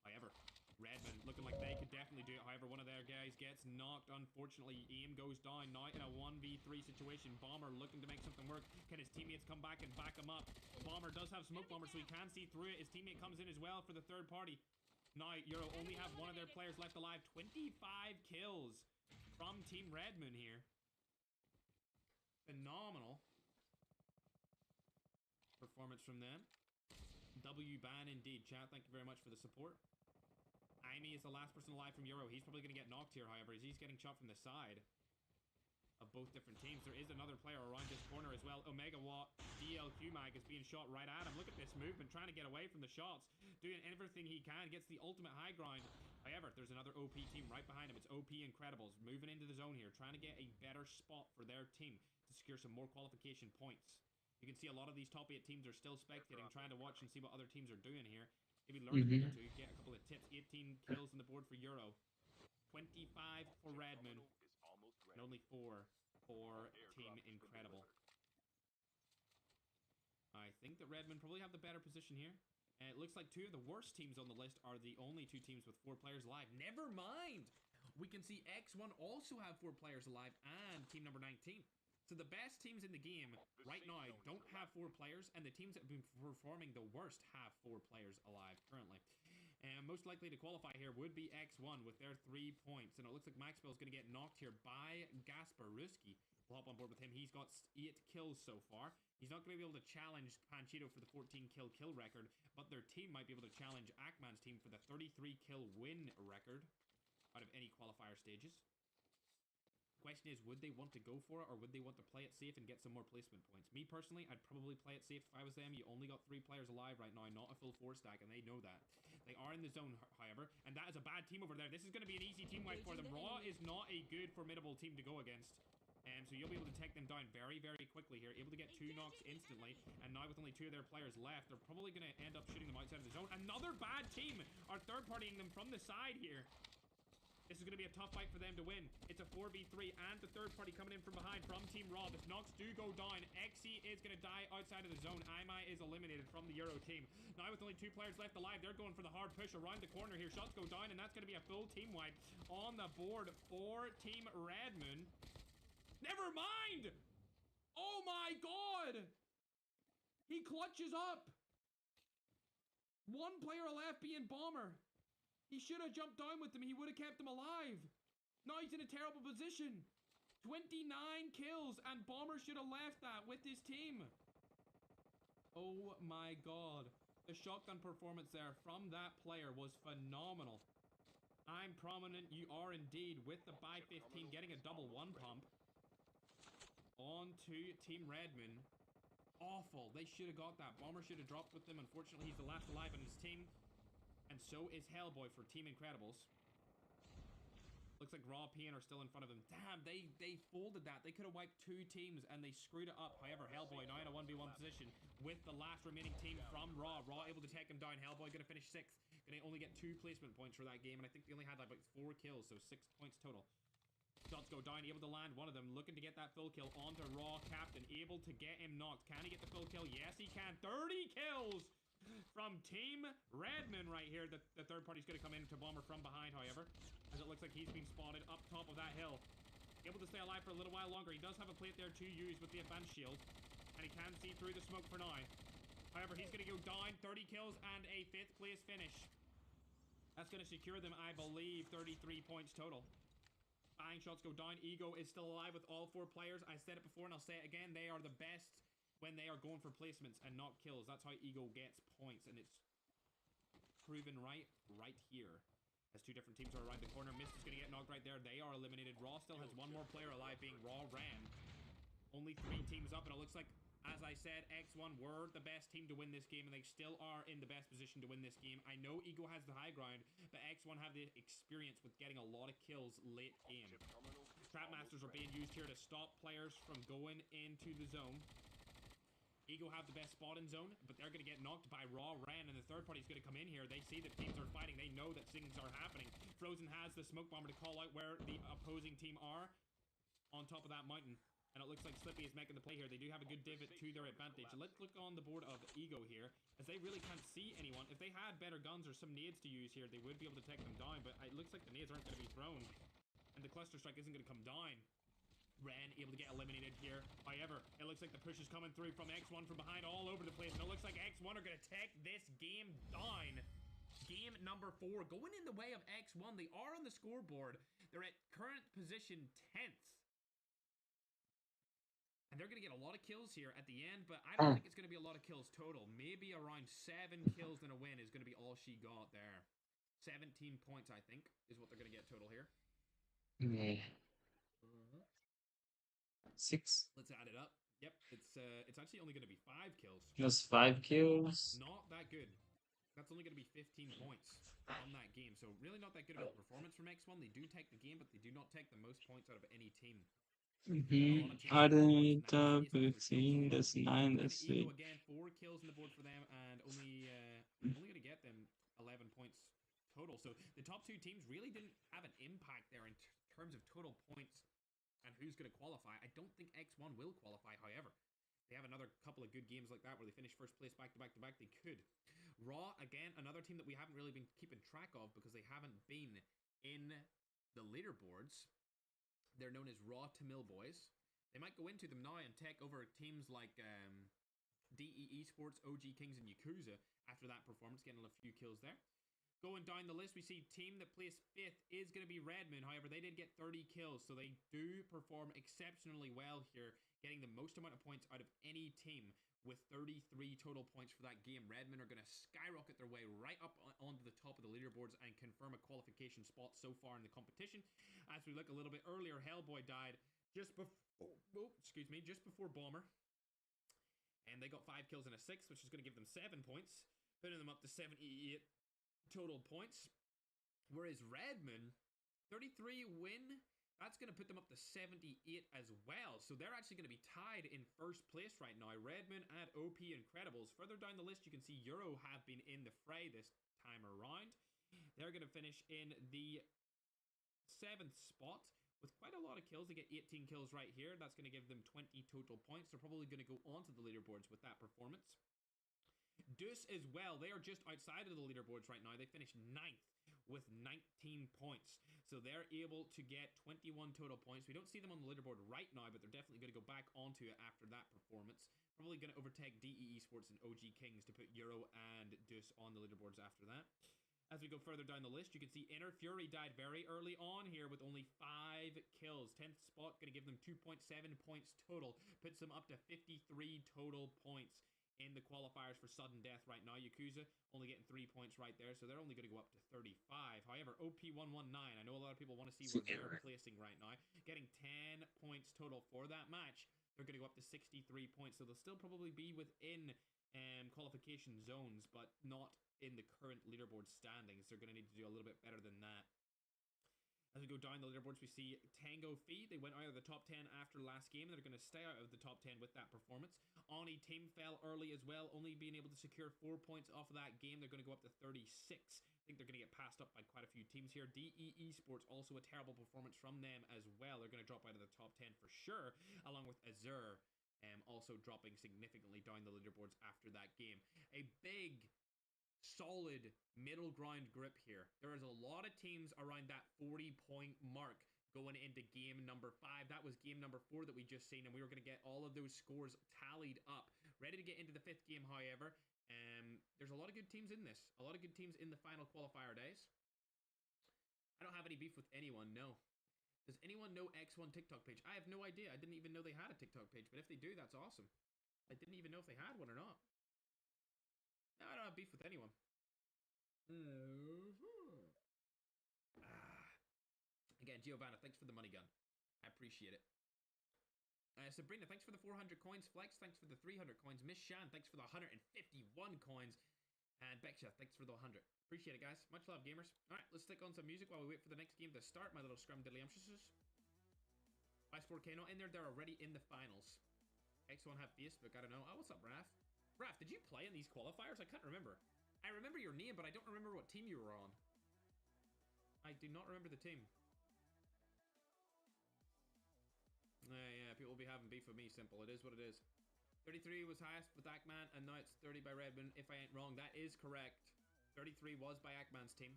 Speaker 8: However, Redmond looking like they could definitely do it. However, one of their guys gets knocked. Unfortunately, aim goes down now in a 1v3 situation. Bomber looking to make something work. Can his teammates come back and back him up? Bomber does have smoke bomber, so he can see through it. His teammate comes in as well for the third party. Now, Euro only have one of their players left alive. 25 kills from Team Redmond here. Phenomenal performance from them. W ban indeed, chat. Thank you very much for the support. Amy is the last person alive from Euro. He's probably going to get knocked here, however, as he's getting shot from the side of both different teams. There is another player around this corner as well. Omega Watt DLQ Mag is being shot right at him. Look at this movement, trying to get away from the shots, doing everything he can, gets the ultimate high ground. However, there's another OP team right behind him. It's OP Incredibles moving into the zone here, trying to get a better spot for their team to secure some more qualification points. You can see a lot of these top 8 teams are still spectating, trying to watch and see what other teams are doing here. Maybe learn a thing or two, get a couple of tips. 18 kills on the board for Euro. 25 for Redmond. And only 4 for Team Incredible. I think that Redmond probably have the better position here. And it looks like 2 of the worst teams on the list are the only 2 teams with 4 players alive. Never mind! We can see X1 also have 4 players alive and team number 19. So the best teams in the game right now don't have 4 players, and the teams that have been performing the worst have 4 players alive currently. And most likely to qualify here would be X1 with their 3 points. And it looks like Maxwell is going to get knocked here by Gasparuski. We'll hop on board with him. He's got 8 kills so far. He's not going to be able to challenge Panchito for the 14 kill record, but their team might be able to challenge Ackman's team for the 33 kill win record out of any qualifier stages. Question is, would they want to go for it, or would they want to play it safe and get some more placement points? Me personally, I'd probably play it safe if I was them. You only got 3 players alive right now, not a full 4 stack, and they know that. They are in the zone, however, and that is a bad team over there. This is going to be an easy team wipe for them. Raw is not a good, formidable team to go against. So you'll be able to take them down very, very quickly here. Able to get 2 knocks instantly, and now with only 2 of their players left, they're probably going to end up shooting them outside of the zone. Another bad team are third-partying them from the side here. This is going to be a tough fight for them to win. It's a 4v3, and the third party coming in from behind from Team Raw. If knocks do go down, Xe is going to die outside of the zone. Imai is eliminated from the Euro team. Now with only 2 players left alive, they're going for the hard push around the corner here. Shots go down, and that's going to be a full team wipe on the board for Team Redmond. Never mind! Oh my god! He clutches up! 1 player left being Bomber. He should have jumped down with them. He would have kept them alive. Now he's in a terrible position. 29 kills, and Bomber should have left that with his team. Oh my god. The shotgun performance there from that player was phenomenal. I'm prominent. You are indeed with the buy 15, getting a double 1 pump. On to Team Redmond. Awful. They should have got that. Bomber should have dropped with them. Unfortunately, he's the last alive on his team. And so is Hellboy for Team Incredibles. Looks like Raw P are still in front of him. Damn, they folded that. They could have wiped 2 teams and they screwed it up. However, Hellboy now in a 1v1 position with the last remaining team from Raw. Raw able to take him down. Hellboy gonna finish 6th. Gonna only get 2 placement points for that game, and I think they only had like about 4 kills, so 6 points total. Shots go down, able to land one of them, looking to get that full kill onto Raw Captain, able to get him knocked. Can he get the full kill? Yes, he can. 30 kills from Team Redman right here. The third party's going to come in to Bomber from behind, however, as it looks like he's being spotted up top of that hill. Able to stay alive for a little while longer. He does have a plate there to use with the advanced shield, and he can see through the smoke for now. However, he's going to go down. 30 kills and a 5th place finish. That's going to secure them, I believe, 33 points total. Bang, shots go down. Ego is still alive with all 4 players. I said it before and I'll say it again. They are the best when they are going for placements and not kills. That's how Ego gets points, and it's proven right here. As 2 different teams are around the corner. Mist is going to get knocked right there. They are eliminated. Raw still has 1 more player alive, being Raw Ran. Only 3 teams up, and it looks like, as I said, X1 were the best team to win this game, and they still are in the best position to win this game. I know Ego has the high ground, but X1 have the experience with getting a lot of kills late game. Trapmasters are being used here to stop players from going into the zone. Ego have the best spot in zone, but they're going to get knocked by Raw Ran, and the third party's going to come in here. They see that teams are fighting. They know that things are happening. Frozen has the smoke bomber to call out where the opposing team are on top of that mountain. And it looks like Slippy is making the play here. They do have a good divot to their advantage. Let's look on the board of Ego here, as they really can't see anyone. If they had better guns or some nades to use here, they would be able to take them down, but it looks like the nades aren't going to be thrown, and the cluster strike isn't going to come down. Ren able to get eliminated here. However, it looks like the push is coming through from X1 from behind all over the place, and it looks like X1 are going to take this game down. Game number 4 going in the way of X1. They are on the scoreboard. They're at current position 10th. And they're going to get a lot of kills here at the end, but I don't think it's going to be a lot of kills total. Maybe around 7 kills and a win is going to be all she got there. 17 points, I think, is what they're going to get total here.
Speaker 9: Yeah. 6.
Speaker 8: Let's add it up. Yep, it's actually only going to be 5 kills.
Speaker 9: Just 5 kills.
Speaker 8: Not that good. That's only going to be 15 points on that game. So really not that good of a performance from X1. They do take the game, but they do not take the most points out of any team.
Speaker 9: I didn't up 15, that's 9, that's 8.
Speaker 8: Again, 4 kills on the board for them, and only going to get them 11 points total. So the top 2 teams really didn't have an impact there in terms of total points and who's going to qualify. I don't think X1 will qualify, however. They have another couple of good games like that where they finish first place back to back to back. They could. Raw, again, another team that we haven't really been keeping track of because they haven't been in the leaderboards. They're known as Raw Tamil Boys. They might go into them now and take over teams like DE Esports, OG Kings, and Yakuza after that performance, getting a few kills there. Going down the list, we see team that placed 5th is going to be Redman. However, they did get 30 kills, so they do perform exceptionally well here, getting the most amount of points out of any team with 33 total points for that game. Redmen are going to skyrocket their way right up onto the top of the leaderboards and confirm a qualification spot so far in the competition. As we look a little bit earlier, Hellboy died just before Bomber. And they got 5 kills and a 6, which is going to give them 7 points, putting them up to 78 total points. Whereas Redman, 33 win, that's going to put them up to 78 as well. So they're actually going to be tied in first place right now. Redman and OP Incredibles. Further down the list, you can see Euro have been in the fray this time around. They're going to finish in the 7th spot with quite a lot of kills. They get 18 kills right here. That's going to give them 20 total points. They're probably going to go onto the leaderboards with that performance. Deuce as well. They are just outside of the leaderboards right now. They finished 9th with 19 points. So they're able to get 21 total points. We don't see them on the leaderboard right now, but they're definitely going to go back onto it after that performance. Probably going to overtake DE Esports and OG Kings to put Euro and Deuce on the leaderboards after that. As we go further down the list, you can see Inner Fury died very early on here with only 5 kills. 10th spot, going to give them 2.7 points total. Puts them up to 53 total points in the qualifiers for sudden death right now. Yakuza only getting 3 points right there, so they're only going to go up to 35. However, OP119, I know a lot of people want to see where they're placing right now. Getting 10 points total for that match. They're going to go up to 63 points, so they'll still probably be within qualification zones, but not in the current leaderboard standings. They're going to need to do a little bit better than that. As we go down the leaderboards, we see Tango Fee. They went out of the top 10 after last game. They're going to stay out of the top 10 with that performance. Oni Team fell early as well, only being able to secure 4 points off of that game. They're going to go up to 36. I think they're going to get passed up by quite a few teams here. DE Esports, also a terrible performance from them as well. They're going to drop out of the top 10 for sure, along with Azure also dropping significantly down the leaderboards after that game. A big, solid middle ground grip here. There is a lot of teams around that 40-point mark going into game number 5. That was game number 4 that we just seen, and we were going to get all of those scores tallied up. Ready to get into the 5th game, however. There's a lot of good teams in this. A lot of good teams in the final qualifier days. I don't have any beef with anyone, no. Does anyone know X1 TikTok page? I have no idea. I didn't even know they had a TikTok page, but if they do, that's awesome. I didn't even know if they had one or not. No, I don't have beef with anyone. Again, Giovanna, thanks for the money gun. I appreciate it. Sabrina, thanks for the 400 coins. Flex, thanks for the 300 coins. Miss Shan, thanks for the 151 coins. And Beksha, thanks for the 100. Appreciate it, guys. Much love, gamers. Alright, let's stick on some music while we wait for the next game to start, my little scrumdiddlyumptiouses. Vice 4K not in there. They're already in the finals. X1 have Facebook. I don't know. Oh, what's up, Raph? Raph, did you play in these qualifiers? I can't remember. I remember your name, but I don't remember what team you were on. I do not remember the team. Yeah, people will be having beef with me, simple. It is what it is. 33 was highest with Ackman, and now it's 30 by Redmond. If I ain't wrong, that is correct. 33 was by Ackman's team.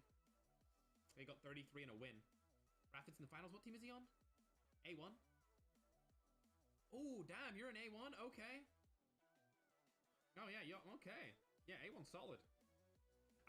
Speaker 8: They got 33 and a win. Raffit's in the finals. What team is he on? A1? Oh, damn, you're an A1? Okay. Oh, yeah, okay. Yeah, A1's solid.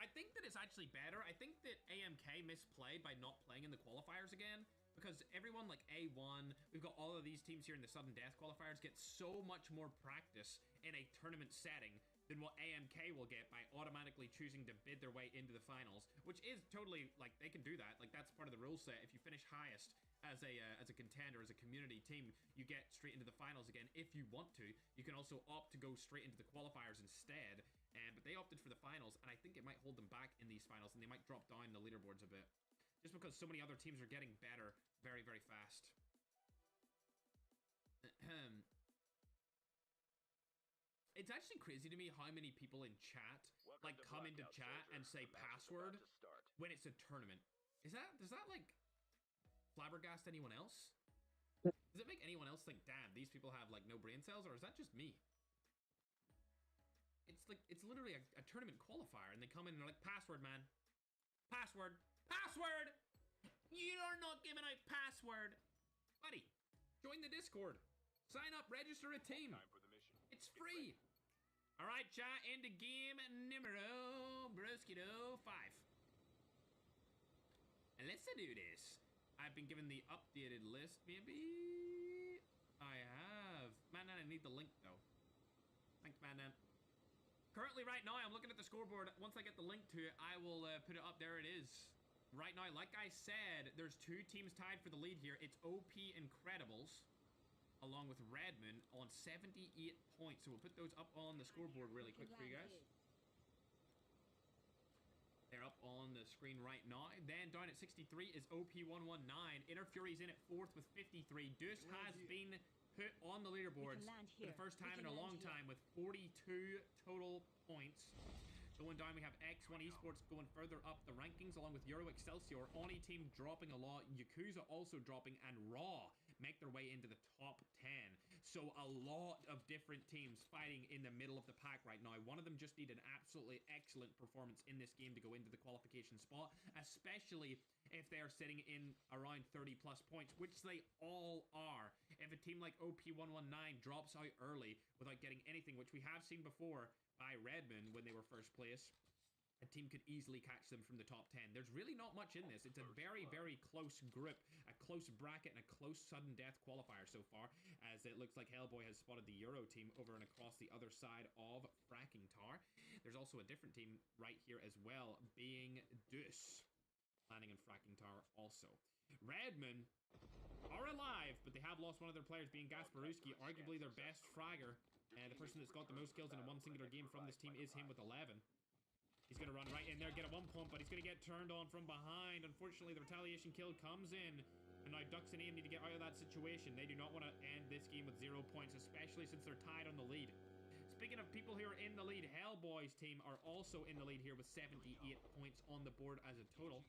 Speaker 8: I think that it's actually better. I think that AMK misplayed by not playing in the qualifiers again. Because everyone like A1, we've got all of these teams here in the sudden death qualifiers get so much more practice in a tournament setting than what AMK will get by automatically choosing to bid their way into the finals, which is totally, like, they can do that. Like, that's part of the rule set. If you finish highest as a contender, as a community team, you get straight into the finals again if you want to. You can also opt to go straight into the qualifiers instead, but they opted for the finals, and I think it might hold them back in these finals, and they might drop down the leaderboards a bit. Just because so many other teams are getting better very, very fast. It's actually crazy to me how many people in chat like come into chat and say password when it's a tournament. Does that like flabbergast anyone else? Does it make anyone else think, damn, these people have like no brain cells, or is that just me? It's like, it's literally a tournament qualifier, and they come in and they're like, password, man. Password. Password! You are not giving out password. Buddy, join the Discord. Sign up, register a team.
Speaker 3: Time for the mission.
Speaker 8: It's free. All right, chat, into game numero broskido 5. And let's do this. I've been given the updated list, maybe? I have. Man, I need the link, though. Thanks, man. Currently, right now, I'm looking at the scoreboard. Once I get the link to it, I will put it up. There it is. Right now, like I said, there's 2 teams tied for the lead here. It's OP Incredibles, along with Redmond, on 78 points. So we'll put those up on the scoreboard really quick for you guys. They're up on the screen right now. Then down at 63 is OP119. Inner Fury's in at 4th with 53. Deuce has been put on the leaderboards for the first time in a long time with 42 total points. Going down, we have X1 Esports going further up the rankings, along with Euro Excelsior. Oni team dropping a lot. Yakuza also dropping, and Raw make their way into the top 10. So a lot of different teams fighting in the middle of the pack right now. One of them just need an absolutely excellent performance in this game to go into the qualification spot, especially if they are sitting in around 30 plus points, which they all are. If a team like OP119 drops out early without getting anything, which we have seen before by Redmond when they were first place, a team could easily catch them from the top 10. There's really not much in this. It's a very, very close group, a close bracket, and a close sudden death qualifier so far, as it looks like Hellboy has spotted the Euro team over and across the other side of Fracking Tower. There's also a different team right here as well, being Deuce, landing in Fracking Tower also. Redmond are alive, but they have lost one of their players, being Gasparuski, arguably their best fragger. The person that's got the most kills in one singular game from this team is him with 11. He's gonna run right in there, get a 1 point, but he's gonna get turned on from behind. Unfortunately, the retaliation kill comes in. And now Ducks and Aim need to get out of that situation. They do not want to end this game with 0 points, especially since they're tied on the lead. Speaking of people who are in the lead, Hellboy's team are also in the lead here with 78 points on the board as a total.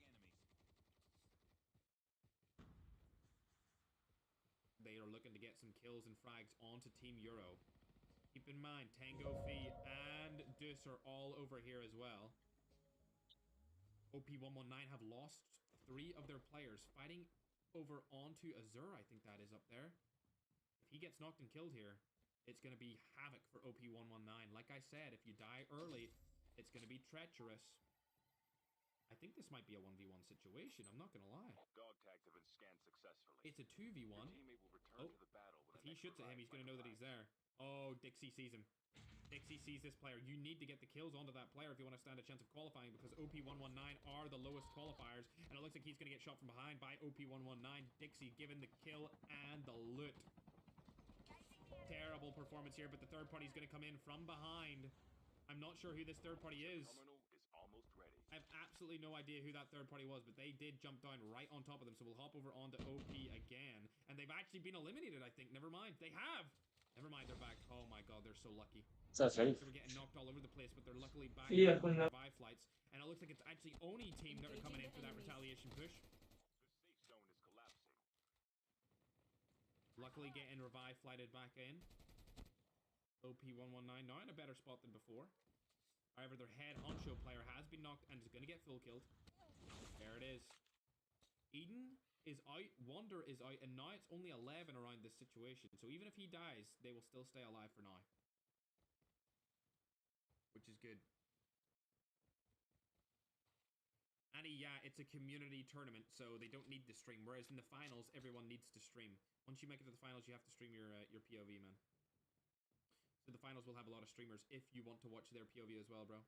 Speaker 8: They are looking to get some kills and frags onto Team Euro. Keep in mind, Tango, Fee, and Deuce are all over here as well. OP119 have lost 3 of their players, fighting over onto Azur, I think that is up there. If he gets knocked and killed here, it's going to be havoc for OP119. Like I said, if you die early, it's going to be treacherous. I think this might be a 1v1 situation, I'm not going to lie.
Speaker 3: Dog tags have been scanned successfully.
Speaker 8: It's a 2v1.
Speaker 3: Your teammate will return to the battle when
Speaker 8: if he shoots at him, he's going to know that he's there. Oh, Dixie sees him. Dixie sees this player. You need to get the kills onto that player if you want to stand a chance of qualifying, because OP119 are the lowest qualifiers, and it looks like he's going to get shot from behind by OP119. Dixie given the kill and the loot. Terrible performance here, but the third party is going to come in from behind. I'm not sure who this third party is.
Speaker 3: Terminal is almost ready.
Speaker 8: I have absolutely no idea who that third party was, but they did jump down right on top of them, so we'll hop over onto OP again. And they've actually been eliminated, I think. Never mind. They have! Never mind, they're back. Oh my god, they're so lucky.
Speaker 9: So sorry.
Speaker 8: They were getting knocked all over the place, but they're luckily back in revive flights. And it looks like it's actually Oni team that are coming in for that retaliation push.
Speaker 3: The safe zone is collapsing.
Speaker 8: Luckily getting revive flighted back in. OP119 now in a better spot than before. However, their head honcho player has been knocked and is going to get full killed. There it is. Eden is out, Wonder is out, and now it's only 11 around this situation. So even if he dies, they will still stay alive for now. Which is good. And yeah, it's a community tournament, so they don't need to stream. Whereas in the finals, everyone needs to stream. Once you make it to the finals, you have to stream your POV, man. So the finals will have a lot of streamers if you want to watch their POV as well, bro.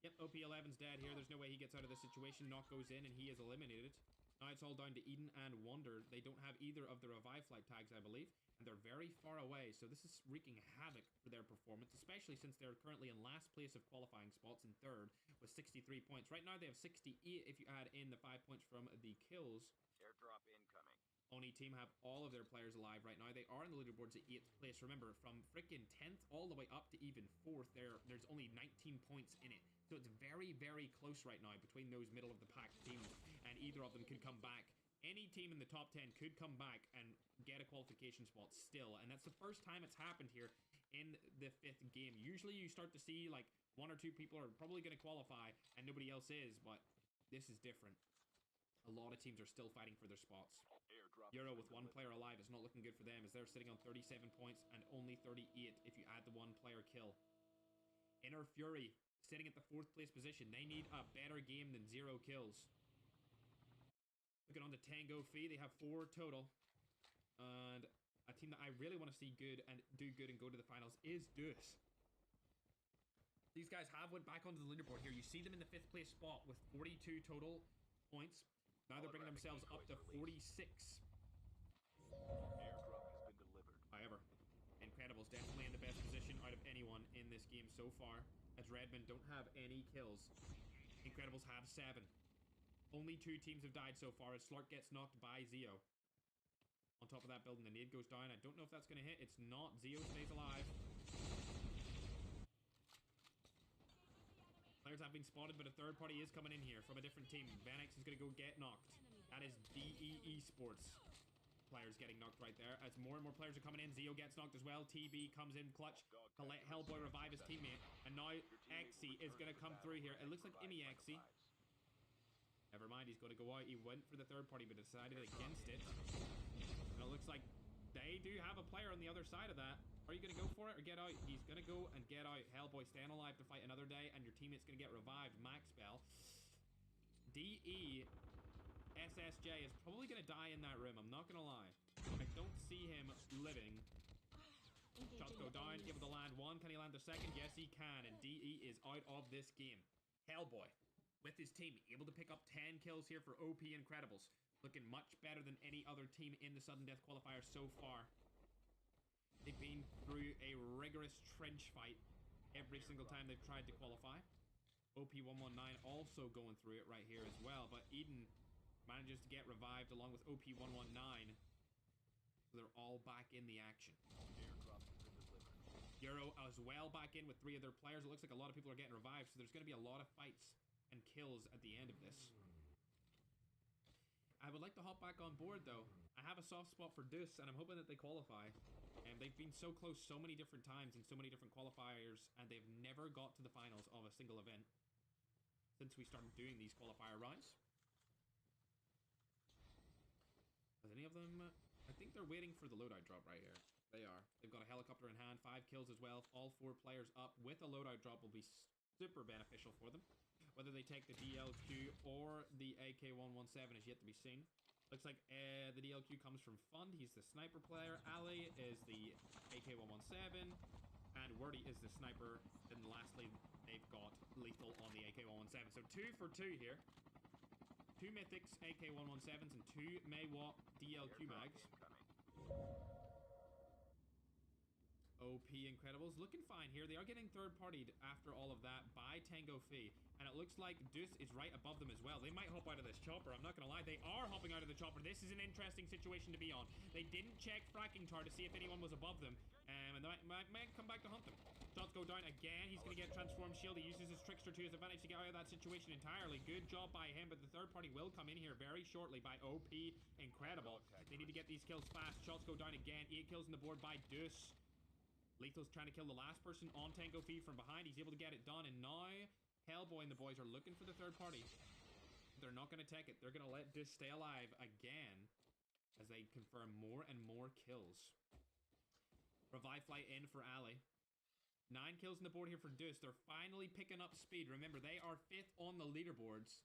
Speaker 8: Yep, OP11's dead here. There's no way he gets out of this situation. Knock goes in, and he is eliminated. Now it's all down to Eden and Wonder. They don't have either of the revive flight tags, I believe. And they're very far away, so this is wreaking havoc for their performance, especially since they're currently in last place of qualifying spots in third with 63 points. Right now they have 68 if you add in the 5 points from the kills.
Speaker 3: Airdrop incoming.
Speaker 8: Oni team have all of their players alive right now. They are in the leaderboards at 8th place. Remember, from freaking 10th all the way up to even 4th, there's only 19 points in it. So it's very, very close right now between those middle of the pack teams, and either of them could come back. Any team in the top 10 could come back and get a qualification spot still, and that's the first time it's happened here in the 5th game. Usually you start to see like 1 or 2 people are probably going to qualify and nobody else is, but this is different. A lot of teams are still fighting for their spots. Euro with 1 player alive is not looking good for them, as they're sitting on 37 points and only 38 if you add the 1 player kill. Inner Fury sitting at the 4th place position. They need a better game than 0 kills. Looking on to Tango Fee, they have 4 total. And a team that I really want to see good and do good and go to the finals is Deuce. These guys have went back onto the leaderboard here. You see them in the 5th place spot with 42 total points. Now they're bringing themselves up to 46.
Speaker 3: Airdrop has been delivered.
Speaker 8: However, Incredible's definitely in the best position out of anyone in this game so far, as Redmond don't have any kills. Incredibles have 7. Only 2 teams have died so far as Slark gets knocked by Zeo. On top of that building, the nade goes down. I don't know if that's going to hit. It's not. Zeo stays alive. Players have been spotted, but a third party is coming in here from a different team. Vanex is going to go get knocked. That is DE Esports. Players getting knocked right there. As more and more players are coming in, Zeo gets knocked as well. TB comes in clutch to let Hellboy revive his teammate. And now Exy is going to come through here. It looks like Imi Exy. Never mind, he's going to go out. He went for the third party, but decided against it. And it looks like they do have a player on the other side of that. Are you going to go for it or get out? He's going to go and get out. Hellboy staying alive to fight another day, and your teammate's going to get revived. Max Bell. DE SSJ is probably going to die in that room. I'm not going to lie. I don't see him living. Shots go down. Able to land 1. Can he land the 2nd? Yes, he can. And DE is out of this game. Hellboy, with his team, able to pick up 10 kills here for OP Incredibles. Looking much better than any other team in the sudden death qualifier so far. They've been through a rigorous trench fight every single time they've tried to qualify. OP119 also going through it right here as well, but Eden manages to get revived along with OP119. So they're all back in the action.
Speaker 3: Airdrops have been delivered.
Speaker 8: Euro as well back in with 3 other players. It looks like a lot of people are getting revived, so there's going to be a lot of fights and kills at the end of this. I would like to hop back on board, though. I have a soft spot for Deuce, and I'm hoping that they qualify. And they've been so close so many different times in so many different qualifiers, and they've never got to the finals of a single event since we started doing these qualifier rounds. Has any of them... I think they're waiting for the loadout drop right here. They are. They've got a helicopter in hand, 5 kills as well. All 4 players up with a loadout drop will be super beneficial for them. Whether they take the DLQ or the AK-117 is yet to be seen. Looks like the DLQ comes from Fund. He's the sniper player. Ali is the AK-117. And Wordy is the sniper. And lastly, they've got Lethal on the AK-117. So 2 for 2 here. 2 Mythics AK-117s and 2 Maywatt DLQ mags. OP Incredibles looking fine here. They are getting third-partied after all of that by Tango Fee. And it looks like Deuce is right above them as well. They might hop out of this chopper. I'm not going to lie. They are hopping out of the chopper. This is an interesting situation to be on. They didn't check fracking tar to see if anyone was above them. And they might come back to hunt them. Shots go down again. He's going to get transformed shield. He uses his trickster to his advantage to get out of that situation entirely. Good job by him. But the third party will come in here very shortly by OP Incredible. They need to get these kills fast. Shots go down again. 8 kills on the board by Deuce. Lethal's trying to kill the last person on Tango Fee from behind. He's able to get it done. And now Hellboy and the boys are looking for the third party. They're not going to take it. They're going to let Deuce stay alive again as they confirm more and more kills. Revive flight in for Ali. 9 kills on the board here for Deuce. They're finally picking up speed. Remember, they are 5th on the leaderboards.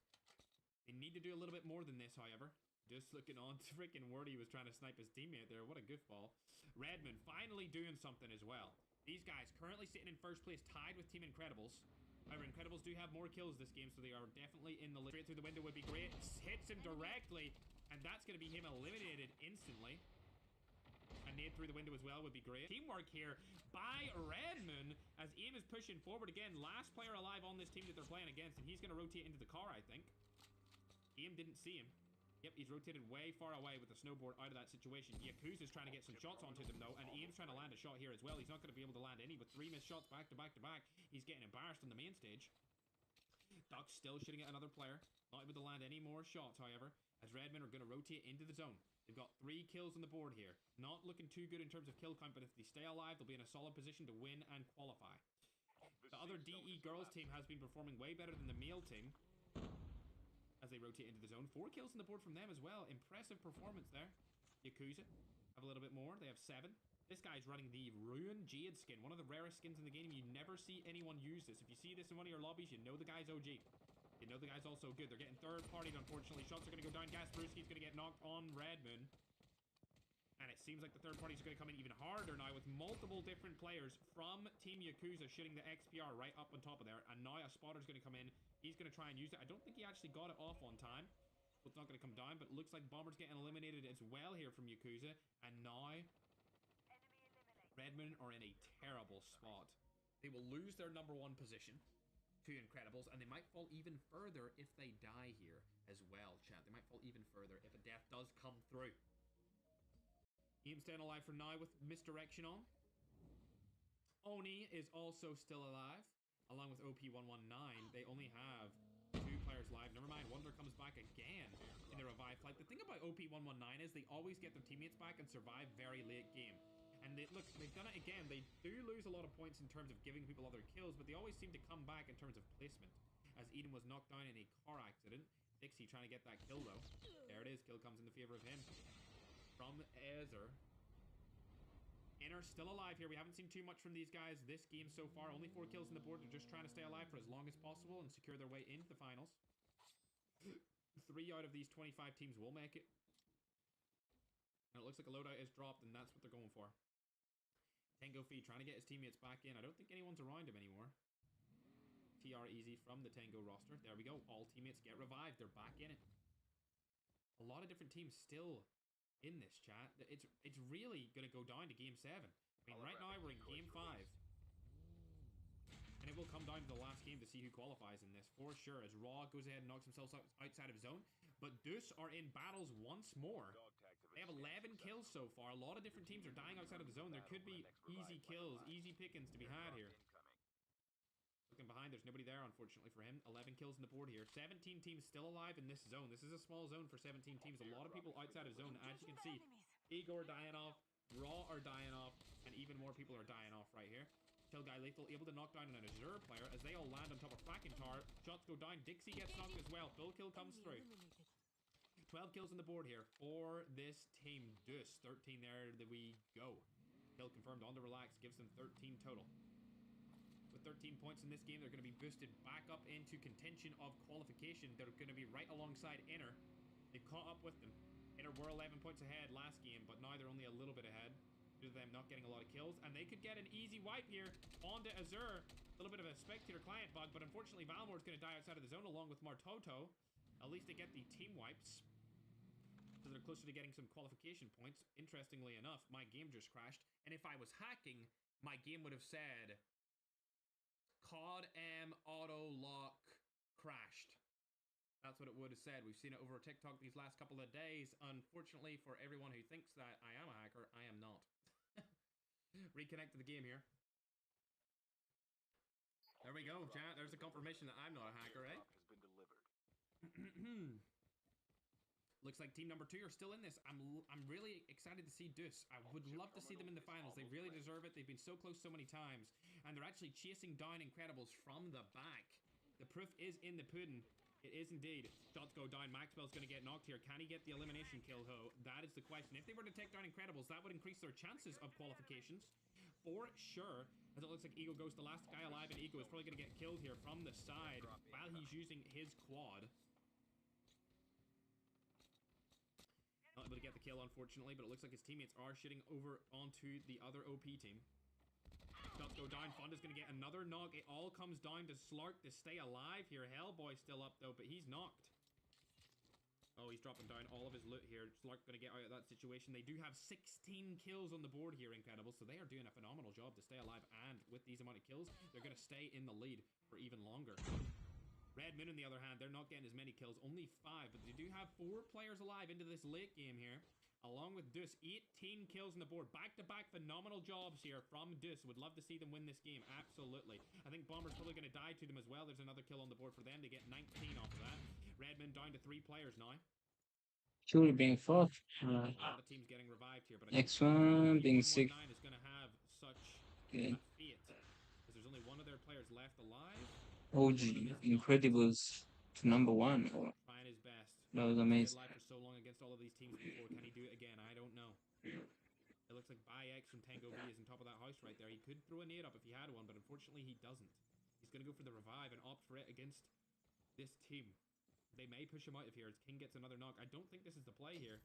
Speaker 8: They need to do a little bit more than this, however. Just looking on to freaking Wordy was trying to snipe his teammate there. What a goofball. Redmond finally doing something as well. These guys currently sitting in first place, tied with Team Incredibles. However, Incredibles do have more kills this game, so they are definitely in the lead. Straight through the window would be great. Hits him directly, and that's going to be him eliminated instantly. A nade through the window as well would be great. Teamwork here by Redmond as Aim is pushing forward again. Last player alive on this team that they're playing against, and he's going to rotate into the car, I think. Aim didn't see him. Yep, he's rotated way far away with the snowboard out of that situation. Yakuza's trying to get some shots onto them, though, and Aim's trying to land a shot here as well. He's not going to be able to land any with 3 missed shots back to back to back. He's getting embarrassed on the main stage. Duck's still shooting at another player. Not able to land any more shots, however, as Redmond are going to rotate into the zone. They've got 3 kills on the board here. Not looking too good in terms of kill count, but if they stay alive, they'll be in a solid position to win and qualify. The other DE girls team has been performing way better than the male team as they rotate into the zone. 4 kills on the board from them as well. Impressive performance there. Yakuza have a little bit more. They have 7. This guy's running the Ruin Jade skin, one of the rarest skins in the game. You never see anyone use this. If you see this in one of your lobbies, you know the guy's OG. You know the guy's also good. They're getting third-partied, unfortunately. Shots are going to go down. Gasbrewski's going to get knocked on Redmond. And it seems like the third party's going to come in even harder now with multiple different players from Team Yakuza shooting the XPR right up on top of there. And now a spotter's going to come in. He's going to try and use it. I don't think he actually got it off on time. So it's not going to come down, but it looks like Bomber's getting eliminated as well here from Yakuza. And now Redmond are in a terrible spot. They will lose their #1 position to Incredibles, and they might fall even further if they die here as well, chat. They might fall even further if a death does come through. Aim staying alive for now with misdirection on. Oni is also still alive, along with OP119. They only have 2 players live. Never mind, Wonder comes back again in the revive flight. The thing about OP119 is they always get their teammates back and survive very late game. And look, they've done it again. They do lose a lot of points in terms of giving people other kills, but they always seem to come back in terms of placement. As Eden was knocked down in a car accident. Dixie trying to get that kill, though. There it is. Kill comes in the favor of him. From Ezer. Inner still alive here. We haven't seen too much from these guys this game so far. Only 4 kills on the board. They're just trying to stay alive for as long as possible and secure their way into the finals. 3 out of these 25 teams will make it. And it looks like a loadout is dropped, and that's what they're going for. Tango Fee trying to get his teammates back in. I don't think anyone's around him anymore. TR Easy from the Tango roster. There we go. All teammates get revived. They're back in it. A lot of different teams still in this, chat. It's really going to go down to Game 7. I mean, right now we're in Game 5. And it will come down to the last game to see who qualifies in this, for sure, as Raw goes ahead and knocks himself outside of zone. But Deuce are in battles once more. They have 11 kills so far. A lot of different teams are dying outside of the zone. There could be easy kills, easy pickings to be had here. Looking behind, there's nobody there, unfortunately, for him. 11 kills on the board here. 17 teams still alive in this zone. This is a small zone for 17 teams. A lot of people outside of zone. As you can see, Ego are dying off, Raw are dying off, and even more people are dying off right here. Kill Guy Lethal able to knock down an Azure player as they all land on top of Kraken Tower. Shots go down. Dixie gets knocked as well. Full kill comes through. 12 kills on the board here for this team. Deuce, 13 there that we go. Kill confirmed on the relax, gives them 13 total. With 13 points in this game, they're going to be boosted back up into contention of qualification. They're going to be right alongside Inner. They've caught up with them. Inner were 11 points ahead last game, but now they're only a little bit ahead due to them not getting a lot of kills. And they could get an easy wipe here onto Azure. A little bit of a spectator client bug, but unfortunately Valmore's going to die outside of the zone along with Martoto. At least they get the team wipes. So they're closer to getting some qualification points. Interestingly enough, my game just crashed. And if I was hacking, my game would have said COD M auto lock crashed. That's what it would have said. We've seen it over TikTok these last couple of days. Unfortunately, for everyone who thinks that I am a hacker, I am not. Reconnect to the game here. There we go, chat. There's a confirmation that I'm not a hacker, eh?
Speaker 3: Has been delivered.
Speaker 8: Looks like team number 2 are still in this. I'm really excited to see Deuce. I would love to see them in the finals. They really deserve it. They've been so close so many times. And they're actually chasing down Incredibles from the back. The proof is in the pudding. It is indeed. Shots go down. Maxwell's going to get knocked here. Can he get the elimination kill, though? That is the question. If they were to take down Incredibles, that would increase their chances of qualifications. For sure. As it looks like Eagle goes the last guy alive, and Eagle is probably going to get killed here from the side while he's using his quad. Not able to get the kill, unfortunately, but it looks like his teammates are shitting over onto the other OP team. Shots go down. Fonda's going to get another knock. It all comes down to Slark to stay alive here. Hellboy's still up, though, but he's knocked. Oh, he's dropping down all of his loot here. Slark going to get out of that situation. They do have 16 kills on the board here, Incredible, so they are doing a phenomenal job to stay alive, and with these amount of kills, they're going to stay in the lead for even longer. Red Moon, on the other hand, they're not getting as many kills, only 5, but they do have 4 players alive into this late game here, along with Deuce. 18 kills on the board. Back-to-back phenomenal jobs here from Deuce. Would love to see them win this game, absolutely. I think Bomber's probably going to die to them as well. There's another kill on the board for them. They get 19 off of that. Redmond down to 3 players now.
Speaker 9: Surely being 4th.
Speaker 8: A lot of teams getting revived here, but I
Speaker 9: Next one being 6th.
Speaker 8: 9 is going to have such a fate, because there's only one of their players left alive.
Speaker 9: OG Incredibles to number 1. Oh,
Speaker 8: Trying his best.
Speaker 9: that was amazing.
Speaker 8: Life for so long against all of these teams before. Can he do it again? I don't know. It looks like ByX from Tango V is on top of that house right there. He could throw a nade up if he had one, but unfortunately he doesn't. He's going to go for the revive and opt for it against this team. They may push him out of here as King gets another knock. I don't think this is the play here.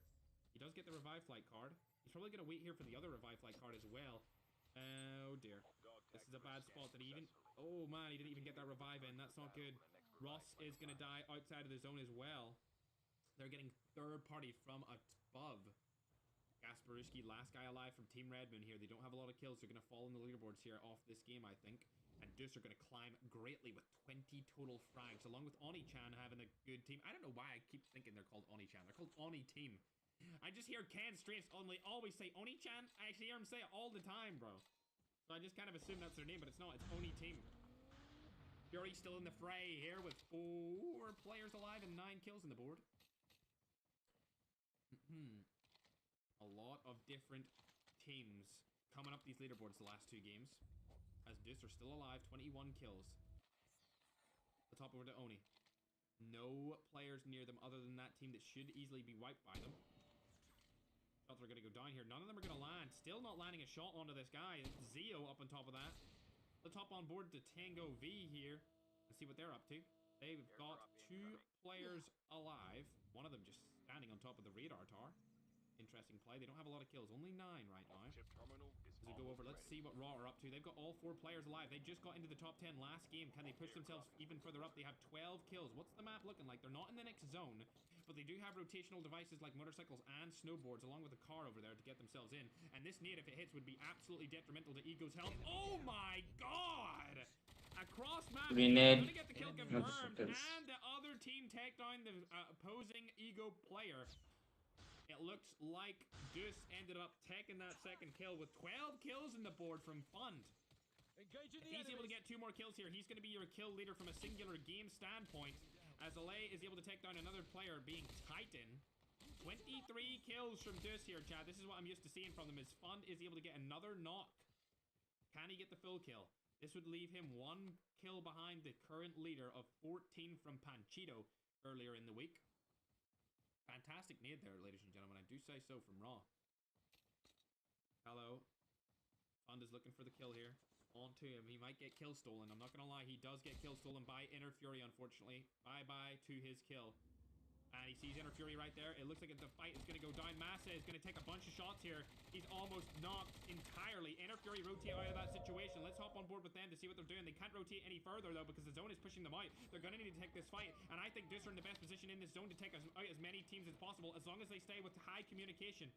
Speaker 8: He does get the revive flight card. He's probably going to wait here for the other revive flight card as well. Oh dear. This is a bad spot. Did he even... Oh man, he didn't even get that revive in. That's not good. Ross is going to die outside of the zone as well. They're getting third party from above. Gasparuski, last guy alive from Team Red Moon here. They don't have a lot of kills. They're going to fall in the leaderboards here off this game, I think. And Deuce are going to climb greatly with 20 total frags, along with Oni-chan having a good team. I don't know why I keep thinking they're called Oni-chan. They're called Oni-team. I just hear Ken Strace always say Oni-chan. I actually hear him say it all the time, bro. So I just kind of assume that's their name, but it's not. It's Oni-team. Fury's still in the fray here with 4 players alive and 9 kills on the board. A lot of different teams coming up these leaderboards the last 2 games. As Deuce are still alive, 21 kills. The top over to Oni. No players near them other than that team that should easily be wiped by them. Shots are going to go down here. None of them are going to land. Still not landing a shot onto this guy. Zeo up on top of that. The top on board to Tango V here. Let's see what they're up to. They've got 2 players alive. One of them just standing on top of the radar tower. Interesting play. They don't have a lot of kills. Only 9 right now. As we go over, let's see what Raw are up to. They've got all 4 players alive. They just got into the top 10 last game. Can they push themselves even further up? They have 12 kills. What's the map looking like? They're not in the next zone, but they do have rotational devices like motorcycles and snowboards, along with a car over there to get themselves in. And this nade, if it hits, would be absolutely detrimental to Ego's health. Oh my god! Across map,
Speaker 9: Grenade.
Speaker 8: gonna get the kill
Speaker 9: Not
Speaker 8: confirmed,
Speaker 9: suppressed.
Speaker 8: and the other team take down the opposing ego player. It looks like Deuce ended up taking that second kill with 12 kills in the board from Fund. If he's able to get 2 more kills here, he's going to be your kill leader from a singular game standpoint, as LA is able to take down another player, being Titan. 23 kills from Deuce here, Chad. This is what I'm used to seeing from them, is Fund is able to get another knock. Can he get the full kill? This would leave him 1 kill behind the current leader of 14 from Panchito earlier in the week. Fantastic nade there, ladies and gentlemen. I do say so from Raw. Hello. Fund is looking for the kill here. On to him. He might get kill stolen. I'm not going to lie. He does get kill stolen by Inner Fury, unfortunately. Bye-bye to his kill. And he sees Inner Fury right there. It looks like the fight is going to go down. Massa is going to take a bunch of shots here. He's almost knocked entirely. Inner Fury rotate out of that situation. Let's hop on board with them to see what they're doing. They can't rotate any further, though, because the zone is pushing them out. They're going to need to take this fight. And I think Deuce are in the best position in this zone to take out as many teams as possible, as long as they stay with high communication.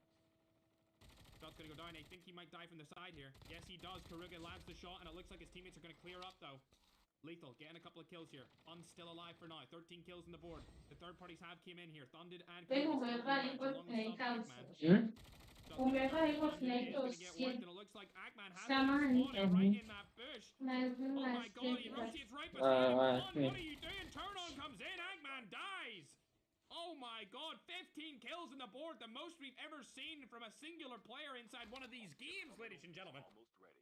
Speaker 8: Shot's going to go down. I think he might die from the side here. Yes, he does. Karuga lands the shot, and it looks like his teammates are going to clear up, though. Lethal, getting a couple of kills here. Fun's still alive for now. 13 kills on the board. The third parties have came in here. Thunded and
Speaker 11: Tengo
Speaker 8: Karuga
Speaker 11: que
Speaker 8: still in the
Speaker 11: dejar
Speaker 8: match, along with
Speaker 11: en
Speaker 8: Sub Eggman.
Speaker 11: causa.
Speaker 8: Shot's
Speaker 11: Un
Speaker 8: gonna
Speaker 11: dejar
Speaker 8: go down.
Speaker 11: en
Speaker 8: Thunded is gonna get wiped, and it looks like Eggman has been spotted right in that bush. Oh my god, he rotates right beside him. Fun, what are you doing? Turn on comes in. Eggman dies. Oh my god, 15 kills on the board. The most we've ever seen from a singular player inside one of these games, ladies and gentlemen.
Speaker 3: Almost ready.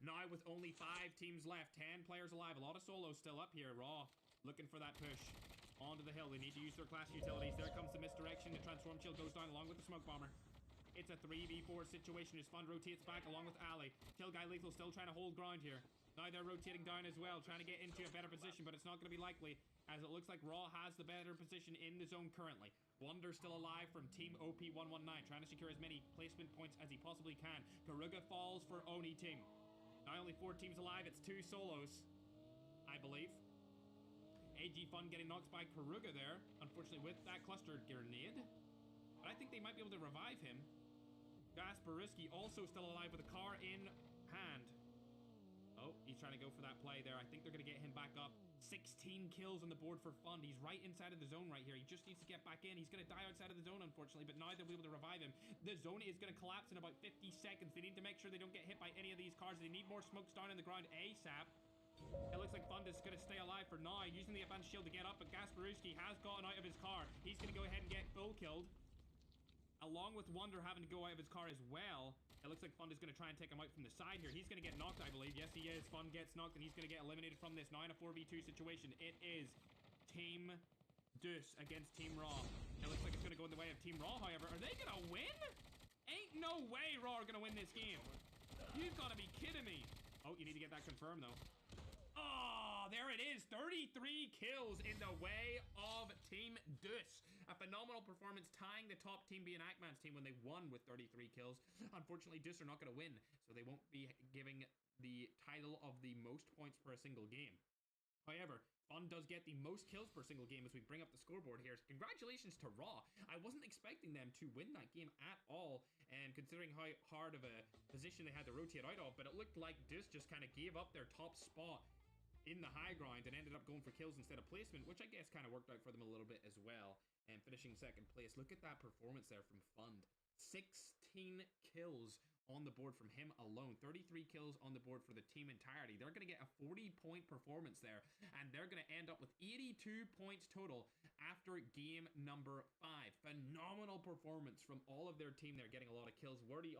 Speaker 8: Now with only 5 teams left, 10 players alive, a lot of solos still up here. Raw looking for that push onto the hill. They need to use their class utilities. There comes the misdirection. The transform shield goes down along with the smoke bomber. It's a 3v4 situation as Fund rotates back along with Ali. Kill Guy Lethal still trying to hold ground here. Now they're rotating down as well, trying to get into a better position, but it's not going to be likely, as it looks like Raw has the better position in the zone currently. Wonder still alive from Team OP119, trying to secure as many placement points as he possibly can. Karuga falls for Oni team. Now only 4 teams alive, it's 2 solos, I believe. AG Fun getting knocked by Karuga there, unfortunately with that cluster grenade. But I think they might be able to revive him. Gaspariski also still alive with a car in hand. Oh, he's trying to go for that play there. I think they're going to get him back up. 16 kills on the board for Fund. He's right inside of the zone right here. He just needs to get back in. He's going to die outside of the zone, unfortunately, but now they'll be able to revive him. The zone is going to collapse in about 50 seconds. They need to make sure they don't get hit by any of these cars. They need more smokes down on the ground ASAP. It looks like Fund is going to stay alive for now, using the advanced shield to get up, but Gasparuski has gotten out of his car. He's going to go ahead and get full killed, along with Wonder having to go out of his car as well. It looks like Fund is going to try and take him out from the side here. He's going to get knocked, I believe. Yes, he is. Fund gets knocked, and he's going to get eliminated from this. Now in a 4v2 situation, it is Team Deuce against Team Raw. It looks like it's going to go in the way of Team Raw, however. Are they going to win? Ain't no way Raw are going to win this game. You've got to be kidding me. Oh, you need to get that confirmed, though. Oh, there it is. 33 kills in the way of Team Deuce. A phenomenal performance, tying the top team being Ackman's team when they won with 33 kills. Unfortunately, Deuce are not going to win, so they won't be giving the title of the most points per single game. However, Fun does get the most kills per single game as we bring up the scoreboard here. Congratulations to Raw. I wasn't expecting them to win that game at all, and considering how hard of a position they had to rotate out of, but it looked like Deuce just kind of gave up their top spot in the high ground and ended up going for kills instead of placement, which I guess kind of worked out for them a little bit as well, and finishing second place. Look at that performance there from Fund. 16 kills on the board from him alone. 33 kills on the board for the team entirety. They're going to get a 40-point performance there, and they're going to end up with 82 points total after game number 5. Phenomenal performance from all of their team there, getting a lot of kills. Worthy of